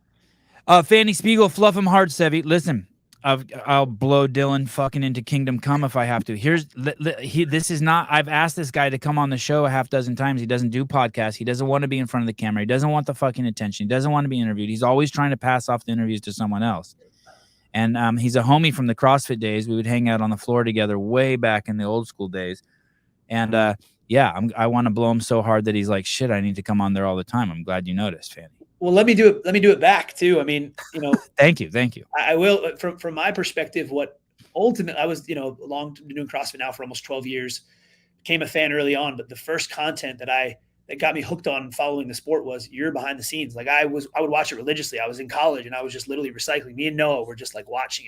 Fanny Spiegel, fluff him hard, Sevi. Listen, I'll blow Dylan fucking into Kingdom Come if I have to. This is not. I've asked this guy to come on the show a half dozen times. He doesn't do podcasts. He doesn't want to be in front of the camera. He doesn't want the fucking attention. He doesn't want to be interviewed. He's always trying to pass off the interviews to someone else. And he's a homie from the CrossFit days. We would hang out on the floor together way back in the old school days. And I want to blow him so hard that he's like, shit, I need to come on there all the time. I'm glad you noticed, Fanny. Well, let me do it back too. I mean, Thank you. I will, from my perspective, what ultimately I was, doing CrossFit now for almost 12 years, became a fan early on, but the first content that got me hooked on following the sport was you're behind the scenes. Like I would watch it religiously. I was in college and I was just literally recycling. Me and Noah were just like watching.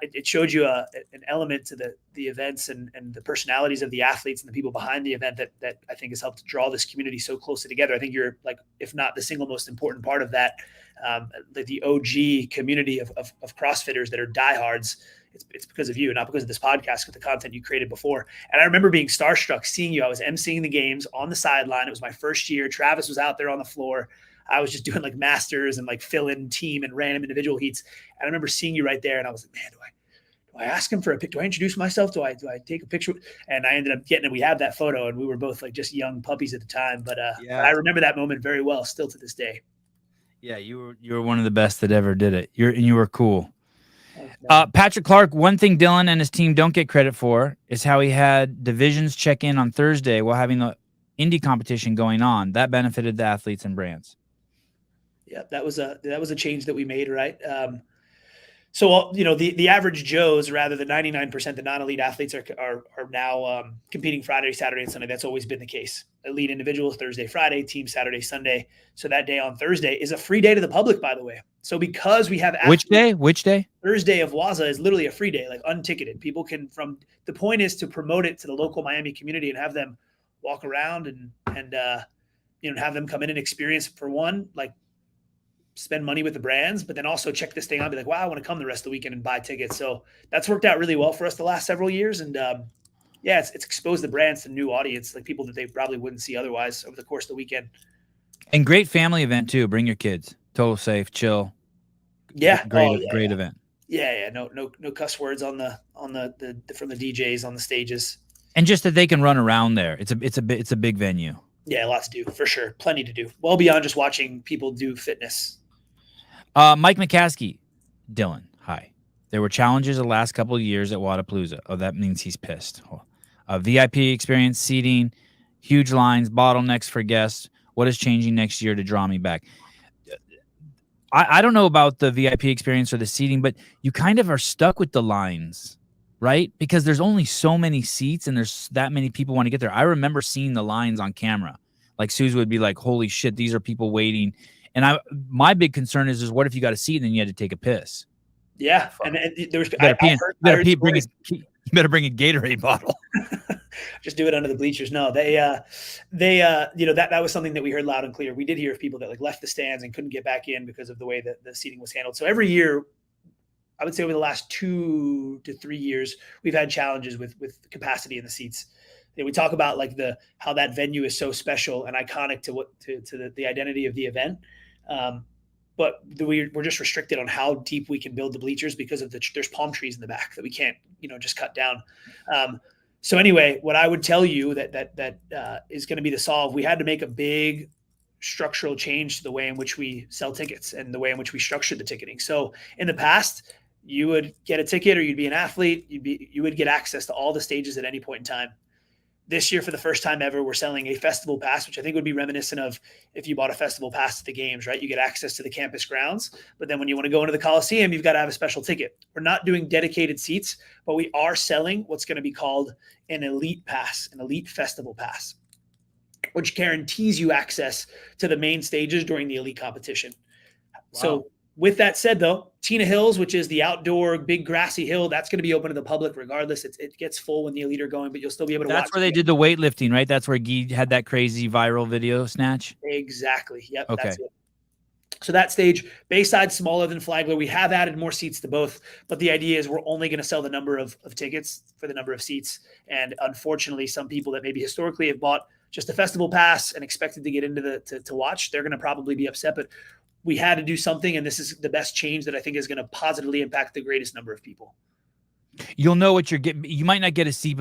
It showed you an element to the events and the personalities of the athletes and the people behind the event that I think has helped draw this community so closely together. I think you're like, if not the single most important part of that, the OG community of CrossFitters that are diehards. It's because of you, not because of this podcast, but the content you created before. And I remember being starstruck, seeing you. I was emceeing the games on the sideline. It was my first year. Travis was out there on the floor. I was just doing like masters and like fill-in team and random individual heats. And I remember seeing you right there. And I was like, man, do I ask him for a pic? Do I introduce myself? Do I take a picture? And I ended up getting it. We have that photo and we were both like just young puppies at the time. But I remember that moment very well, still to this day. Yeah, you were one of the best that ever did it. You were cool. Patrick Clark, one thing Dylan and his team don't get credit for is how he had divisions check in on Thursday while having the indie competition going on. That benefited the athletes and brands. Yeah, that was a change that we made, right? So the average Joes, rather the 99%, the non-elite athletes are now competing Friday, Saturday, and Sunday. That's always been the case. Elite individuals Thursday, Friday, team Saturday, Sunday. So that day on Thursday is a free day to the public, by the way. So because we have which day? Thursday of Waza is literally a free day, like unticketed. People can the point is to promote it to the local Miami community and have them walk around and have them come in and experience, for one, like spend money with the brands, but then also check this thing out and be like, wow, I want to come the rest of the weekend and buy tickets. So that's worked out really well for us the last several years. And it's exposed the brands to new audience, like people that they probably wouldn't see otherwise over the course of the weekend. And great family event too. Bring your kids. Total safe, chill. Yeah. Great event. Yeah. No cuss words on the from the DJs on the stages. And just that they can run around there. It's a big venue. Yeah, lots to do for sure. Plenty to do. Well beyond just watching people do fitness. Mike McCaskey, Dylan, hi. There were challenges the last couple of years at Wodapalooza. Oh, that means he's pissed. VIP experience, seating, huge lines, bottlenecks for guests. What is changing next year to draw me back? I don't know about the VIP experience or the seating, but you kind of are stuck with the lines, right? Because there's only so many seats and there's that many people want to get there. I remember seeing the lines on camera. Like Suze would be like, holy shit, these are people waiting. And my big concern is what if you got a seat and then you had to take a piss? Yeah. And there was, you better bring a Gatorade bottle. Just do it under the bleachers. No, that was something that we heard loud and clear. We did hear of people that like left the stands and couldn't get back in because of the way that the seating was handled. So every year, I would say over the last 2 to 3 years, we've had challenges with capacity in the seats. We talk about like how that venue is so special and iconic to the identity of the event. But we're just restricted on how deep we can build the bleachers because of there's palm trees in the back that we can't, just cut down. So anyway, what I would tell you that is going to be the solve, we had to make a big structural change to the way in which we sell tickets and the way in which we structured the ticketing. So in the past, you would get a ticket or you'd be an athlete, you would get access to all the stages at any point in time. This year, for the first time ever, we're selling a festival pass, which I think would be reminiscent of if you bought a festival pass at the games, right? You get access to the campus grounds, but then when you want to go into the Coliseum, you've got to have a special ticket. We're not doing dedicated seats, but we are selling what's going to be called an elite pass, an elite festival pass, which guarantees you access to the main stages during the elite competition. Wow. So with that said, though, Tina Hills, which is the outdoor big grassy hill, that's going to be open to the public regardless. It gets full when the elite are going, but you'll still be able to watch. That's where they did the weightlifting, right? That's where Guy had that crazy viral video snatch? Exactly. Yep. Okay. That's it. So that stage, Bayside's smaller than Flagler. We have added more seats to both, but the idea is we're only going to sell the number of tickets for the number of seats. And unfortunately, some people that maybe historically have bought just a festival pass and expected to get into to watch, they're going to probably be upset. But we had to do something, and this is the best change that I think is going to positively impact the greatest number of people. You'll know what you're getting. You might not get a seat,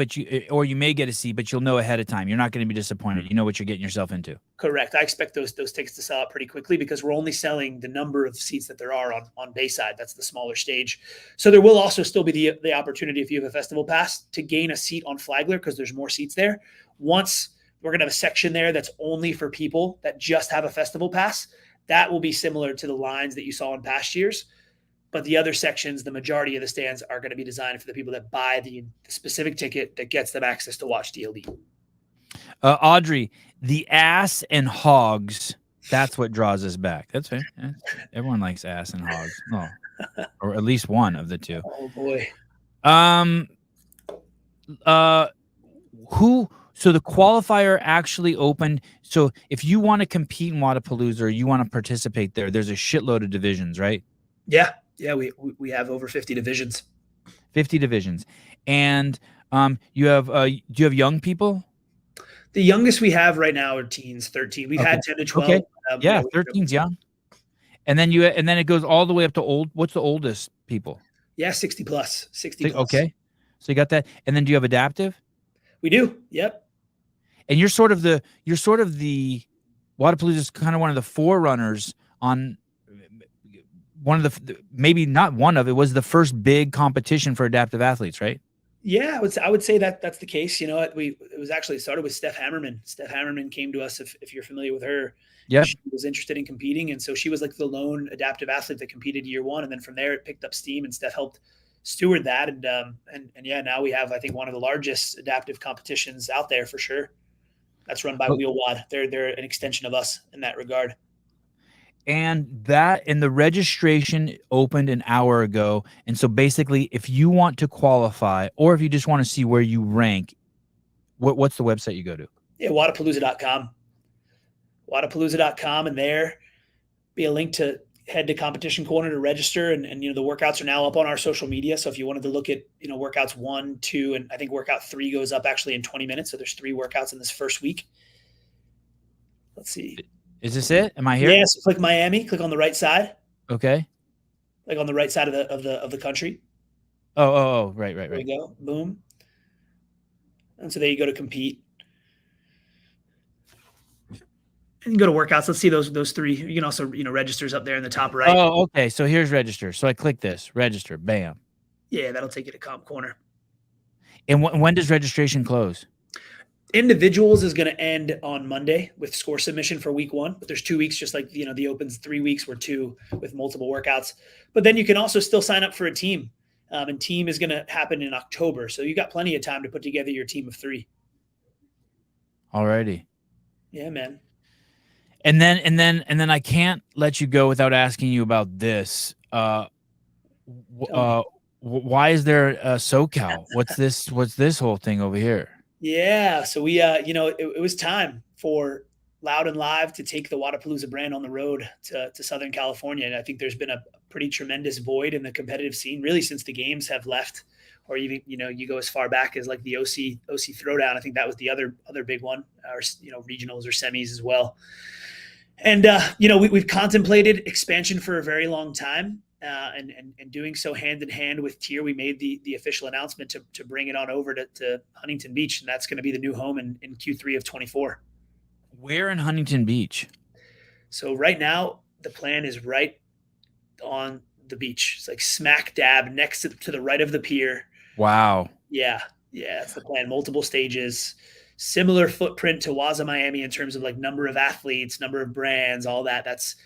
or you may get a seat, but you'll know ahead of time. You're not going to be disappointed. You know what you're getting yourself into. Correct. I expect those tickets to sell out pretty quickly because we're only selling the number of seats that there are on Bayside. That's the smaller stage. So there will also still be the opportunity, if you have a festival pass, to gain a seat on Flagler because there's more seats there. Once we're going to have a section there that's only for people that just have a festival pass. That will be similar to the lines that you saw in past years. But the other sections, the majority of the stands are going to be designed for the people that buy the specific ticket that gets them access to watch DLD. Audrey, the ass and hogs, that's what draws us back. That's fair. Yeah. Everyone likes ass and hogs. Oh, or at least one of the two. Oh, boy. So the qualifier actually opened. So if you want to compete in Wadapalooza or you want to participate there's a shitload of divisions, right? Yeah. Yeah, we have over 50 divisions. 50 divisions. And you have do you have young people? The youngest we have right now are teens, 13. We've had 10 to 12. Okay. 13's young. And then it goes all the way up to old. What's the oldest people? Yeah, 60 plus. 60 plus. Okay. So you got that. And then do you have adaptive? We do. Yep. And you're sort of the Wadapalooza is kind of one of the forerunners on one of the, maybe not one of, it was the first big competition for adaptive athletes, right? Yeah, I would say that that's the case. You know, it was actually started with Steph Hammerman. Steph Hammerman came to us, if you're familiar with her. Yeah, she was interested in competing, and so she was like the lone adaptive athlete that competed year one, and then from there it picked up steam, and Steph helped steward that, and yeah, now we have, I think, one of the largest adaptive competitions out there for sure. That's run by Wheel Wad. They're an extension of us in that regard. And the registration opened an hour ago. And so basically, if you want to qualify, or if you just want to see where you rank, what's the website you go to? Yeah, Wadapalooza.com. Wadapalooza.com, and there be a link to head to Competition Corner to register. And the workouts are now up on our social media. So if you wanted to look at, workouts 1, 2, and I think workout 3 goes up actually in 20 minutes. So there's 3 workouts in this first week. Let's see. Is this it? Am I here? Yes. Yeah, so click Miami. Click on the right side. Okay. Like on the right side of the country. Oh, right. There you go. Boom. And so there you go to compete. And you go to workouts. Let's see those 3. You can also, registers up there in the top right. Oh, okay. So here's register. So I click this, register, bam. Yeah, that'll take you to Comp Corner. And when does registration close? Individuals is going to end on Monday with score submission for week 1, but there's 2 weeks, just like, the Open's 3 weeks were 2 with multiple workouts. But then you can also still sign up for a team. And team is going to happen in October. So you got plenty of time to put together your team of 3. Alrighty. Yeah, man. And then I can't let you go without asking you about this. Why is there a SoCal? What's this whole thing over here? Yeah. So we, it was time for Loud and Live to take the Wadapalooza brand on the road to Southern California. And I think there's been a pretty tremendous void in the competitive scene really since the games have left, or even, you go as far back as like the OC Throwdown. I think that was the other big one, or, regionals or semis as well. And, we've contemplated expansion for a very long time. And doing so hand in hand with Tier, we made the official announcement to bring it on over to Huntington Beach, and that's going to be the new home in Q3 of 24. Where in Huntington Beach? So right now, the plan is right on the beach. It's like smack dab next to the right of the pier. Wow. Yeah, that's the plan. Multiple stages, similar footprint to Waza Miami in terms of like number of athletes, number of brands, all that. That's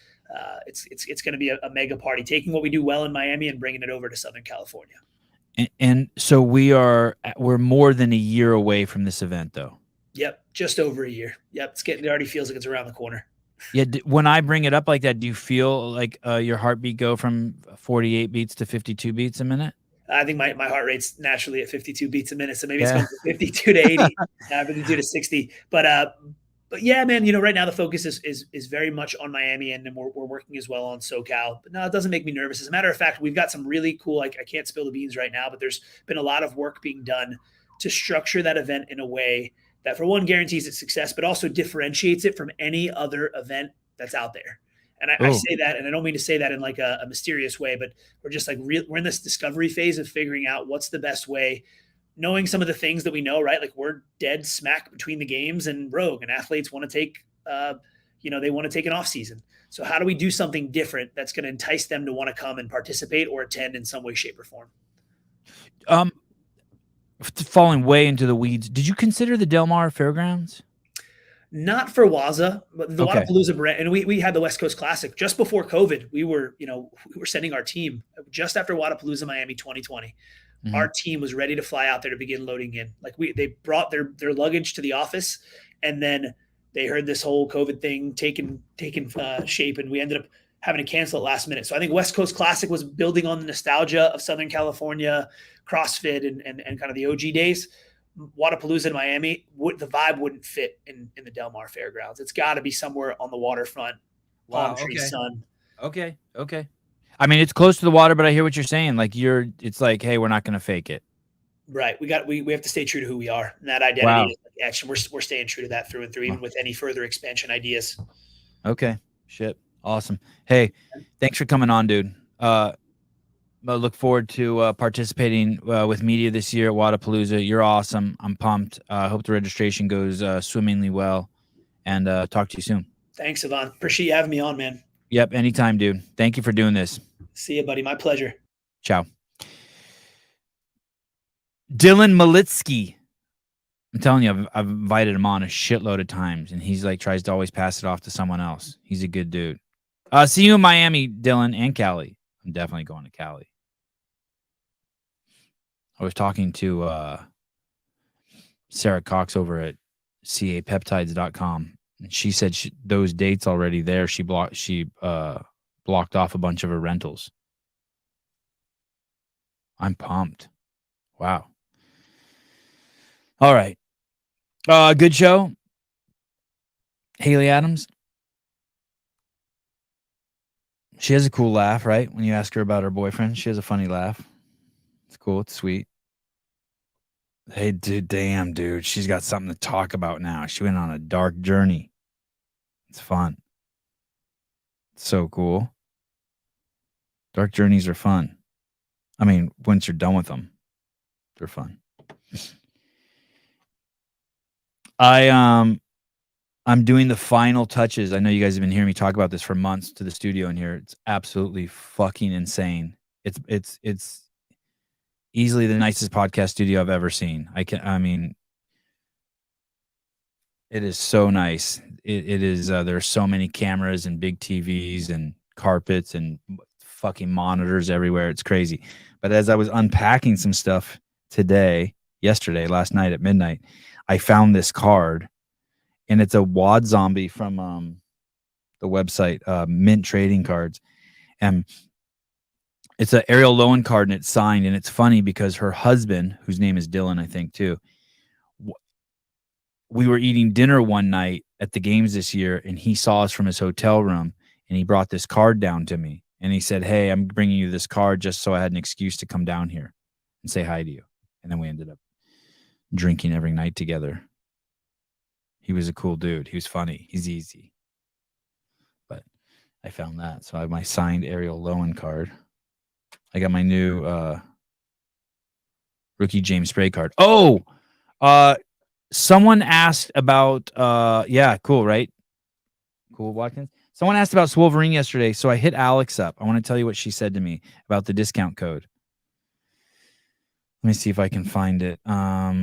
it's going to be a mega party, taking what we do well in Miami and bringing it over to Southern California. And so we're more than a year away from this event, though. Yep, just over a year. Yep, it already feels like it's around the corner. Yeah, when I bring it up like that, do you feel like your heartbeat go from 48 beats to 52 beats a minute? I think my heart rate's naturally at 52 beats a minute, so maybe it's going from 52 to 80, 52 to 60. But yeah, man, right now the focus is very much on Miami, and then we're working as well on SoCal. But no, it doesn't make me nervous. As a matter of fact, we've got some really cool, I can't spill the beans right now, but there's been a lot of work being done to structure that event in a way that, for one, guarantees its success, but also differentiates it from any other event that's out there. And I say that, and I don't mean to say that in like a mysterious way, but we're just like we're in this discovery phase of figuring out what's the best way, knowing some of the things that we know, right? Like we're dead smack between the games and Rogue, and athletes want to take, they want to take an off season. So how do we do something different that's going to entice them to want to come and participate or attend in some way, shape, or form? Falling way into the weeds, did you consider the Del Mar Fairgrounds? Not for Waza, but the Wadapalooza brand. And we had the West Coast Classic just before COVID. We were sending our team just after Wadapalooza Miami 2020. Mm-hmm. Our team was ready to fly out there to begin loading in. Like they brought their luggage to the office, and then they heard this whole COVID thing taking shape, and we ended up having to cancel it last minute. So I think West Coast Classic was building on the nostalgia of Southern California, CrossFit, and kind of the OG days. Wadapalooza in Miami, the vibe wouldn't fit in the Del Mar Fairgrounds. It's got to be somewhere on the waterfront, palm tree sun. Okay. I mean, it's close to the water, but I hear what you're saying. Like it's like, hey, we're not going to fake it. Right. We have to stay true to who we are, and that identity is like action. We're staying true to that through and through, even with any further expansion ideas. Okay. Shit. Awesome. Hey, thanks for coming on, dude. I look forward to participating with media this year at Wadapalooza. You're awesome. I'm pumped. I hope the registration goes swimmingly well, and talk to you soon. Thanks, Sevan. Appreciate you having me on, man. Yep. Anytime, dude. Thank you for doing this. See you, buddy. My pleasure. Ciao. Dylan Malitsky. I'm telling you, I've invited him on a shitload of times, and he's like tries to always pass it off to someone else. He's a good dude. See you in Miami, Dylan, and Cali. I'm definitely going to Cali. I was talking to Sarah Cox over at capeptides.com, and she said those dates already there. She blocked off a bunch of her rentals. I'm pumped. Wow. All right. Good show. Haley Adams. She has a cool laugh, right? When you ask her about her boyfriend, she has a funny laugh. It's cool. It's sweet. Hey, dude, damn, dude. She's got something to talk about now. She went on a dark journey. It's fun. It's so cool. Dark journeys are fun. I mean, once you're done with them, they're fun. I'm doing the final touches. I know you guys have been hearing me talk about this for months to the studio in here. It's absolutely fucking insane. It's easily the nicest podcast studio I've ever seen. I mean, it is so nice. It is, there's so many cameras and big TVs and carpets and fucking monitors everywhere. It's crazy. But as I was unpacking some stuff yesterday, last night at midnight, I found this card, and it's a Wad Zombie from the website Mint Trading Cards, and it's an Ariel Lowen card, and it's signed. And it's funny because her husband, whose name is Dylan, I think too, we were eating dinner one night at the games this year, and he saw us from his hotel room, and he brought this card down to me, and he said, "Hey, I'm bringing you this card just so I had an excuse to come down here and say hi to you." And then we ended up drinking every night together. He was a cool dude. He was funny. He's easy. But I found that. So I have my signed Ariel Lowen card. I got my new rookie James Spray card. Oh, someone asked about yeah, cool, right? Cool, Watkins. Someone asked about Swolverine yesterday, so I hit Alex up. I want to tell you what she said to me about the discount code. Let me see if I can find it. Alex,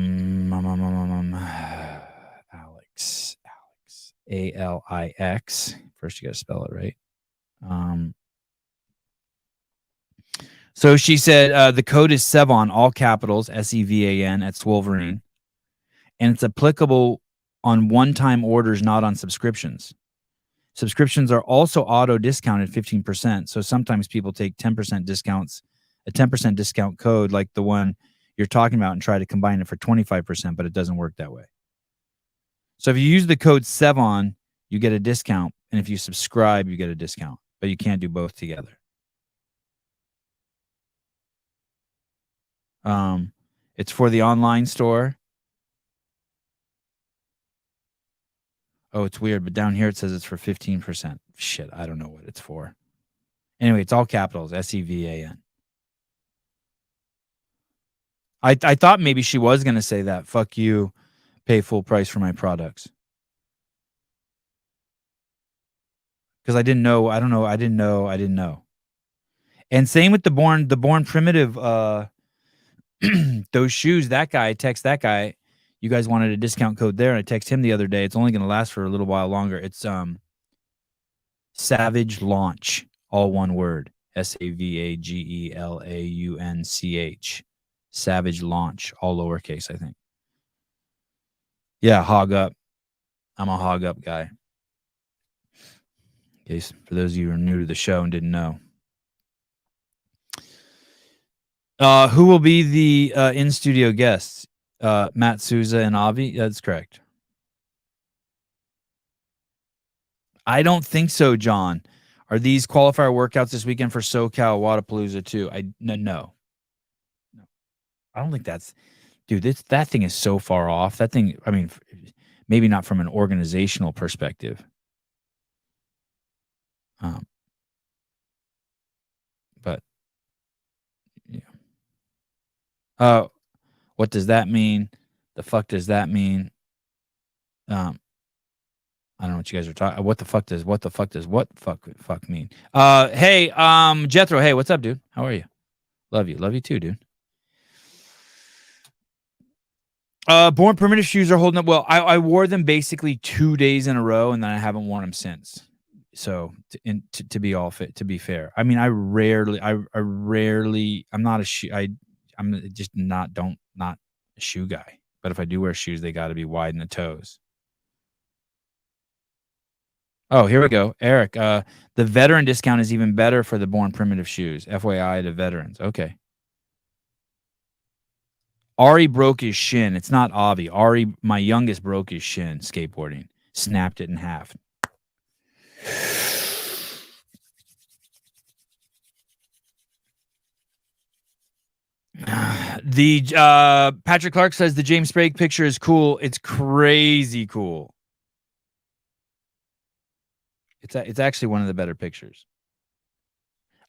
ALIX. First, you got to spell it right. So she said the code is Sevan, all capitals, SEVAN at Swolverine, and it's applicable on one-time orders, not on subscriptions. Subscriptions are also auto discounted 15%. So sometimes people take 10% discounts, a 10% discount code like the one you're talking about, and try to combine it for 25%, but it doesn't work that way. So if you use the code Sevan, you get a discount, and if you subscribe, you get a discount, but you can't do both together. It's for the online store. Oh, it's weird, but down here it says it's for 15%. Shit, I don't know what it's for. Anyway, it's all capitals, SEVAN. I thought maybe she was going to say that. Fuck you, pay full price for my products. Because I didn't know. I don't know. I didn't know. And same with the born primitive. Those shoes. That guy. I text that guy. You guys wanted a discount code there, and I text him the other day. It's only going to last for a little while longer. It's Savage Launch, all one word. SAVAGELAUNCH. Savage Launch, all lowercase, I think. Yeah, hog up. I'm a hog up guy. In case for those of you who are new to the show and didn't know. Who will be the in-studio guests? Matt Souza and Avi? That's correct. I don't think so, John. Are these qualifier workouts this weekend for SoCal Wadapalooza too? No. I don't think that's, dude. That thing is so far off. That thing. I mean, maybe not from an organizational perspective. But yeah. What does that mean? The fuck does that mean? I don't know what you guys are talking. What the fuck does fuck mean? Hey, Jethro. Hey, what's up, dude? How are you? Love you too, dude. Born Primitive shoes are holding up well. I wore them basically 2 days in a row, and then I haven't worn them since. So to be all fit, to be fair, I mean, I rarely. I'm not a shoe. I'm just not a shoe guy. But if I do wear shoes, they got to be wide in the toes. Oh, here we go, Eric. The veteran discount is even better for the Born Primitive shoes. FYI to veterans. Okay. Ari broke his shin. It's not Avi. Ari, my youngest, broke his shin skateboarding. Snapped it in half. The Patrick Clark says the James Sprague picture is cool. It's crazy cool. It's actually one of the better pictures.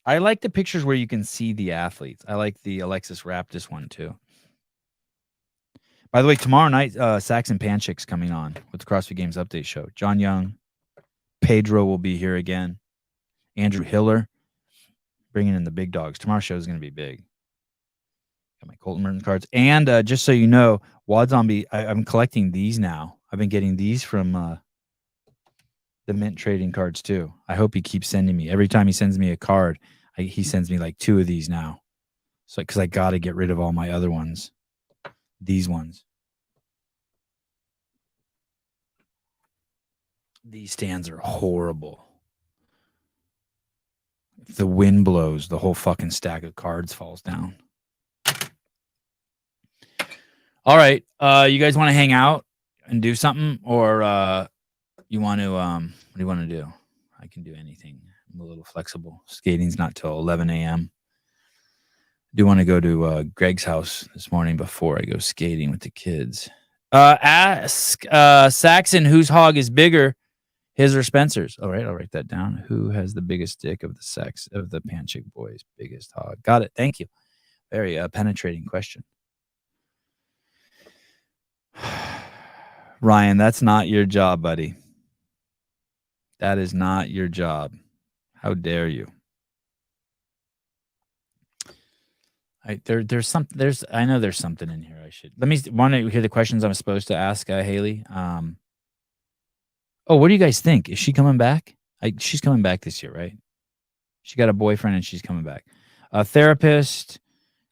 I like the pictures where you can see the athletes. I like the Alexis Raptis one too. By the way, tomorrow night, Saxon Panchik's coming on with the CrossFit Games Update Show. John Young, Pedro will be here again. Andrew Hiller, bringing in the big dogs. Tomorrow's show is going to be big. Got my Colton Mertens cards. And just so you know, Wad Zombie, I'm collecting these now. I've been getting these from the Mint trading cards too. I hope he keeps sending me. Every time he sends me a card, he sends me like 2 of these now. So because I got to get rid of all my other ones. These ones. These stands are horrible. If the wind blows, the whole fucking stack of cards falls down. All right. You guys want to hang out and do something? Or you want to, what do you want to do? I can do anything. I'm a little flexible. Skating's not till 11 a.m. I do want to go to Greg's house this morning before I go skating with the kids. Ask Saxon whose hog is bigger, his or Spencer's. All right, I'll write that down. Who has the biggest dick of the Panchik boys? Biggest hog. Got it. Thank you. Very penetrating question. Ryan, that's not your job, buddy. That is not your job. How dare you? I know there's something in here. Want to hear the questions I'm supposed to ask Haley. What do you guys think? Is she coming back? She's coming back this year, right? She got a boyfriend and she's coming back. A therapist,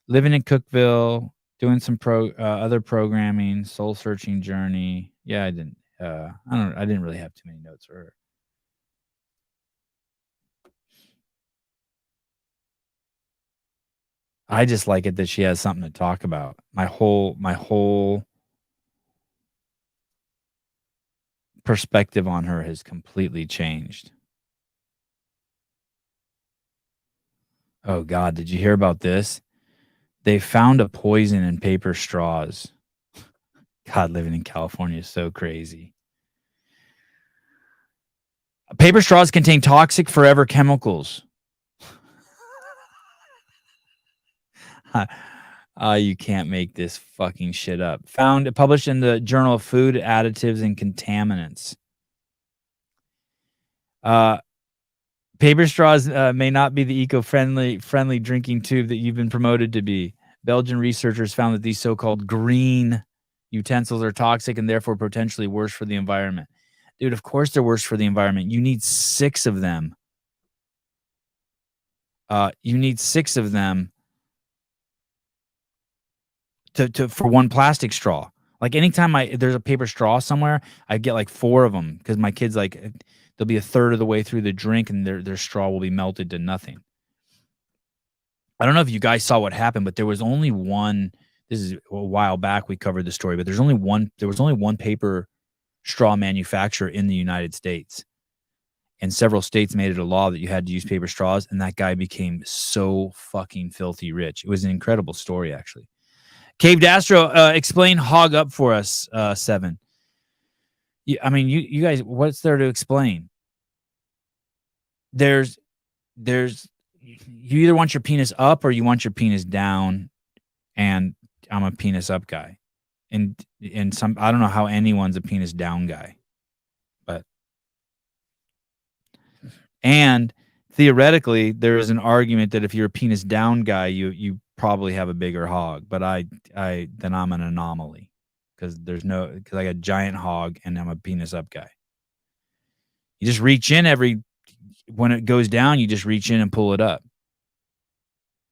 living in Cookville, doing some other programming, soul searching journey. Yeah, I didn't really have too many notes for her. I just like it that she has something to talk about. My whole perspective on her has completely changed. Oh God, did you hear about this? They found a poison in paper straws. God, living in California is so crazy. Paper straws contain toxic forever chemicals. You can't make this fucking shit up. Published in the Journal of Food Additives and Contaminants. Paper straws may not be the eco-friendly drinking tube that you've been promoted to be. Belgian researchers found that these so-called green utensils are toxic and therefore potentially worse for the environment. Dude, of course they're worse for the environment. You need 6 of them. You need 6 of them for one plastic straw. Like anytime there's a paper straw somewhere, I get like 4 of them because my kids like they'll be a third of the way through the drink and their straw will be melted to nothing. I don't know if you guys saw what happened, but there was only one. This is a while back we covered the story, but there was only one paper straw manufacturer in the United States. And several states made it a law that you had to use paper straws, and that guy became so fucking filthy rich. It was an incredible story, actually. Caved Astro, explain hog up for us, Sevan. I mean, you guys, what's there to explain? There's you either want your penis up or you want your penis down, and I'm a penis up guy. And I don't know how anyone's a penis down guy. And theoretically, there is an argument that if you're a penis down guy, you probably have a bigger hog. But then I'm an anomaly because I got a giant hog and I'm a penis up guy. You just reach in when it goes down, you just reach in and pull it up.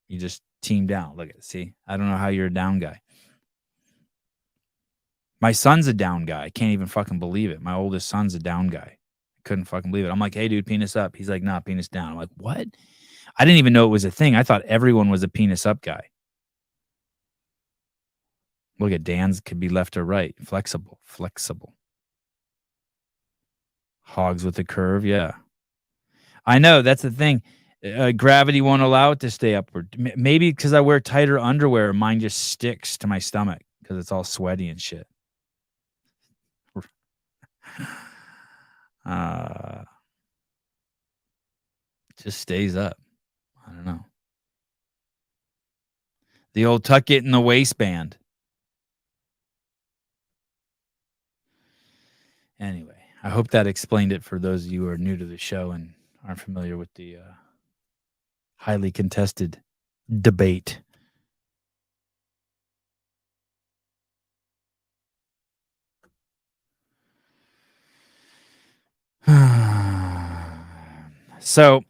You just team down. Look at it. See, I don't know how you're a down guy. My son's a down guy. I can't even fucking believe it. My oldest son's a down guy. Couldn't fucking believe it. I'm like, hey, dude, penis up. He's like, nah, penis down. I'm like, what? I didn't even know it was a thing. I thought everyone was a penis up guy. Look at Dan's could be left or right. Flexible. Hogs with a curve. Yeah. I know. That's the thing. Gravity won't allow it to stay upward. Maybe because I wear tighter underwear, mine just sticks to my stomach because it's all sweaty and shit. Just stays up. I don't know. The old tuck it in the waistband. Anyway, I hope that explained it for those of you who are new to the show and aren't familiar with the highly contested debate. So,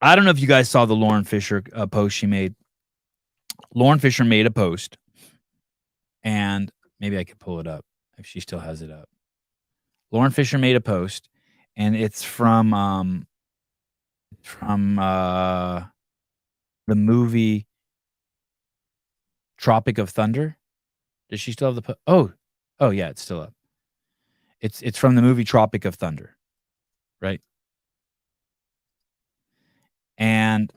I don't know if you guys saw the Lauren Fisher post she made. Lauren Fisher made a post, and maybe I could pull it up if she still has it up. Lauren Fisher made a post, and it's from the movie Tropic of Thunder. Does she still have the oh yeah, it's still up. It's from the movie Tropic of Thunder, right? And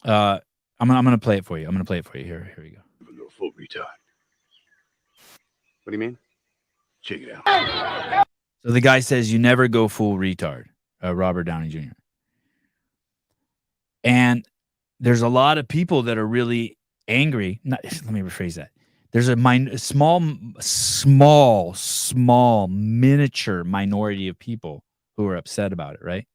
I'm gonna play it for you. Here we go. You're a full retard. What do you mean? Check it out. So the guy says you never go full retard, Robert Downey Jr. And there's a lot of people that are really angry. Let me rephrase that. There's a small miniature minority of people who are upset about it, right?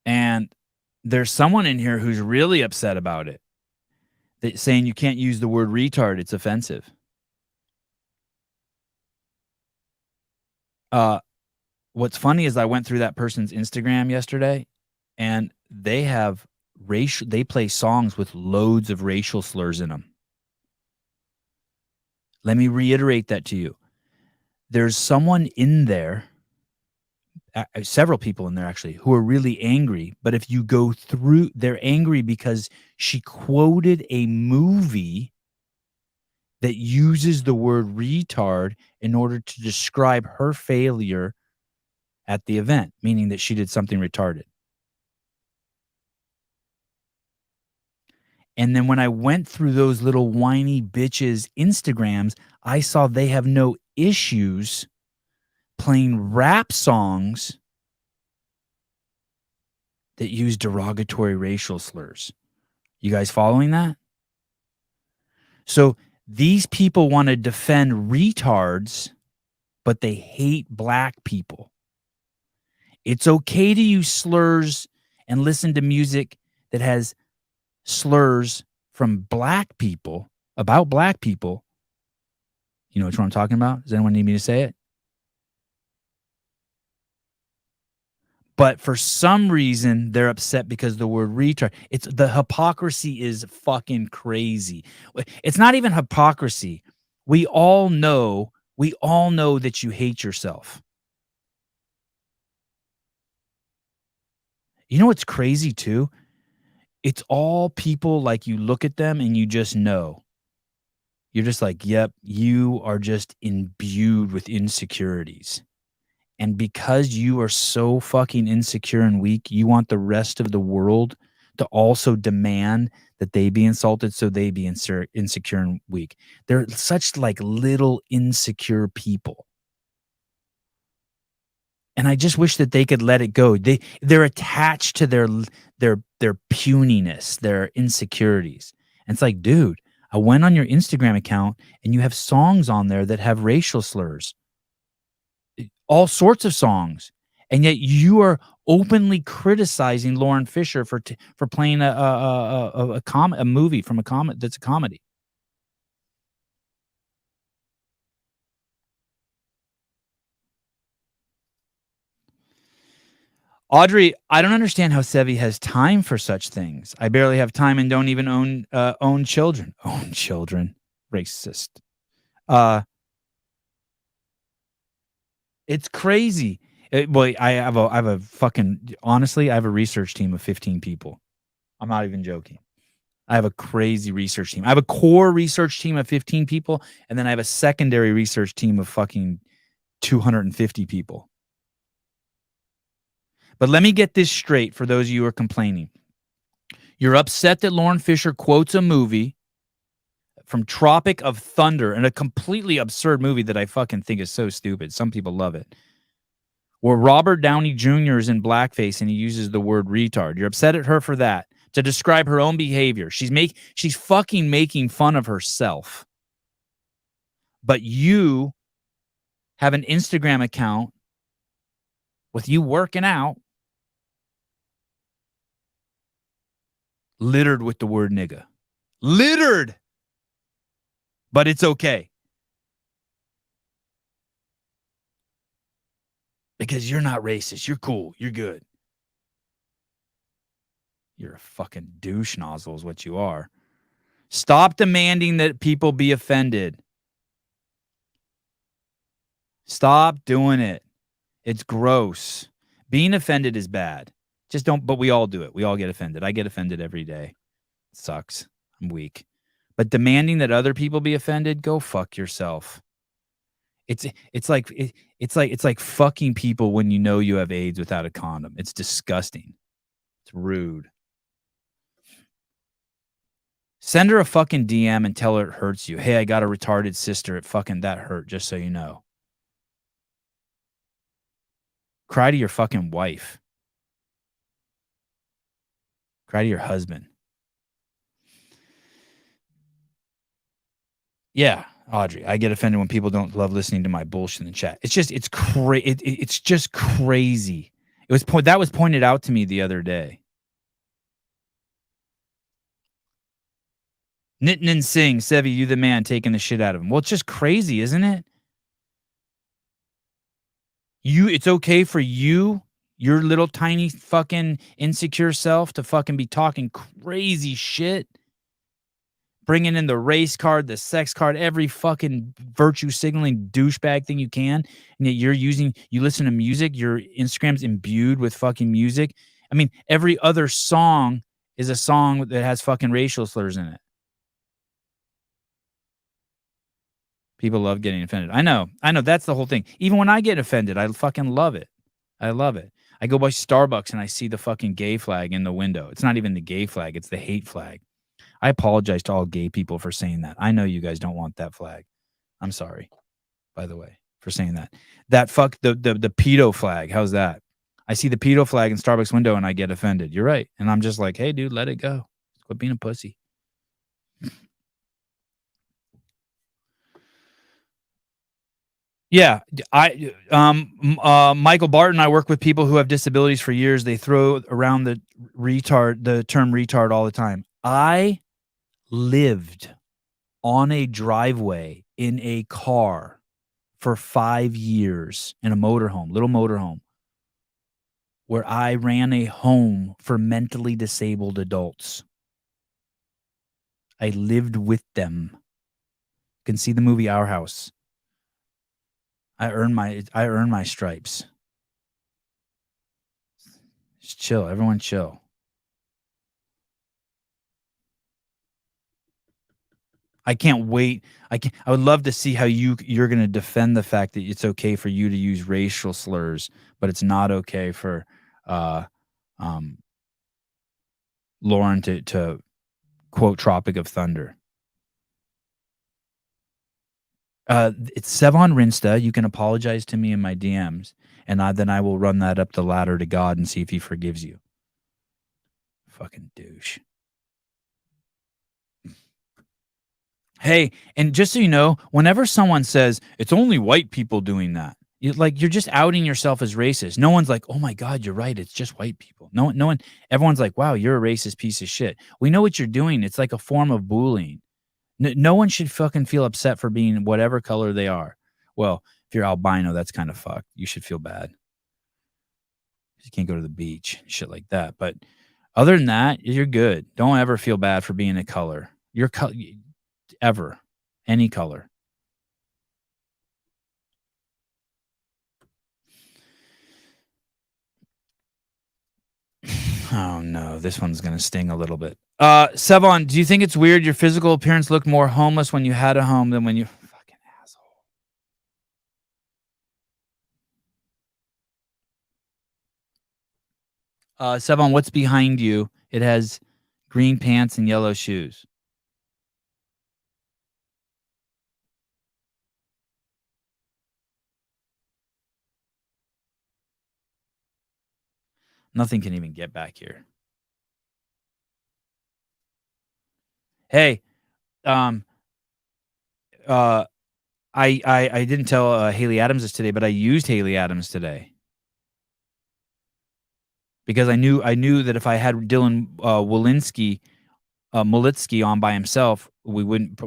And there's someone in here who's really upset about it. Saying you can't use the word retard, it's offensive. What's funny is I went through that person's Instagram yesterday, and they play songs with loads of racial slurs in them. Let me reiterate that to you. There's someone in there, several people in there actually, who are really angry. But if you go through, they're angry because she quoted a movie that uses the word retard in order to describe her failure at the event, meaning that she did something retarded. And then when I went through those little whiny bitches' Instagrams, I saw they have no issues playing rap songs that use derogatory racial slurs. You guys following that? So these people want to defend retards, but they hate black people. It's okay to use slurs and listen to music that has slurs from black people, about black people. You know which one I'm talking about? Does anyone need me to say it? But for some reason, they're upset because the word retard. It's the hypocrisy is fucking crazy. It's not even hypocrisy. We all know that you hate yourself. You know what's crazy too? It's all people like you look at them and you just know. You're just like, yep, you are just imbued with insecurities. And because you are so fucking insecure and weak, you want the rest of the world to also demand that they be insulted so they be insecure and weak. They're such like little insecure people. And I just wish that they could let it go. They're attached to their puniness, their insecurities. And it's like, dude, I went on your Instagram account and you have songs on there that have racial slurs. All sorts of songs. And yet you are openly criticizing Lauren Fisher for playing a movie from a comedy that's a comedy. Audrey, I don't understand how Sevi has time for such things. I barely have time and don't even own children. Own children. Racist. It's crazy. Boy, I have a fucking, honestly, I have a research team of 15 people. I'm not even joking. I have a crazy research team. I have a core research team of 15 people, and then I have a secondary research team of fucking 250 people. But let me get this straight for those of you who are complaining. You're upset that Lauren Fisher quotes a movie from Tropic of Thunder, and a completely absurd movie that I fucking think is so stupid. Some people love it. Where Robert Downey Jr. is in blackface and he uses the word retard. You're upset at her for that, to describe her own behavior. She's fucking making fun of herself. But you have an Instagram account with you working out littered with the word nigga. Littered! But it's okay. Because you're not racist. You're cool. You're good. You're a fucking douche nozzle is what you are. Stop demanding that people be offended. Stop doing it. It's gross. Being offended is bad. Just don't, but we all do it. We all get offended. I get offended every day. It sucks. I'm weak. But demanding that other people be offended, go fuck yourself. It's like fucking people when you know you have AIDS without a condom. It's disgusting. It's rude. Send her a fucking DM and tell her it hurts you. Hey, I got a retarded sister. It fucking that hurt, just so you know. Cry to your fucking wife. Cry to your husband. Yeah, Audrey, I get offended when people don't love listening to my bullshit in the chat. It's just crazy. That was pointed out to me the other day. Nitin Singh, Sevi, you the man taking the shit out of him. Well, it's just crazy, isn't it? It's okay for you, your little tiny fucking insecure self, to fucking be talking crazy shit. Bringing in the race card, the sex card, every fucking virtue signaling douchebag thing you can. And yet you listen to music, your Instagram's imbued with fucking music. I mean, every other song is a song that has fucking racial slurs in it. People love getting offended. I know. That's the whole thing. Even when I get offended, I fucking love it. I love it. I go by Starbucks and I see the fucking gay flag in the window. It's not even the gay flag. It's the hate flag. I apologize to all gay people for saying that. I know you guys don't want that flag. I'm sorry, by the way, for saying that. That fuck the pedo flag. How's that? I see the pedo flag in Starbucks window and I get offended. You're right. And I'm just like, hey, dude, let it go. Quit being a pussy. Yeah, Michael Barton. I work with people who have disabilities for years. They throw around the term retard all the time. I lived on a driveway in a car for 5 years in a motorhome, little motorhome, where I ran a home for mentally disabled adults. I lived with them. You can see the movie Our House. I earned my stripes. Just chill. Everyone chill. I can't wait. I would love to see how you're going to defend the fact that it's okay for you to use racial slurs, but it's not okay for Lauren to quote Tropic of Thunder. It's Sevan Rinsta. You can apologize to me in my DMs, and then I will run that up the ladder to God and see if he forgives you. Fucking douche. Hey, and just so you know, whenever someone says it's only white people doing that, you're just outing yourself as racist. No one's like, oh my God, you're right. It's just white people. No one. Everyone's like, wow, you're a racist piece of shit. We know what you're doing. It's like a form of bullying. No one should fucking feel upset for being whatever color they are. Well, if you're albino, that's kind of fucked. You should feel bad. You can't go to the beach, shit like that. But other than that, you're good. Don't ever feel bad for being a color. You're ever, any color. Oh no, this one's gonna sting a little bit. Sevan, do you think it's weird your physical appearance looked more homeless when you had a home than when you fucking asshole? Sevan, what's behind you? It has green pants and yellow shoes. Nothing can even get back here. Hey, I didn't tell Haley Adams this today, but I used Haley Adams today because I knew that if I had Dylan Molitsky on by himself, we would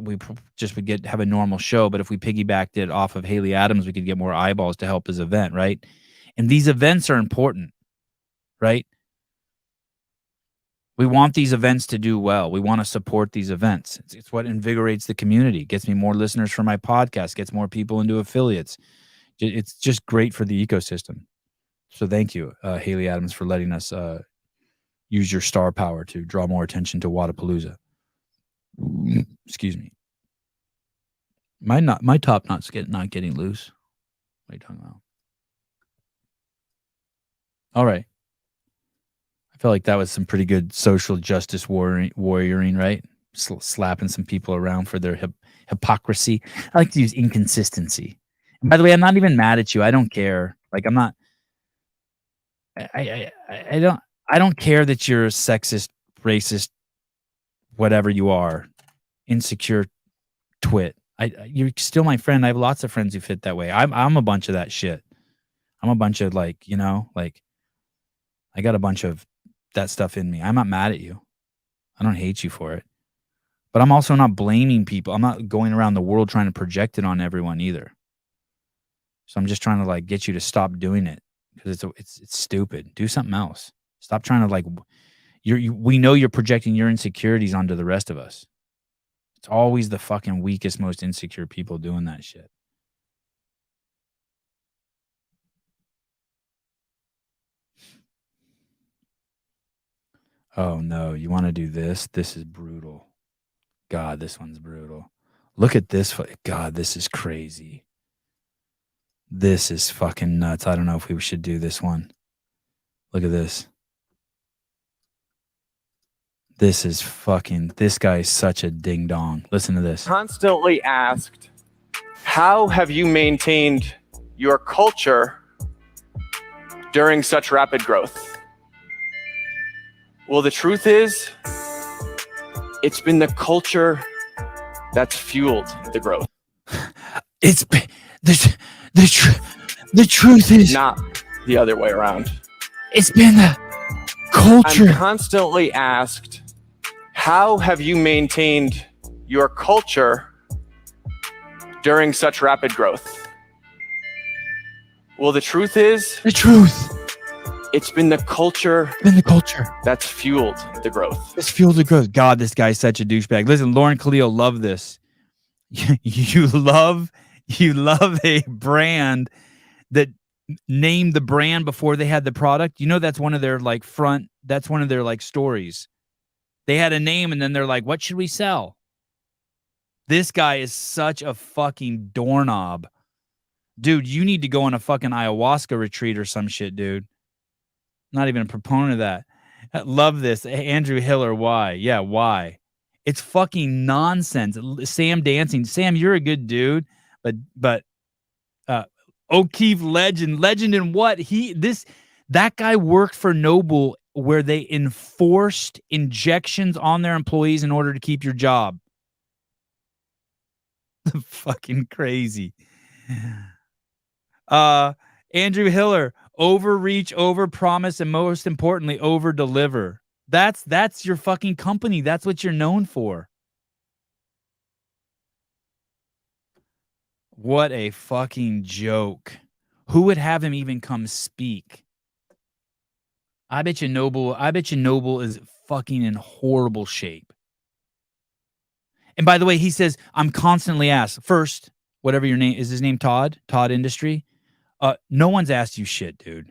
have a normal show. But if we piggybacked it off of Haley Adams, we could get more eyeballs to help his event, right? And these events are important, right? We want these events to do well. We want to support these events. It's what invigorates the community, gets me more listeners for my podcast, gets more people into affiliates. It's just great for the ecosystem. So thank you, Haley Adams, for letting us use your star power to draw more attention to Wadapalooza. Excuse me. My top knot's not getting loose. What are you talking about? All right. I feel like that was some pretty good social justice warrioring, right? Slapping some people around for their hypocrisy. I like to use inconsistency. And by the way, I'm not even mad at you. I don't care. Like I'm not. I don't care that you're a sexist, racist, whatever you are, insecure twit. You're still my friend. I have lots of friends who fit that way. I'm a bunch of that shit. I'm a bunch of I got a bunch of that stuff in me. I'm not mad at you. I don't hate you for it. But I'm also not blaming people. I'm not going around the world trying to project it on everyone either. So I'm just trying to get you to stop doing it because it's stupid. Do something else. Stop trying to we know you're projecting your insecurities onto the rest of us. It's always the fucking weakest, most insecure people doing that shit. Oh no, you want to do this? This is brutal. God, this one's brutal. Look at this. God, this is crazy. This is fucking nuts. I don't know if we should do this one. Look at this. This guy is such a ding dong. Listen to this. Constantly asked, how have you maintained your culture during such rapid growth? Well, the truth is, it's been the culture that's fueled the growth. It's the truth is not the other way around. It's been the culture. I'm constantly asked, how have you maintained your culture during such rapid growth? Well, the truth is, it's been the culture that's fueled the growth. It's fueled the growth. God, this guy's such a douchebag. Listen, Lauren Khalil, love this. You love a brand that named the brand before they had the product. You know, that's one of their that's one of their stories. They had a name and then they're like, what should we sell? This guy is such a fucking doorknob. Dude, you need to go on a fucking ayahuasca retreat or some shit, dude. Not even a proponent of that. I love this. Andrew Hiller, why? Yeah, why? It's fucking nonsense. Sam Dancing. Sam, you're a good dude, but O'Keefe legend in what? That guy worked for Noble where they enforced injections on their employees in order to keep your job. Fucking crazy. Andrew Hiller, overreach, overpromise, and most importantly, overdeliver. That's your fucking company. That's what you're known for. What a fucking joke. Who would have him even come speak? I bet you Noble is fucking in horrible shape. And by the way, he says, I'm constantly asked. First, whatever your name is, his name Todd Industry. No one's asked you shit, dude.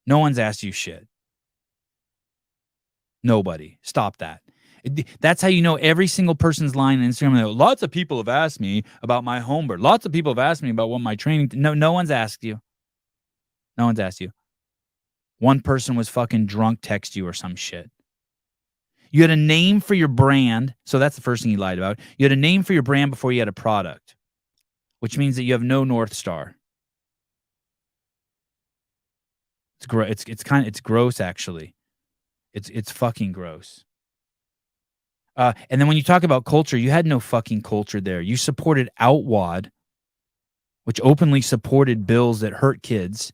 No one's asked you shit. Nobody. Stop that. That's how you know every single person's line on Instagram. Lots of people have asked me about my home birth. Lots of people have asked me about what my training. No one's asked you. No one's asked you. One person was fucking drunk, text you or some shit. You had a name for your brand. So that's the first thing you lied about. You had a name for your brand before you had a product, which means that you have no North Star. It's gross, actually. It's fucking gross. And then when you talk about culture, you had no fucking culture there. You supported Outwad, which openly supported bills that hurt kids.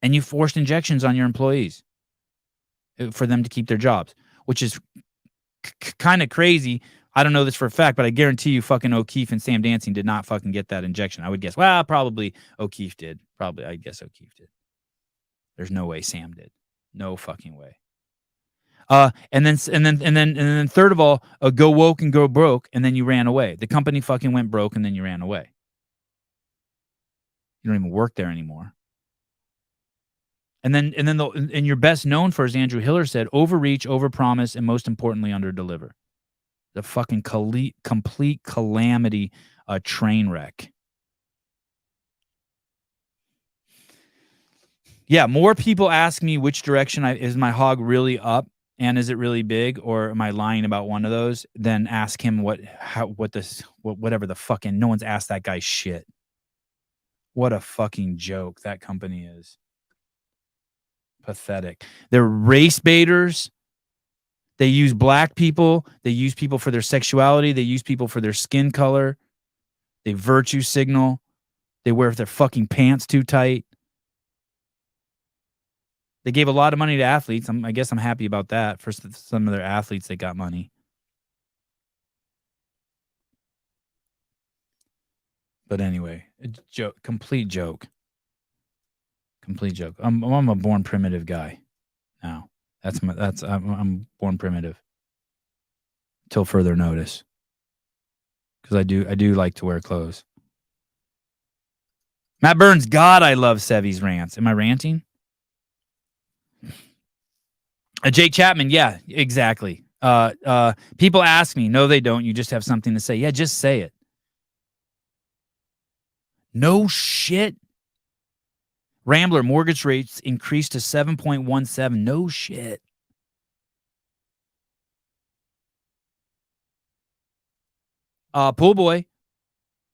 And you forced injections on your employees for them to keep their jobs, which is kind of crazy. I don't know this for a fact, but I guarantee you fucking O'Keefe and Sam Dancing did not fucking get that injection. I would guess. Well, probably O'Keefe did. I guess O'Keefe did. There's no way Sam did. No fucking way. And then third of all, go woke and go broke, and then you ran away. The company fucking went broke, and then you ran away. You don't even work there anymore. And you're best known for, as Andrew Hiller said, overreach, overpromise, and most importantly, underdeliver. The fucking complete calamity, a train wreck. Yeah, more people ask me which direction is my hog really up and is it really big, or am I lying about one of those? Then ask him whatever the fucking. No one's asked that guy shit. What a fucking joke that company is. Pathetic. They're race baiters. They use black people. They use people for their sexuality. They use people for their skin color. They virtue signal. They wear their fucking pants too tight. They gave a lot of money to athletes. I guess I'm happy about that. For some of their athletes, they got money. But anyway, joke, complete joke. Complete joke. I'm a born primitive guy. Now, I'm born primitive. Till further notice. Because I do like to wear clothes. Matt Burns, God, I love Sevy's rants. Am I ranting? Jake Chapman, yeah, exactly. People ask me, no, they don't. You just have something to say. Yeah, just say it. No shit. Rambler mortgage rates increased to 7.17. No shit. Pool boy.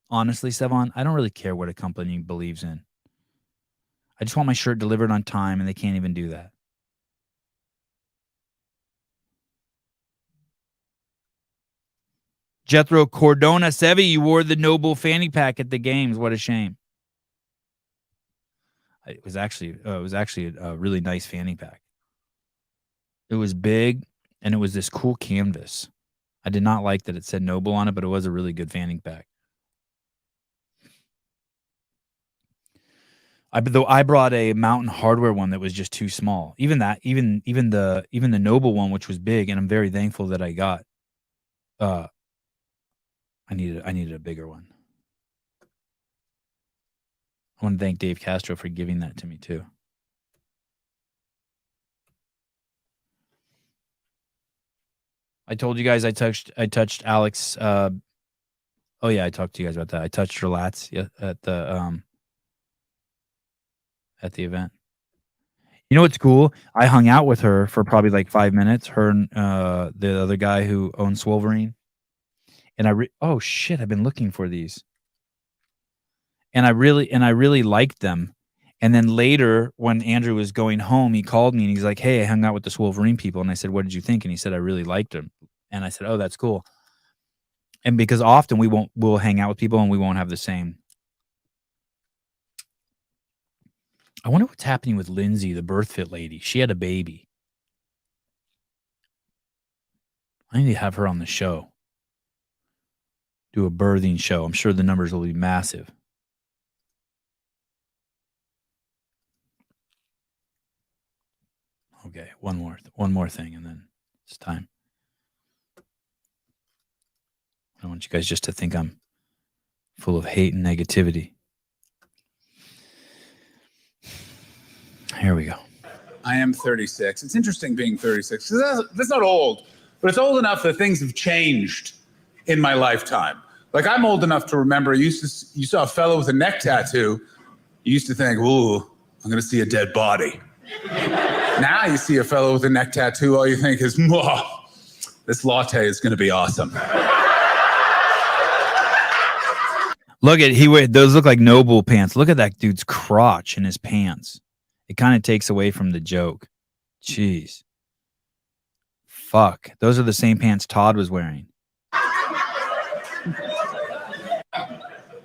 Honestly, Sevan, I don't really care what a company believes in. I just want my shirt delivered on time, and they can't even do that. Jethro Cordona Sevi, you wore the Noble fanny pack at the games. What a shame. It was actually a really nice fanny pack. It was big, and it was this cool canvas. I did not like that it said Noble on it, but it was a really good fanny pack. I brought a Mountain Hardwear one that was just too small. Even the Noble one, which was big, and I'm very thankful that I got. I needed a bigger one. I want to thank Dave Castro for giving that to me too. I told you guys I touched Alex. Oh yeah, I talked to you guys about that. I touched her lats at the event. You know what's cool? I hung out with her for probably like 5 minutes. Her and the other guy who owns Swolverine. And oh shit, I've been looking for these. And I really liked them. And then later, when Andrew was going home, he called me and he's like, "Hey, I hung out with the Swolverine people." And I said, "What did you think?" And he said, "I really liked them." And I said, "Oh, that's cool." And because often we'll hang out with people and we won't have the same. I wonder what's happening with Lindsay, the BirthFit lady. She had a baby. I need to have her on the show. Do a birthing show. I'm sure the numbers will be massive. Okay, one more thing, and then it's time. I want you guys just to think I'm full of hate and negativity. Here we go. I am 36. It's interesting being 36 because that's not old, but it's old enough that things have changed in my lifetime. Like I'm old enough to remember you saw a fellow with a neck tattoo. You used to think, "Ooh, I'm going to see a dead body." Now you see a fellow with a neck tattoo, all you think is, "Whoa, this latte is going to be awesome." Look at those look like Noble pants. Look at that dude's crotch in his pants. It kind of takes away from the joke. Jeez. Fuck. Those are the same pants Todd was wearing.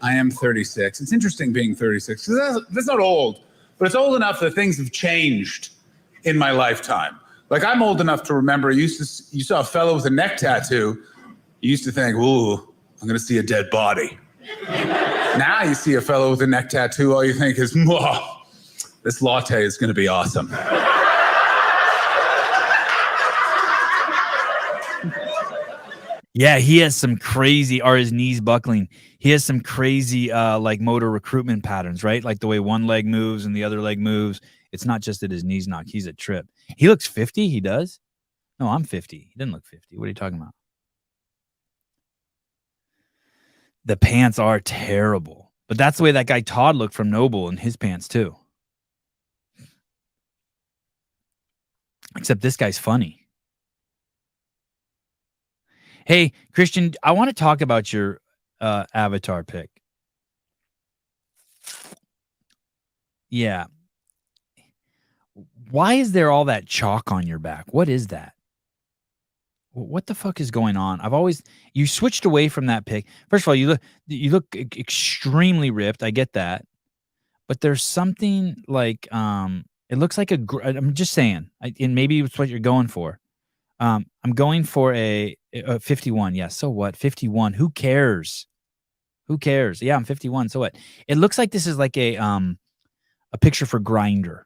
I am 36. It's interesting being 36 because that's not old, but it's old enough that things have changed in my lifetime. Like I'm old enough to remember you saw a fellow with a neck tattoo. You used to think, "Ooh, I'm going to see a dead body." Now you see a fellow with a neck tattoo, all you think is, "Whoa, this latte is going to be awesome." Yeah, he has some crazy, are his knees buckling? He has some crazy like motor recruitment patterns, right? Like the way one leg moves and the other leg moves. It's not just that his knees knock. He's a trip. He looks 50. He does. No, I'm 50. He doesn't look 50. What are you talking about? The pants are terrible. But that's the way that guy Todd looked from Noble in his pants too. Except this guy's funny. Hey, Christian, I want to talk about your avatar pic. Yeah. Why is there all that chalk on your back? What is that? What the fuck is going on? You switched away from that pic. First of all, you look extremely ripped. I get that. But there's something like, it looks like I'm just saying, and maybe it's what you're going for. I'm going for a 51. Yeah. So what? 51. Who cares? Who cares? Yeah, I'm 51. So what? It looks like this is like a picture for Grindr.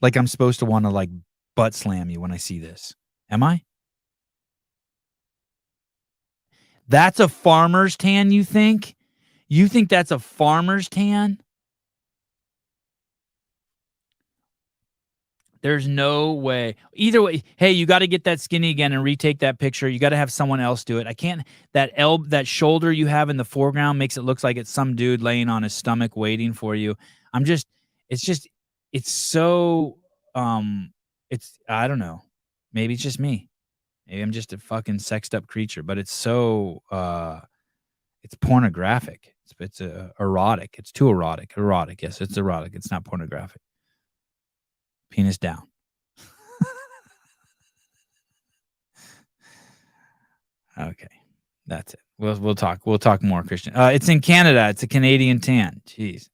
Like I'm supposed to want to like butt slam you when I see this. Am I? That's a farmer's tan, you think? You think that's a farmer's tan? There's no way. Either way, hey, you got to get that skinny again and retake that picture. You got to have someone else do it. I can't. That shoulder you have in the foreground makes it look like it's some dude laying on his stomach waiting for you. it's just, it's so, it's, I don't know. Maybe it's just me. Maybe I'm just a fucking sexed up creature, but it's so, it's pornographic. It's erotic. It's too erotic. Erotic. Yes, it's erotic. It's not pornographic. Penis down. Okay. That's it. We'll talk. We'll talk more, Christian. It's in Canada. It's a Canadian tan. Jeez.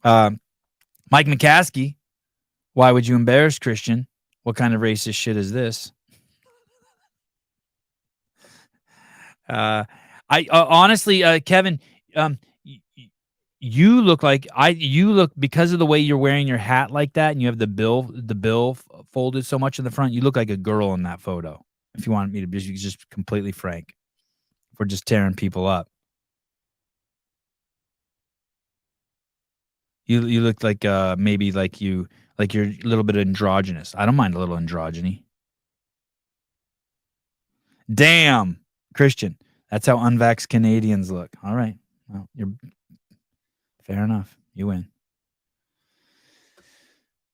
Mike McCaskey. Why would you embarrass Christian? What kind of racist shit is this? I honestly, Kevin, you look like you look, because of the way you're wearing your hat like that, and you have the bill folded so much in the front. You look like a girl in that photo. If you want me to be just completely frank, if we're just tearing people up, you look like maybe like you're a little bit androgynous. I don't mind a little androgyny. Damn, Christian, that's how unvaxxed Canadians look. All right, well, you're fair enough. You win.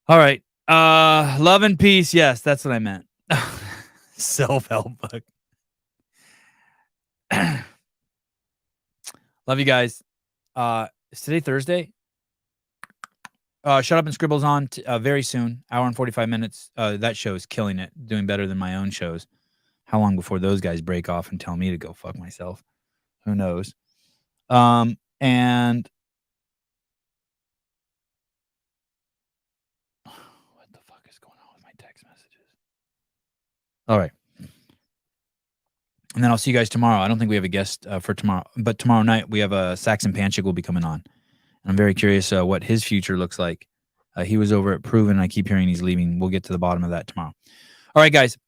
All right. Love and peace. Yes, that's what I meant. Self-help book. Love you guys. Is today Thursday? Shut Up and Scribbles on very soon. Hour and 45 minutes. That show is killing it. Doing better than my own shows. How long before those guys break off and tell me to go fuck myself? Who knows? And what the fuck is going on with my text messages? All right. And then I'll see you guys tomorrow. I don't think we have a guest for tomorrow, but tomorrow night we have a Saxon Panchik will be coming on. And I'm very curious what his future looks like. He was over at Proven. I keep hearing he's leaving. We'll get to the bottom of that tomorrow. All right, guys.